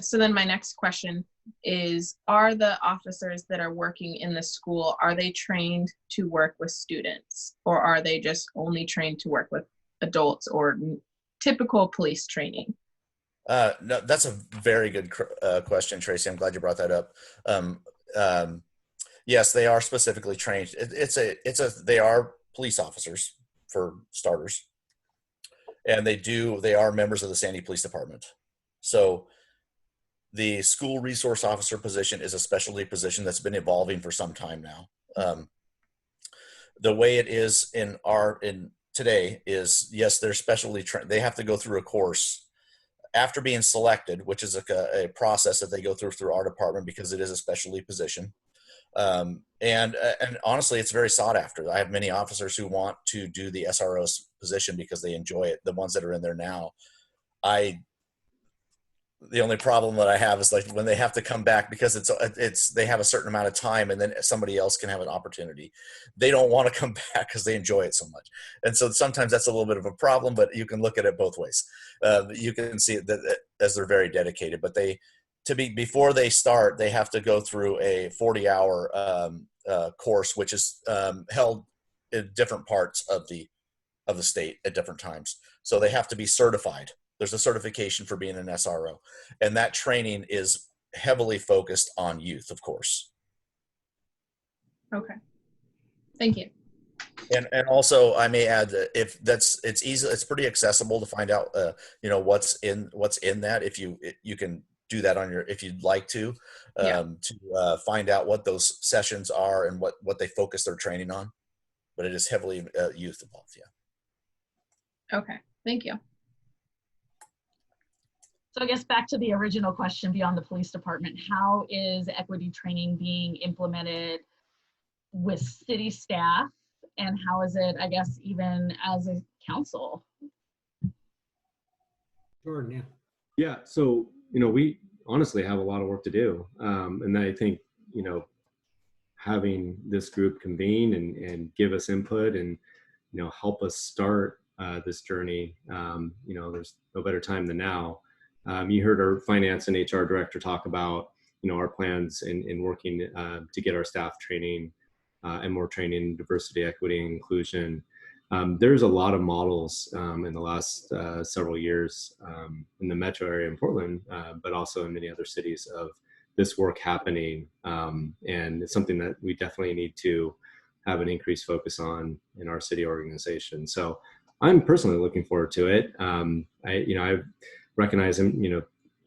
So then my next question is, are the officers that are working in the school, are they trained to work with students, or are they just only trained to work with adults or typical police training? No, that's a very good question, Tracy. I'm glad you brought that up. Yes, they are specifically trained. They are police officers for starters, and they are members of the Sandy Police Department. So the school resource officer position is a specialty position that's been evolving for some time now. The way it is in today is, yes, they're specially trained. They have to go through a course after being selected, which is a process that they go through our department, because it is a specialty position. And honestly, it's very sought after. I have many officers who want to do the SRO position because they enjoy it. The ones that are in there now, the only problem that I have is like when they have to come back, because they have a certain amount of time, and then somebody else can have an opportunity. They don't want to come back because they enjoy it so much. And so sometimes that's a little bit of a problem, but you can look at it both ways. You can see it as they're very dedicated, but before they start, they have to go through a 40-hour course, which is held in different parts of the state at different times. So they have to be certified. There's a certification for being an SRO, and that training is heavily focused on youth, of course. Okay. Thank you. And also, I may add that if it's pretty accessible to find out, you know, what's in that. If you can do that on if you'd like to find out what those sessions are and what they focus their training on. But it is heavily youth involved. Yeah. Okay. Thank you. So I guess back to the original question beyond the police department, how is equity training being implemented with city staff, and how is it, I guess, even as a council? Jordan, yeah. Yeah, so, you know, we honestly have a lot of work to do. And I think, you know, having this group convene and give us input and, you know, help us start this journey, you know, there's no better time than now. You heard our finance and HR director talk about, you know, our plans in working to get our staff training and more training in diversity, equity, and inclusion. There's a lot of models in the last several years in the metro area in Portland, but also in many other cities of this work happening. And it's something that we definitely need to have an increased focus on in our city organization. So I'm personally looking forward to it. I recognize, you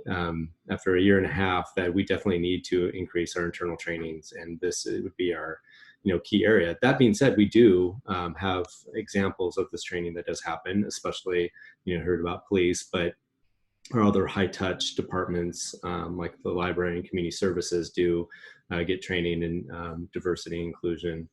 know, after a year and a half that we definitely need to increase our internal trainings, and this would be our, you know, key area. That being said, we do have examples of this training that does happen, especially, you know, heard about police, but our other high touch departments like the library and community services do get training in diversity and inclusion.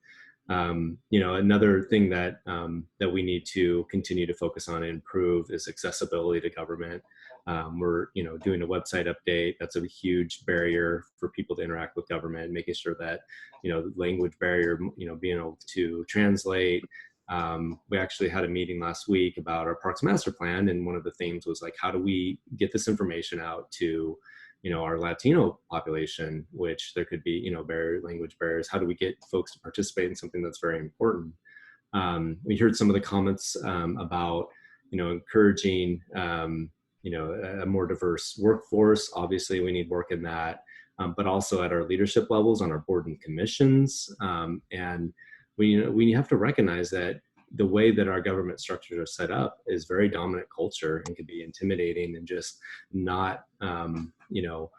You know, another thing that that we need to continue to focus on and improve is accessibility to government. We're, you know, doing a website update. That's a huge barrier for people to interact with government, making sure that, you know, language barrier, you know, being able to translate. We actually had a meeting last week about our Parks Master Plan, and one of the themes was like, how do we get this information out to, you know, our Latino population, which there could be, you know, language barriers. How do we get folks to participate in something that's very important? We heard some of the comments about, you know, encouraging, you know, a more diverse workforce. Obviously, we need work in that, but also at our leadership levels on our board and commissions. And we have to recognize that the way that our government structures are set up is very dominant culture and can be intimidating and just not, you know,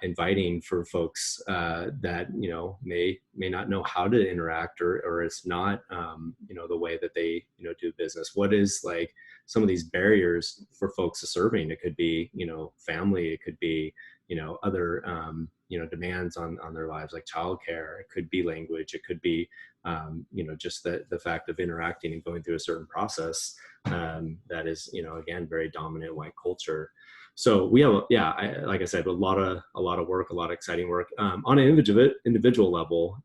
inviting for folks that, you know, may not know how to interact, or it's not, you know, the way that they, you know, do business. What is like some of these barriers for folks serving? It could be, you know, family, it could be, you know, other, you know, demands on their lives, like childcare. It could be language. It could be, you know, just the fact of interacting and going through a certain process that is, you know, again, very dominant white culture. So we have, like I said, a lot of work, a lot of exciting work on an individual level.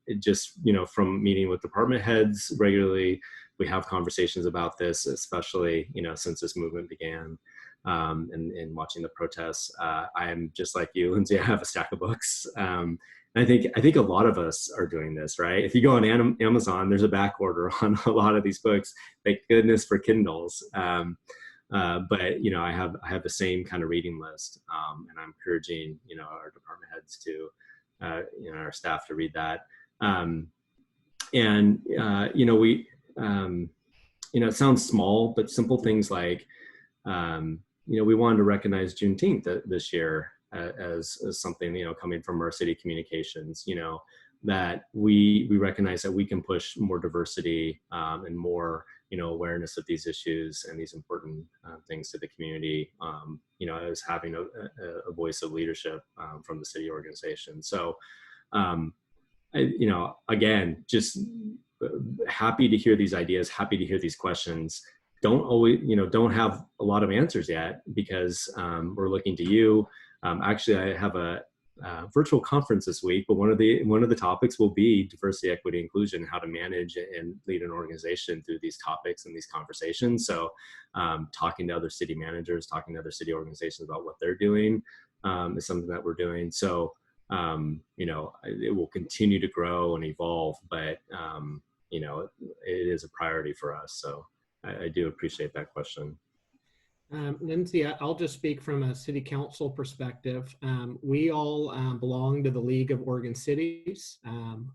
It just, you know, from meeting with department heads regularly, we have conversations about this, especially, you know, since this movement began. And watching the protests, I am just like you, Lindsay. I have a stack of books. And I think a lot of us are doing this, right? If you go on Amazon, there's a back order on a lot of these books. Thank goodness for Kindles. But you know, I have the same kind of reading list, and I'm encouraging, you know, our department heads to, you know, our staff to read that. And you know, we, you know, it sounds small, but simple things like, you know, we wanted to recognize Juneteenth this year as something, you know, coming from our city communications, you know, that we recognize that we can push more diversity and more, you know, awareness of these issues and these important things to the community, you know, as having a voice of leadership from the city organization. So, you know, again, just happy to hear these ideas, happy to hear these questions. Don't have a lot of answers yet, because we're looking to you. Actually, I have a virtual conference this week, but one of the topics will be diversity, equity, inclusion, how to manage and lead an organization through these topics and these conversations. So talking to other city managers, talking to other city organizations about what they're doing is something that we're doing. So, you know, it will continue to grow and evolve, but, you know, it is a priority for us. So I do appreciate that question. Lindsay, I'll just speak from a city council perspective. We all belong to the League of Oregon Cities.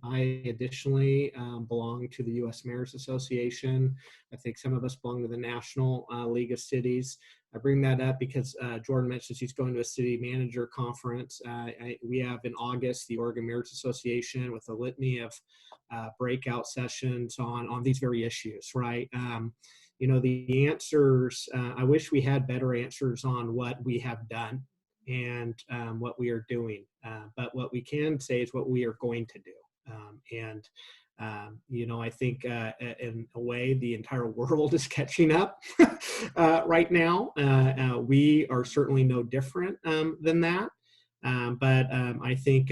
I additionally belong to the U.S. Mayors Association. I think some of us belong to the National League of Cities. I bring that up because Jordan mentions he's going to a city manager conference. We have in August the Oregon Mayors Association with a litany of breakout sessions on these very issues, right? You know, the answers, I wish we had better answers on what we have done and what we are doing. But what we can say is what we are going to do. You know, I think in a way, the entire world is catching up right now. We are certainly no different than that. But I think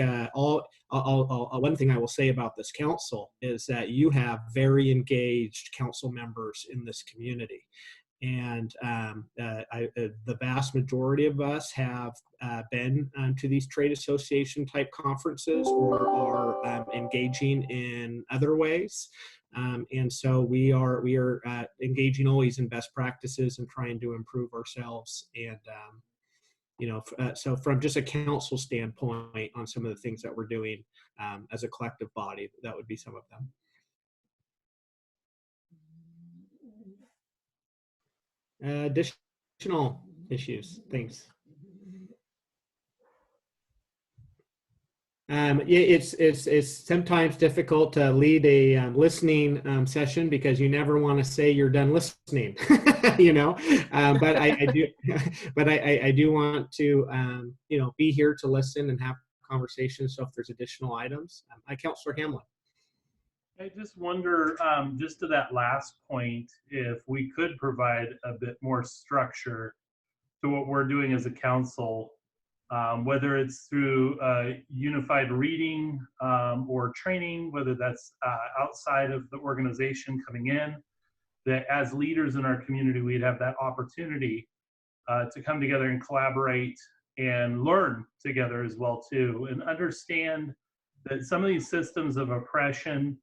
one thing I will say about this council is that you have very engaged council members in this community. And the vast majority of us have been to these trade association type conferences or are engaging in other ways. And so we are engaging always in best practices and trying to improve ourselves. And you know, so from just a council standpoint on some of the things that we're doing as a collective body, that would be some of them. Additional issues, thanks. It's sometimes difficult to lead a listening session because you never want to say you're done listening, you know. But I do, but I do want to, you know, be here to listen and have conversations. So if there's additional items, Councilor Hamlin. I just wonder, just to that last point, if we could provide a bit more structure to what we're doing as a council, whether it's through unified reading or training, whether that's outside of the organization coming in, that as leaders in our community, we'd have that opportunity to come together and collaborate and learn together as well too, and understand that some of these systems of oppression,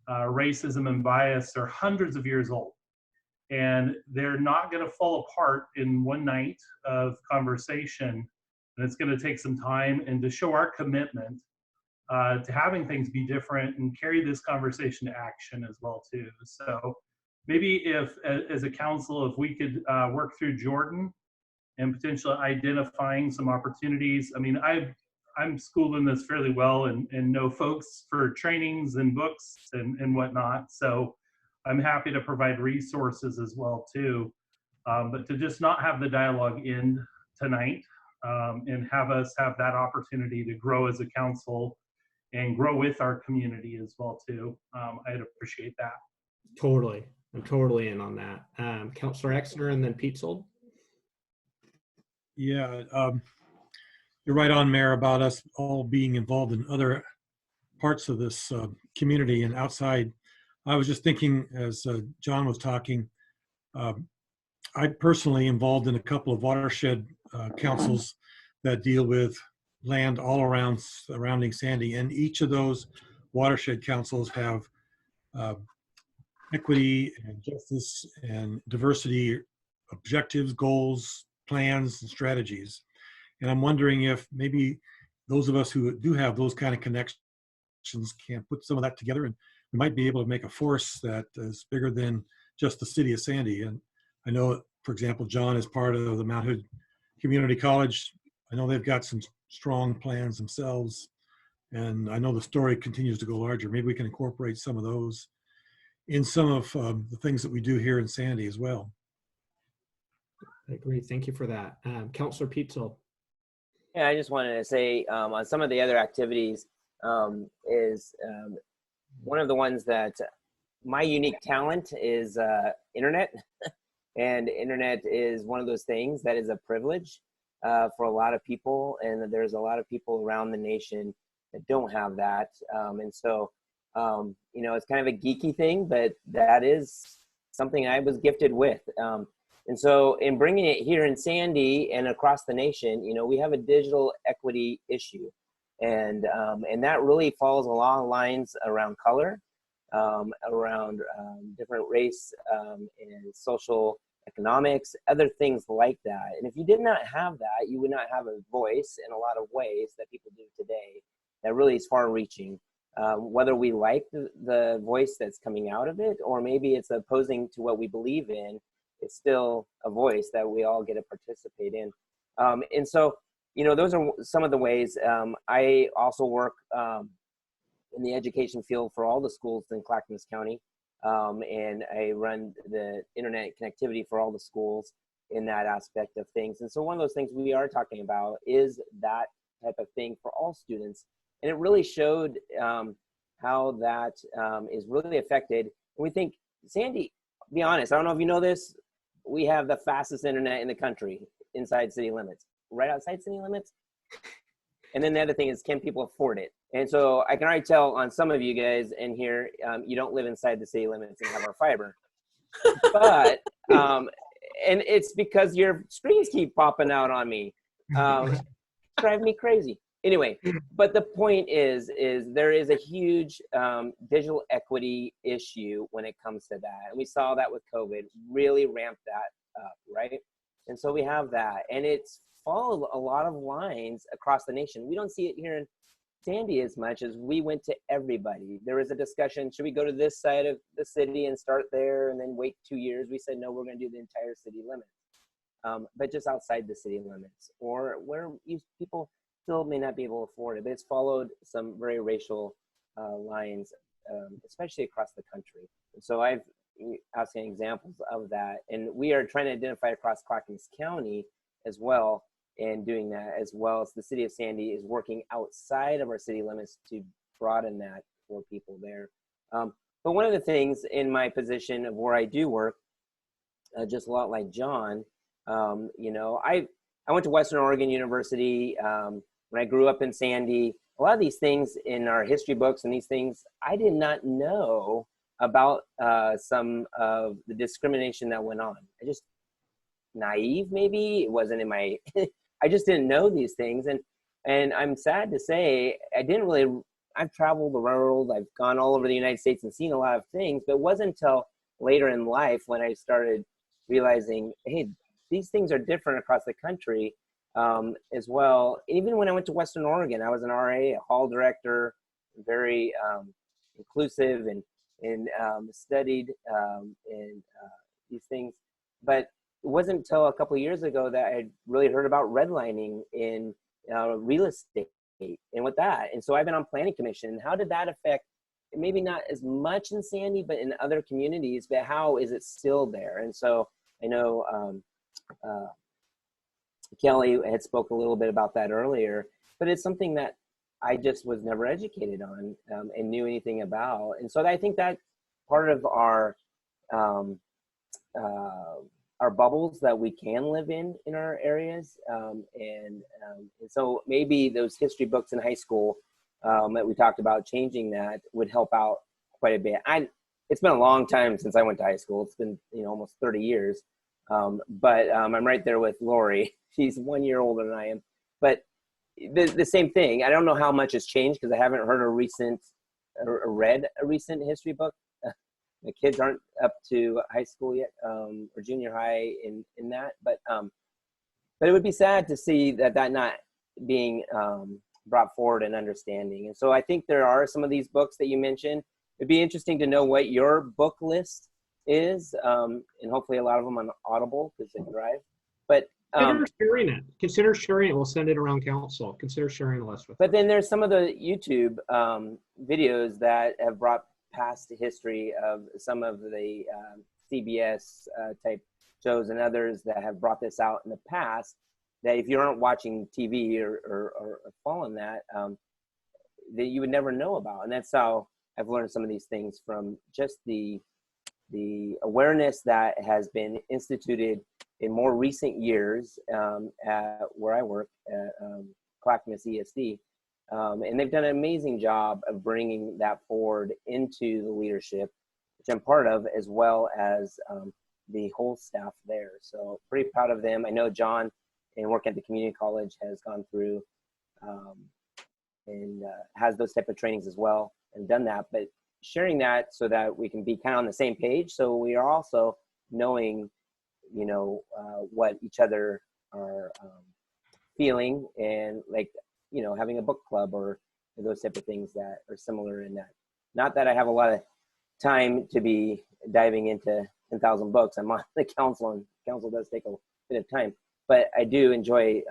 racism and bias are hundreds of years old, and they're not going to fall apart in one night of conversation. And it's going to take some time, and to show our commitment to having things be different and carry this conversation to action as well too. So maybe if, as a council, if we could work through Jordan and potentially identifying some opportunities. I mean, I'm schooled in this fairly well and know folks for trainings and books and whatnot. So I'm happy to provide resources as well too. But to just not have the dialogue end tonight and have us have that opportunity to grow as a council and grow with our community as well too. I'd appreciate that. Totally. I'm totally in on that. Councilor Exner and then Peetzold. Yeah, you're right on, Mayor, about us all being involved in other parts of this community and outside. I was just thinking as John was talking, I personally involved in a couple of watershed councils that deal with land all around surrounding Sandy, and each of those watershed councils have equity and justice and diversity objectives, goals, plans, and strategies. And I'm wondering if maybe those of us who do have those kind of connections can put some of that together, and we might be able to make a force that is bigger than just the city of Sandy. And I know, for example, John is part of the Mount Hood Community College. I know they've got some strong plans themselves, and I know the story continues to go larger. Maybe we can incorporate some of those in some of the things that we do here in Sandy as well. I agree. Thank you for that. Councilor Peetzold. Yeah, I just wanted to say on some of the other activities is one of the ones that my unique talent is internet. And internet is one of those things that is a privilege for a lot of people. And there's a lot of people around the nation that don't have that. And so, you know, it's kind of a geeky thing, but that is something I was gifted with. And so in bringing it here in Sandy and across the nation, you know, we have a digital equity issue. And that really falls along lines around color, around different race and social economics, other things like that. And if you did not have that, you would not have a voice in a lot of ways that people do today that really is far reaching. Whether we like the voice that's coming out of it, or maybe it's opposing to what we believe in, it's still a voice that we all get to participate in. And so, those are some of the ways. I also work in the education field for all the schools in Clackamas County. And I run the internet connectivity for all the schools in that aspect of things. And so one of those things we are talking about is that type of thing for all students. And it really showed how that is really affected. And we think, Sandy, be honest, I don't know if you know this, we have the fastest internet in the country inside city limits, right outside city limits. And then the other thing is, can people afford it? And so I can already tell on some of you guys in here, you don't live inside the city limits and have our fiber. But, and it's because your screens keep popping out on me. Drive me crazy. Anyway, but the point is there is a huge digital equity issue when it comes to that. And we saw that with COVID, really ramped that up, right? And so we have that. And it's followed a lot of lines across the nation. We don't see it here in Sandy as much as we went to everybody. There was a discussion, should we go to this side of the city and start there and then wait 2 years? We said, no, we're going to do the entire city limits, but just outside the city limits, or where people still may not be able to afford it. But it's followed some very racial lines, especially across the country. And so I've asking examples of that. And we are trying to identify across Clackamas County as well, and doing that, as well as the city of Sandy is working outside of our city limits to broaden that for people there. But one of the things in my position of where I do work, just a lot like John, I went to Western Oregon University. When I grew up in Sandy, a lot of these things in our history books and these things, I did not know about some of the discrimination that went on. I just, naive maybe, it wasn't in my, I just didn't know these things. And I'm sad to say, I've traveled the world, I've gone all over the United States and seen a lot of things, but it wasn't until later in life when I started realizing, hey, these things are different across the country as well. Even when I went to Western Oregon, I was an RA, a hall director, very inclusive and studied in these things. But it wasn't until a couple of years ago that I really heard about redlining in real estate and with that. And so I've been on planning commission. How did that affect, maybe not as much in Sandy, but in other communities, but how is it still there? And so I know Kelly had spoke a little bit about that earlier, but it's something that I just was never educated on and knew anything about. And so I think that part of our bubbles that we can live in our areas. And so maybe those history books in high school that we talked about, changing that would help out quite a bit. It's been a long time since I went to high school. It's been almost 30 years. But I'm right there with Lori. She's 1 year older than I am. But the same thing. I don't know how much has changed because I haven't heard or read a recent history book. The kids aren't up to high school yet, or junior high in that. But it would be sad to see that not being brought forward and understanding. And so I think there are some of these books that you mentioned. It'd be interesting to know what your book list is, and hopefully a lot of them on Audible because they drive. But consider sharing it. Consider sharing it. We'll send it around council. Consider sharing the list with. But then there's some of the YouTube videos that have brought past history of some of the CBS type shows and others that have brought this out in the past. That if you aren't watching TV or following that you would never know about. And that's how I've learned some of these things, from just the awareness that has been instituted in more recent years at where I work at Clackamas ESD. And they've done an amazing job of bringing that forward into the leadership, which I'm part of, as well as the whole staff there. So pretty proud of them. I know John, and working at the community college, has gone through and has those type of trainings as well and done that. But sharing that so that we can be kind of on the same page. So we are also knowing you know, what each other are feeling, and like, you know, having a book club or those type of things that are similar in that. Not that I have a lot of time to be diving into 10,000 books. I'm on the council, and council does take a bit of time, but I do enjoy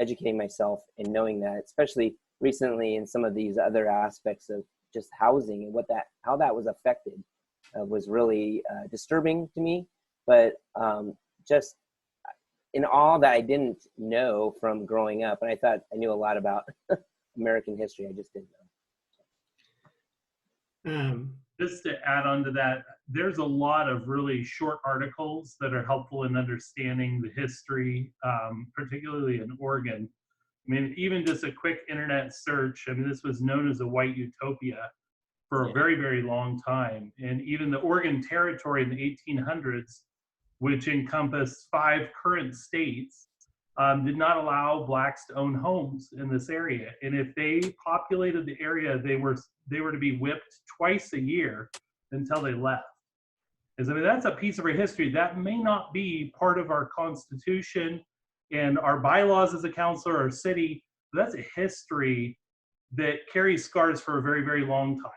educating myself and knowing that, especially recently in some of these other aspects of just housing and how that was affected was really disturbing to me. But just in all that I didn't know from growing up, and I thought I knew a lot about American history, I just didn't know. Just to add on to that, there's a lot of really short articles that are helpful in understanding the history, particularly in Oregon. I mean, even just a quick internet search, I mean, this was known as a white utopia for a very, very long time. And even the Oregon Territory in the 1800s, which encompassed 5 current states, did not allow blacks to own homes in this area. And if they populated the area, they were to be whipped twice a year until they left. I mean, that's a piece of our history that may not be part of our Constitution and our bylaws as a council or city, but that's a history that carries scars for a very, very long time.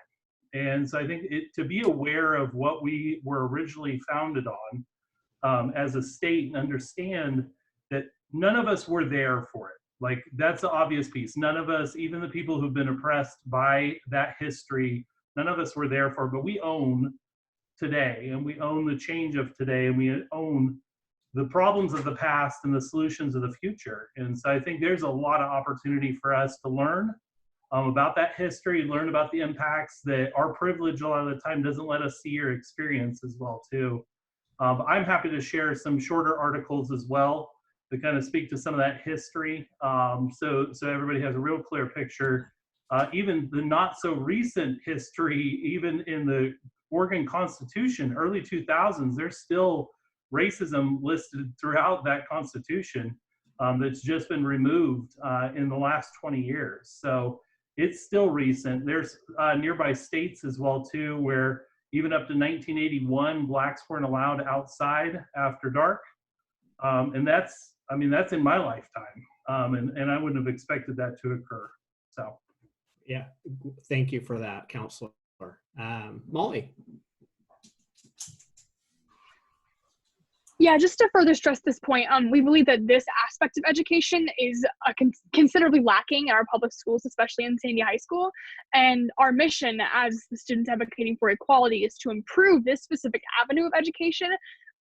And so I think to be aware of what we were originally founded on as a state, and understand that none of us were there for it. Like, that's the obvious piece. None of us, even the people who've been oppressed by that history, none of us were there for it, but we own today, and we own the change of today, and we own the problems of the past and the solutions of the future. And so I think there's a lot of opportunity for us to learn about that history, learn about the impacts that our privilege a lot of the time doesn't let us see or experience as well too. I'm happy to share some shorter articles as well to kind of speak to some of that history, so everybody has a real clear picture. Even the not so recent history, even in the Oregon Constitution, early 2000s, there's still racism listed throughout that Constitution that's just been removed in the last 20 years. So it's still recent. There's nearby states as well too, where even up to 1981, blacks weren't allowed outside after dark. And that's in my lifetime. And I wouldn't have expected that to occur, so. Yeah, thank you for that, Counselor. Molly. Yeah, just to further stress this point, we believe that this aspect of education is considerably lacking in our public schools, especially in Sandy High School. And our mission as the students advocating for equality is to improve this specific avenue of education,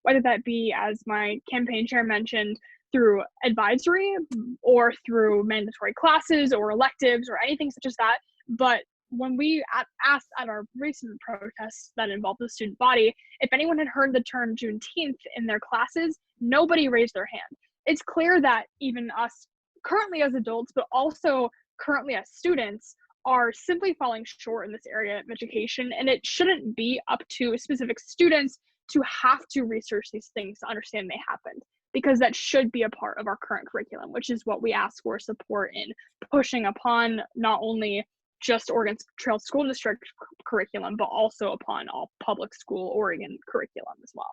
whether that be, as my campaign chair mentioned, through advisory or through mandatory classes or electives or anything such as that. But when we asked at our recent protests that involved the student body, if anyone had heard the term Juneteenth in their classes, nobody raised their hand. It's clear that even us currently as adults, but also currently as students, are simply falling short in this area of education. And it shouldn't be up to specific students to have to research these things to understand they happened, because that should be a part of our current curriculum, which is what we ask for support in pushing upon, not only just Oregon Trail School District curriculum, but also upon all public school Oregon curriculum as well.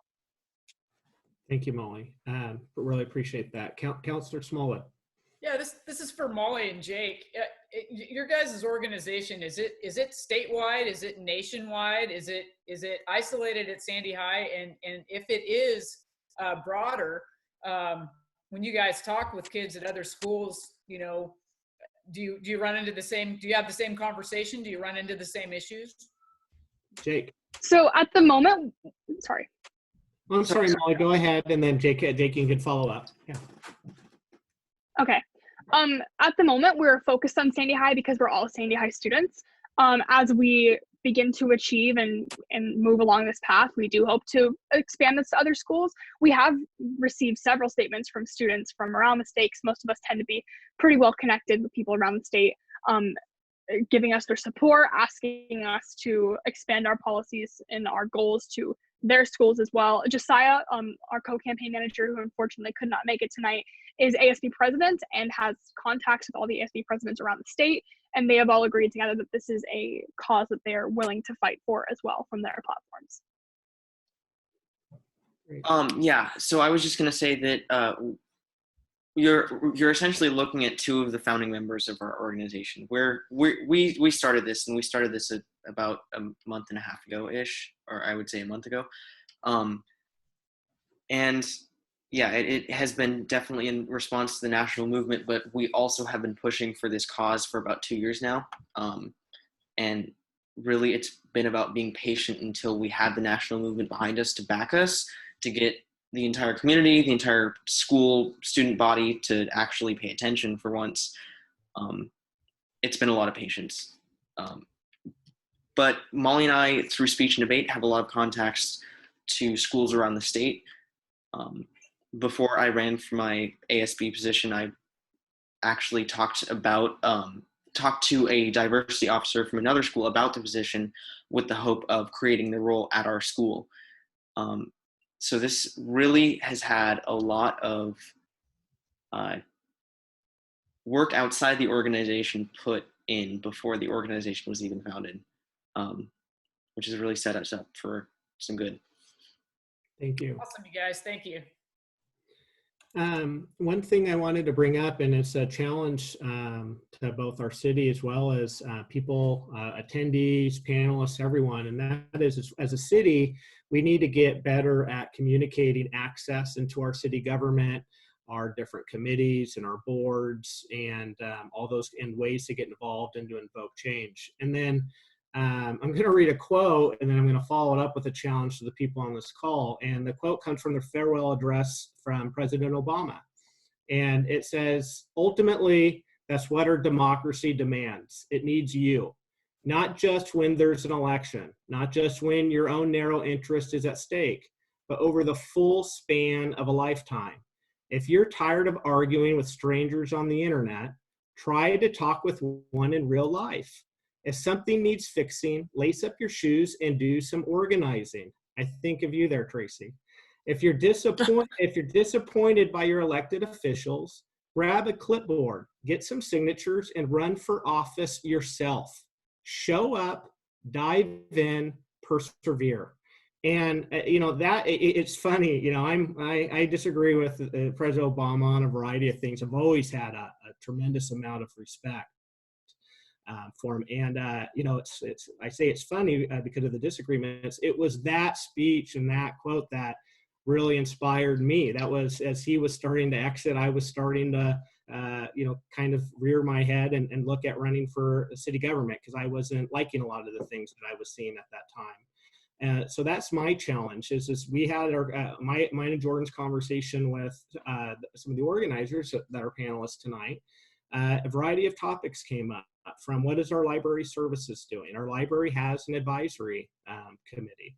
Thank you, Molly. Really appreciate that. Counselor Smollett. Yeah, this is for Molly and Jake. Your guys' organization, is it statewide? Is it nationwide? Is it isolated at Sandy High? And if it is broader, when you guys talk with kids at other schools, you know, do you run into do you have the same conversation? Do you run into the same issues? Jake. So at the moment, sorry. I'm sorry, Molly, go ahead, and then Jake, you can follow up. Yeah. Okay. At the moment, we're focused on Sandy High because we're all Sandy High students. As we begin to achieve and move along this path, we do hope to expand this to other schools. We have received several statements from students from around the state. Most of us tend to be pretty well connected with people around the state, giving us their support, asking us to expand our policies and our goals to their schools as well. Josiah, our co-campaign manager, who unfortunately could not make it tonight, is ASB president and has contacts with all the ASB presidents around the state. And they have all agreed together that this is a cause that they are willing to fight for as well from their platforms. Yeah, so I was just going to say that you're essentially looking at two of the founding members of our organization. Where we started this, and we started this about a month and a half ago ish, or I would say a month ago. And yeah, it has been definitely in response to the national movement, but we also have been pushing for this cause for about 2 years now. And really, it's been about being patient until we have the national movement behind us to back us, to get the entire community, the entire school student body to actually pay attention for once. It's been a lot of patience. But Molly and I, through speech and debate, have a lot of contacts to schools around the state. Before I ran for my ASB position, I actually talked to a diversity officer from another school about the position with the hope of creating the role at our school. So this really has had a lot of work outside the organization put in before the organization was even founded, which has really set us up for some good. Thank you. Awesome, you guys. Thank you. One thing I wanted to bring up, and it's a challenge to both our city as well as people, attendees, panelists, everyone, and that is, as a city, we need to get better at communicating access into our city government, our different committees and our boards, and all those, and ways to get involved and to invoke change. And then I'm going to read a quote, and then I'm going to follow it up with a challenge to the people on this call. And the quote comes from the farewell address from President Obama. And it says, ultimately, that's what our democracy demands. It needs you, not just when there's an election, not just when your own narrow interest is at stake, but over the full span of a lifetime. If you're tired of arguing with strangers on the internet, try to talk with one in real life. If something needs fixing, lace up your shoes and do some organizing. I think of you there, Tracy. If you're disappointed by your elected officials, grab a clipboard, get some signatures, and run for office yourself. Show up, dive in, persevere. And it's funny. I disagree with President Obama on a variety of things. I've always had a tremendous amount of respect for him, and I say it's funny because of the disagreements. It was that speech and that quote that really inspired me. That was, as he was starting to exit, I was starting to kind of rear my head and look at running for city government, because I wasn't liking a lot of the things that I was seeing at that time. So that's my challenge. Is we had our mine and Jordan's conversation with some of the organizers that are panelists tonight. A variety of topics came up, from what is our library services doing? Our library has an advisory committee.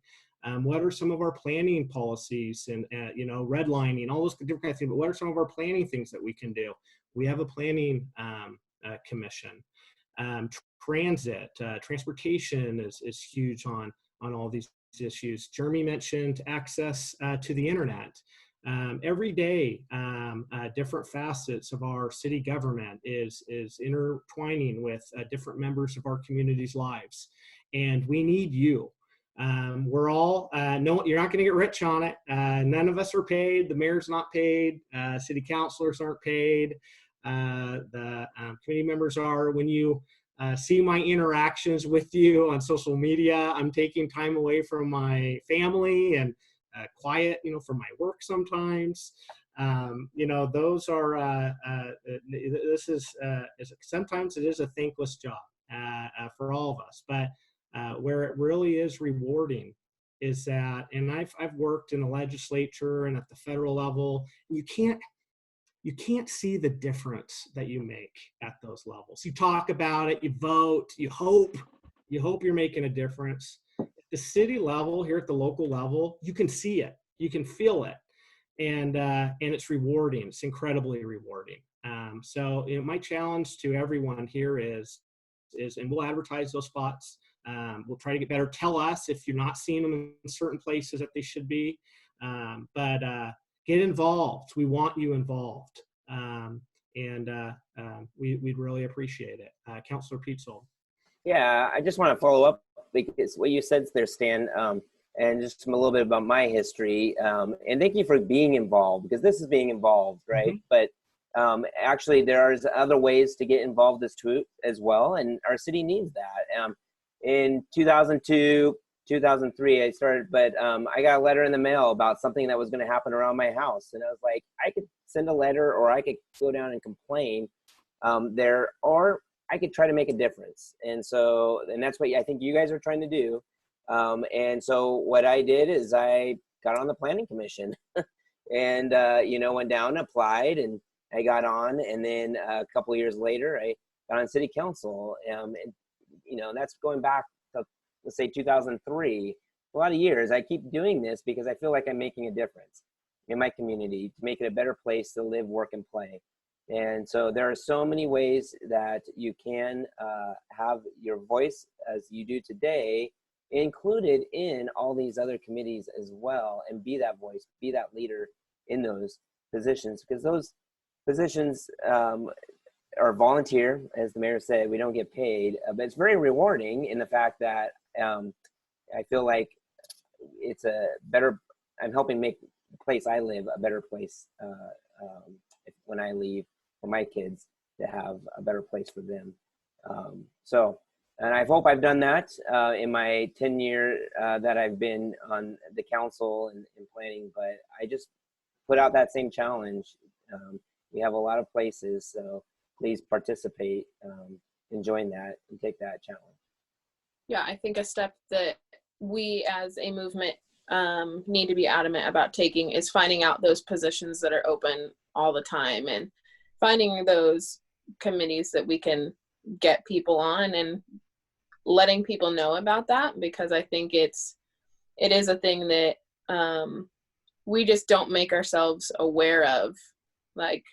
What are some of our planning policies and redlining, all those different kinds of things, but what are some of our planning things that we can do? We have a planning commission. Transit, transportation is huge on all these issues. Jeremy mentioned access to the internet. Every day, different facets of our city government is intertwining with different members of our community's lives, and we need you. We're all, no, you're not going to get rich on it. None of us are paid. The mayor's not paid. City councilors aren't paid. The committee members are. When you see my interactions with you on social media, I'm taking time away from my family and quiet, from my work sometimes. Those are, this is, sometimes it is a thankless job for all of us, but where it really is rewarding is that, and I've worked in the legislature and at the federal level, you can't see the difference that you make at those levels. You talk about it, you vote, you hope you're making a difference. At the city level, here at the local level, you can see it, you can feel it, and it's rewarding. It's incredibly rewarding. So my challenge to everyone here is, and we'll advertise those spots. We'll try to get better. Tell us if you're not seeing them in certain places that they should be, but get involved. We want you involved, and we'd really appreciate it. Councilor Peetzold. Yeah, I just want to follow up because what you said there, Stan. and just a little bit about my history. And thank you for being involved, because this is being involved, right? But actually, there's other ways to get involved as well, and our city needs that. In 2002, 2003, I started, but I got a letter in the mail about something that was going to happen around my house, and I was like, I could send a letter, or I could go down and complain there, or I could try to make a difference. And that's what I think you guys are trying to do. And so what I did is I got on the planning commission and, went down, applied, and I got on. And then a couple of years later, I got on city council. And that's going back to, let's say, 2003, a lot of years. I keep doing this because I feel like I'm making a difference in my community to make it a better place to live, work, and play. And so there are so many ways that you can have your voice, as you do today, included in all these other committees as well, and be that voice, be that leader in those positions, because those positions are volunteer. As the mayor said, we don't get paid, but it's very rewarding in the fact that I feel like it's I'm helping make the place I live a better place when I leave, for my kids to have a better place for them. And I hope I've done that in my 10 year that I've been on the council and planning, but I just put out that same challenge. We have a lot of places, so please participate and join that and take that challenge. Yeah, I think a step that we as a movement need to be adamant about taking is finding out those positions that are open all the time, and finding those committees that we can get people on, and letting people know about that, because I think it is a thing that we just don't make ourselves aware of. Like,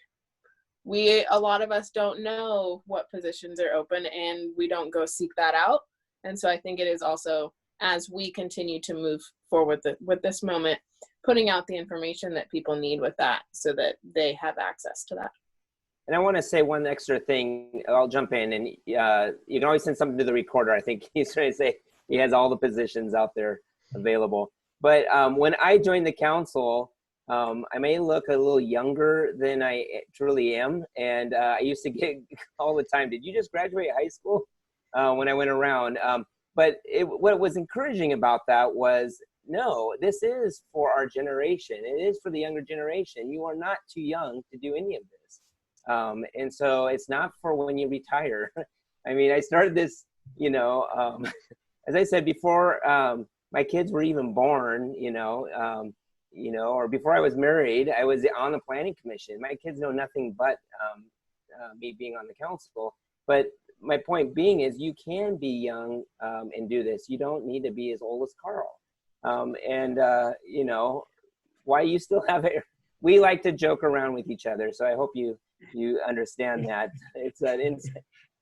a lot of us don't know what positions are open, and we don't go seek that out. And so I think it is also, as we continue to move forward with this moment, putting out the information that people need with that, so that they have access to that. And I want to say one extra thing. I'll jump in, and you can always send something to the recorder. I think he's trying to say he has all the positions out there available. But when I joined the council, I may look a little younger than I truly am. And I used to get all the time, did you just graduate high school? When I went around. But what was encouraging about that was, no, this is for our generation. It is for the younger generation. You are not too young to do any of this. And so it's not for when you retire. I mean, I started this, as I said before, my kids were even born, or before I was married, I was on the planning commission. My kids know nothing but me being on the council. But my point being is, you can be young and do this. You don't need to be as old as Carl. Why you still have it. We like to joke around with each other. So I hope you understand that.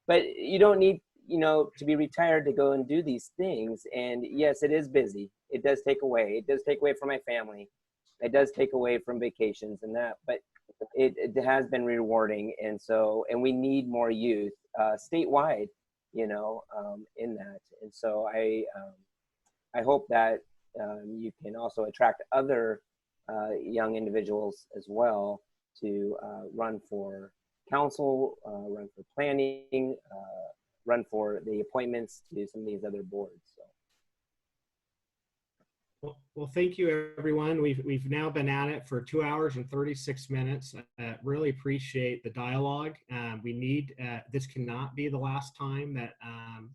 But you don't need, to be retired to go and do these things. And yes, it is busy. It does take away. It does take away from my family. It does take away from vacations and that, but it has been rewarding. And we need more youth statewide, in that. And so I hope that you can also attract other young individuals as well to run for council, run for planning, run for the appointments to some of these other boards. So. Well, thank you, everyone. We've now been at it for 2 hours and 36 minutes. Really appreciate the dialogue. We need, this cannot be the last time that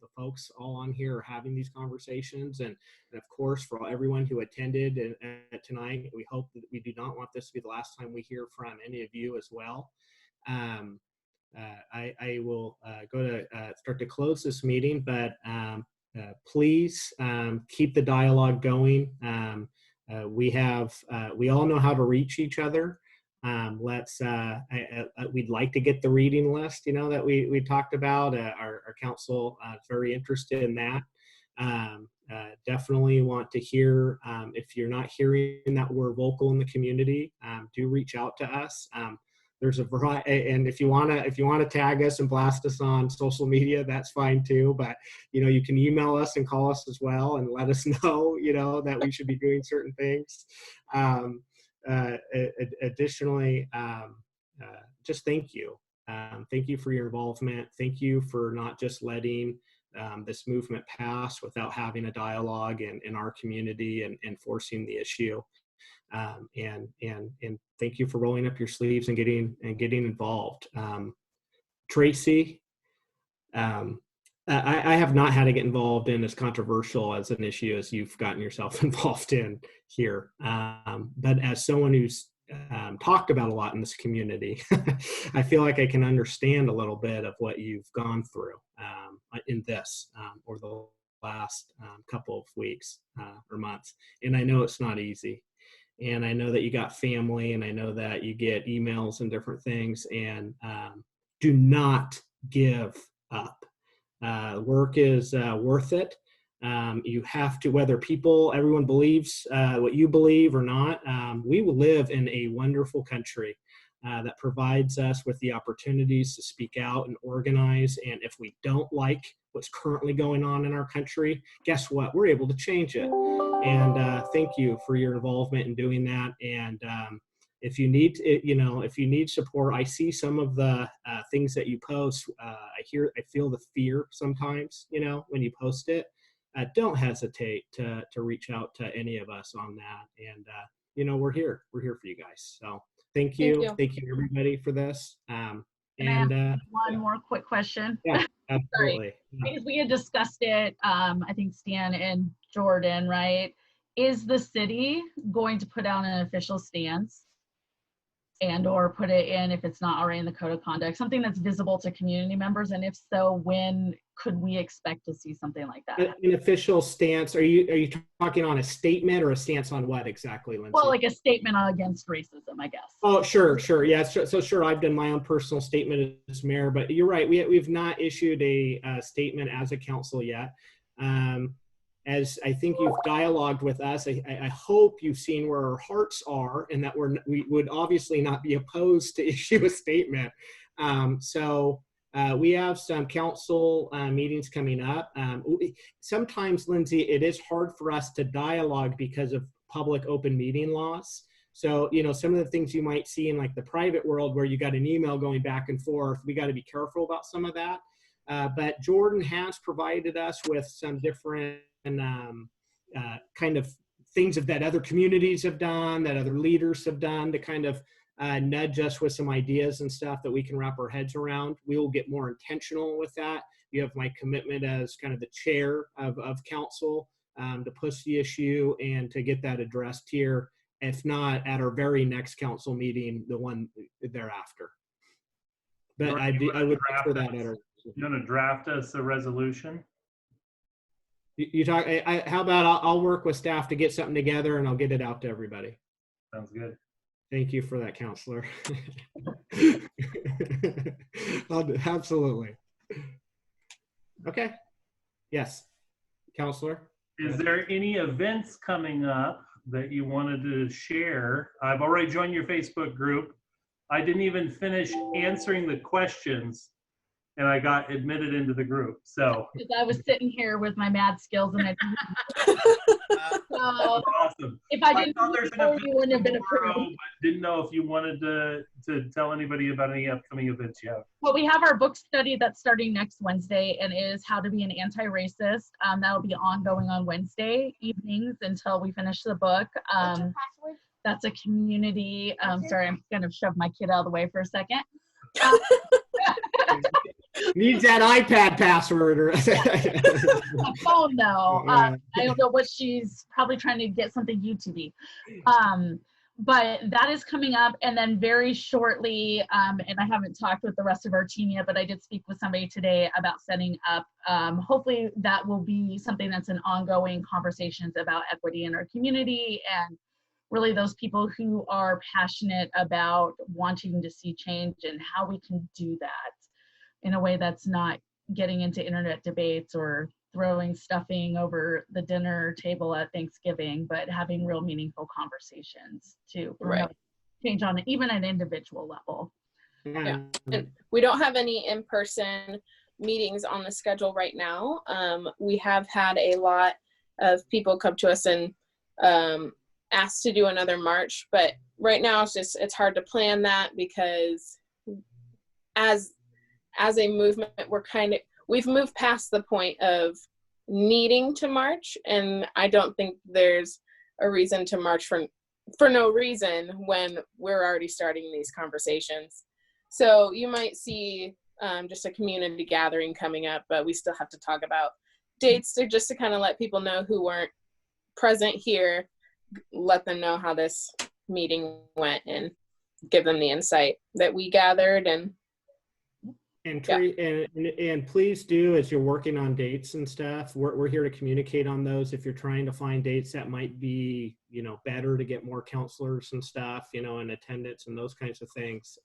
the folks all on here are having these conversations. And of course, for everyone who attended tonight, we hope that we do not want this to be the last time we hear from any of you as well. I will start to close this meeting, but please keep the dialogue going. We all know how to reach each other. We'd like to get the reading list, that we talked about. Our council is very interested in that. Definitely want to hear, if you're not hearing that we're vocal in the community, do reach out to us. there's a variety, and if you wanna tag us and blast us on social media, that's fine too. But you can email us and call us as well and let us know that we should be doing certain things. Additionally, just thank you. Thank you for your involvement. Thank you for not just letting this movement pass without having a dialogue in our community and forcing the issue. And thank you for rolling up your sleeves and getting involved. Tracy, I have not had to get involved in as controversial as an issue as you've gotten yourself involved in here. But as someone who's talked about a lot in this community, I feel like I can understand a little bit of what you've gone through in this over the last couple of weeks or months. And I know it's not easy. And I know that you got family, and I know that you get emails and different things, and do not give up. Work is worth it. You have to, whether everyone believes what you believe or not, we will live in a wonderful country that provides us with the opportunities to speak out and organize. And if we don't like what's currently going on in our country, guess what? We're able to change it. And thank you for your involvement in doing that. And if you need, if you need support, I see some of the things that you post. I feel the fear sometimes, when you post it. Don't hesitate to reach out to any of us on that. And we're here. We're here for you guys. So thank you. Thank you everybody for this. Can I ask one more quick question? Yeah, absolutely. Sorry. Because we had discussed it, I think Stan and Jordan, right? Is the city going to put out an official stance and or put it in, if it's not already in the code of conduct, something that's visible to community members? And if so, when could we expect to see something like that? An official stance, are you talking on a statement or a stance on what exactly, Lindsay? Well, like a statement against racism, I guess. Oh, sure. Yeah, so sure, I've done my own personal statement as mayor, but you're right, we've not issued a statement as a council yet. As I think you've dialogued with us, I hope you've seen where our hearts are, and that we would obviously not be opposed to issue a statement. We have some council meetings coming up. Sometimes, Lindsay, it is hard for us to dialogue because of public open meeting laws. So, some of the things you might see in like the private world where you got an email going back and forth, we got to be careful about some of that. But Jordan has provided us with some different kind of things that other communities have done, that other leaders have done to kind of nudge us with some ideas and stuff that we can wrap our heads around. We will get more intentional with that. You have my commitment as kind of the chair of council to push the issue and to get that addressed here, if not at our very next council meeting, the one thereafter. But I would prefer that at our. You want to draft us a resolution? You talk. How about I'll work with staff to get something together and I'll get it out to everybody. Sounds good. Thank you for that, counselor. Absolutely. Okay. Yes, counselor. Is there any events coming up that you wanted to share? I've already joined your Facebook group. I didn't even finish answering the questions and I got admitted into the group. So I was sitting here with my mad skills and I awesome. If I didn't know you wouldn't have been approved. Didn't know if you wanted to tell anybody about any upcoming events you have. Well, we have our book study that's starting next Wednesday, and is How to Be an Anti-Racist. That'll be ongoing on Wednesday evenings until we finish the book. That's a community. Sorry, I'm gonna shove my kid out of the way for a second. Needs that iPad password or a phone though. I don't know what she's probably trying to get something YouTube-y. But that is coming up, and then very shortly, and I haven't talked with the rest of our team yet, but I did speak with somebody today about setting up, hopefully that will be something that's an ongoing conversations about equity in our community, and really those people who are passionate about wanting to see change and how we can do that in a way that's not getting into internet debates or throwing stuffing over the dinner table at Thanksgiving, but having real meaningful conversations to promote change on even an individual level. Yeah. And we don't have any in-person meetings on the schedule right now. We have had a lot of people come to us and asked to do another march, but right now it's hard to plan that because as a movement, we've moved past the point of needing to march, and I don't think there's a reason to march for no reason when we're already starting these conversations. So you might see just a community gathering coming up, but we still have to talk about dates just to kind of let people know who weren't present here, let them know how this meeting went and give them the insight that we gathered. And please do, as you're working on dates and stuff, we're here to communicate on those. If you're trying to find dates that might be, better to get more counselors and stuff, and attendance and those kinds of things.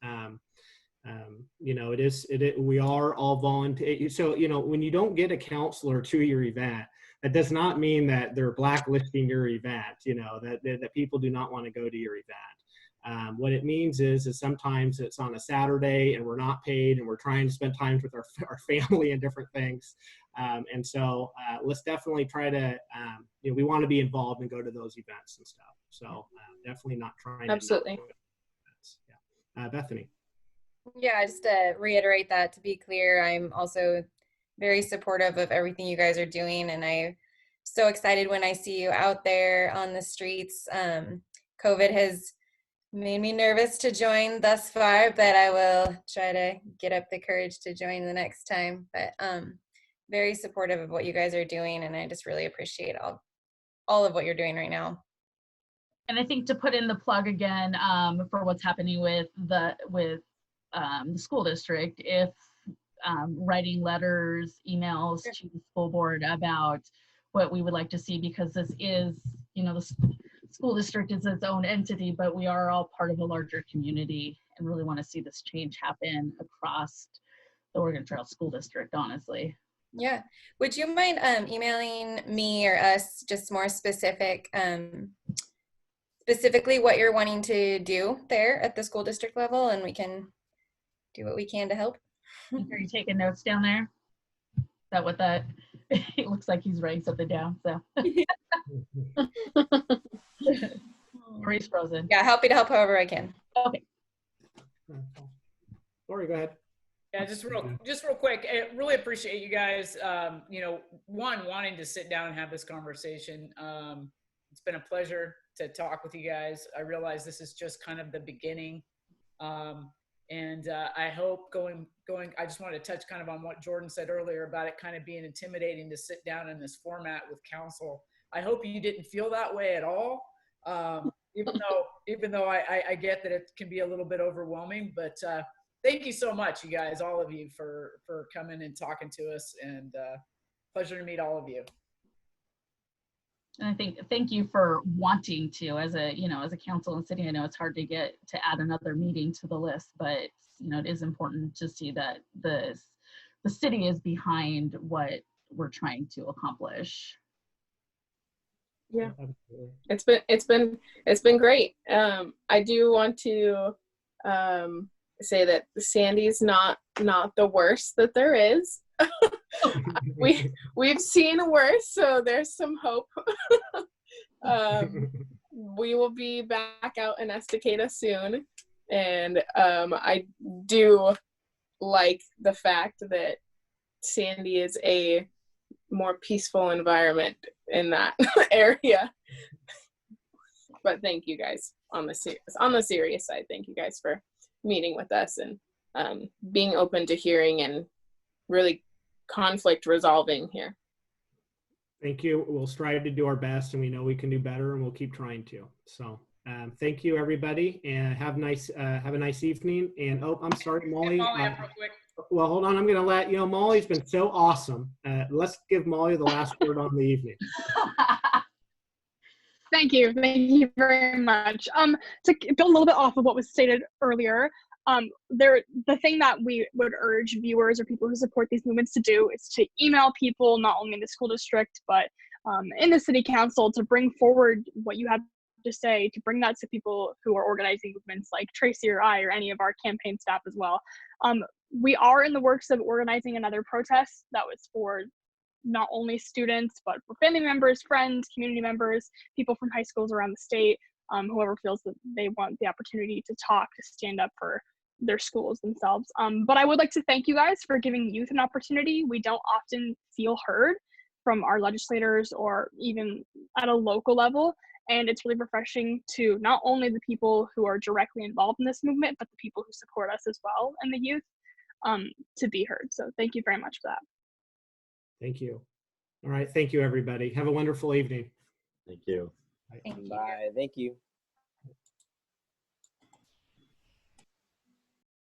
We are all volunteer. So, when you don't get a counselor to your event, that does not mean that they're blacklisting your event, that people do not want to go to your event. What it means is sometimes it's on a Saturday and we're not paid and we're trying to spend time with our family and different things. And so let's definitely try to, we want to be involved and go to those events and stuff. So definitely not trying Absolutely. to not go to events. Yeah. Bethany. Yeah, just to reiterate that, to be clear, I'm also very supportive of everything you guys are doing, and I'm so excited when I see you out there on the streets. COVID has made me nervous to join thus far, but I will try to get up the courage to join the next time. But very supportive of what you guys are doing, and I just really appreciate all of what you're doing right now. And I think to put in the plug again for what's happening with the school district, if writing letters, emails to the school board about what we would like to see, because this is, the school district is its own entity, but we are all part of a larger community and really want to see this change happen across the Oregon Trail School District, honestly. Yeah. Would you mind emailing me or us just more specifically what you're wanting to do there at the school district level, and we can do what we can to help? Are you taking notes down there? Is that what that, it looks like he's writing something down, so. Marie's frozen. Yeah, happy to help however I can. Okay. Lori, go ahead. Yeah, just real quick. I really appreciate you guys, wanting to sit down and have this conversation. It's been a pleasure to talk with you guys. I realize this is just kind of the beginning. And I hope I just wanted to touch kind of on what Jordan said earlier about it kind of being intimidating to sit down in this format with council. I hope you didn't feel that way at all. Even though I get that it can be a little bit overwhelming, but thank you so much, you guys, all of you, for coming and talking to us, and pleasure to meet all of you. And I thank you for wanting to, as a council and city. I know it's hard to get to add another meeting to the list, but it is important to see that the city is behind what we're trying to accomplish. Yeah, it's been great. I do want to say that Sandy's not the worst that there is. We've seen worse, so there's some hope. We will be back out in Estacada soon, and I do like the fact that Sandy is a more peaceful environment in that area. But thank you guys on the serious side. Thank you guys for meeting with us and being open to hearing and really conflict resolving here. Thank you. We'll strive to do our best, and we know we can do better, and we'll keep trying to. So thank you, everybody, and have a nice evening. And I'm sorry, Molly. Real quick. Well, hold on. I'm going to let Molly's been so awesome. Let's give Molly the last word on the evening. Thank you very much. To build a little bit off of what was stated earlier, the thing that we would urge viewers or people who support these movements to do is to email people, not only in the school district, but in the city council, to bring forward what you have to say, to bring that to people who are organizing movements like Tracy or I, or any of our campaign staff as well. We are in the works of organizing another protest that was for not only students, but for family members, friends, community members, people from high schools around the state, whoever feels that they want the opportunity to talk, to stand up for their schools themselves. But I would like to thank you guys for giving youth an opportunity. We don't often feel heard from our legislators or even at a local level. And it's really refreshing to not only the people who are directly involved in this movement, but the people who support us as well and the youth to be heard. So thank you very much for that. Thank you. All right. Thank you, everybody. Have a wonderful evening. Thank you. Bye. Thank you.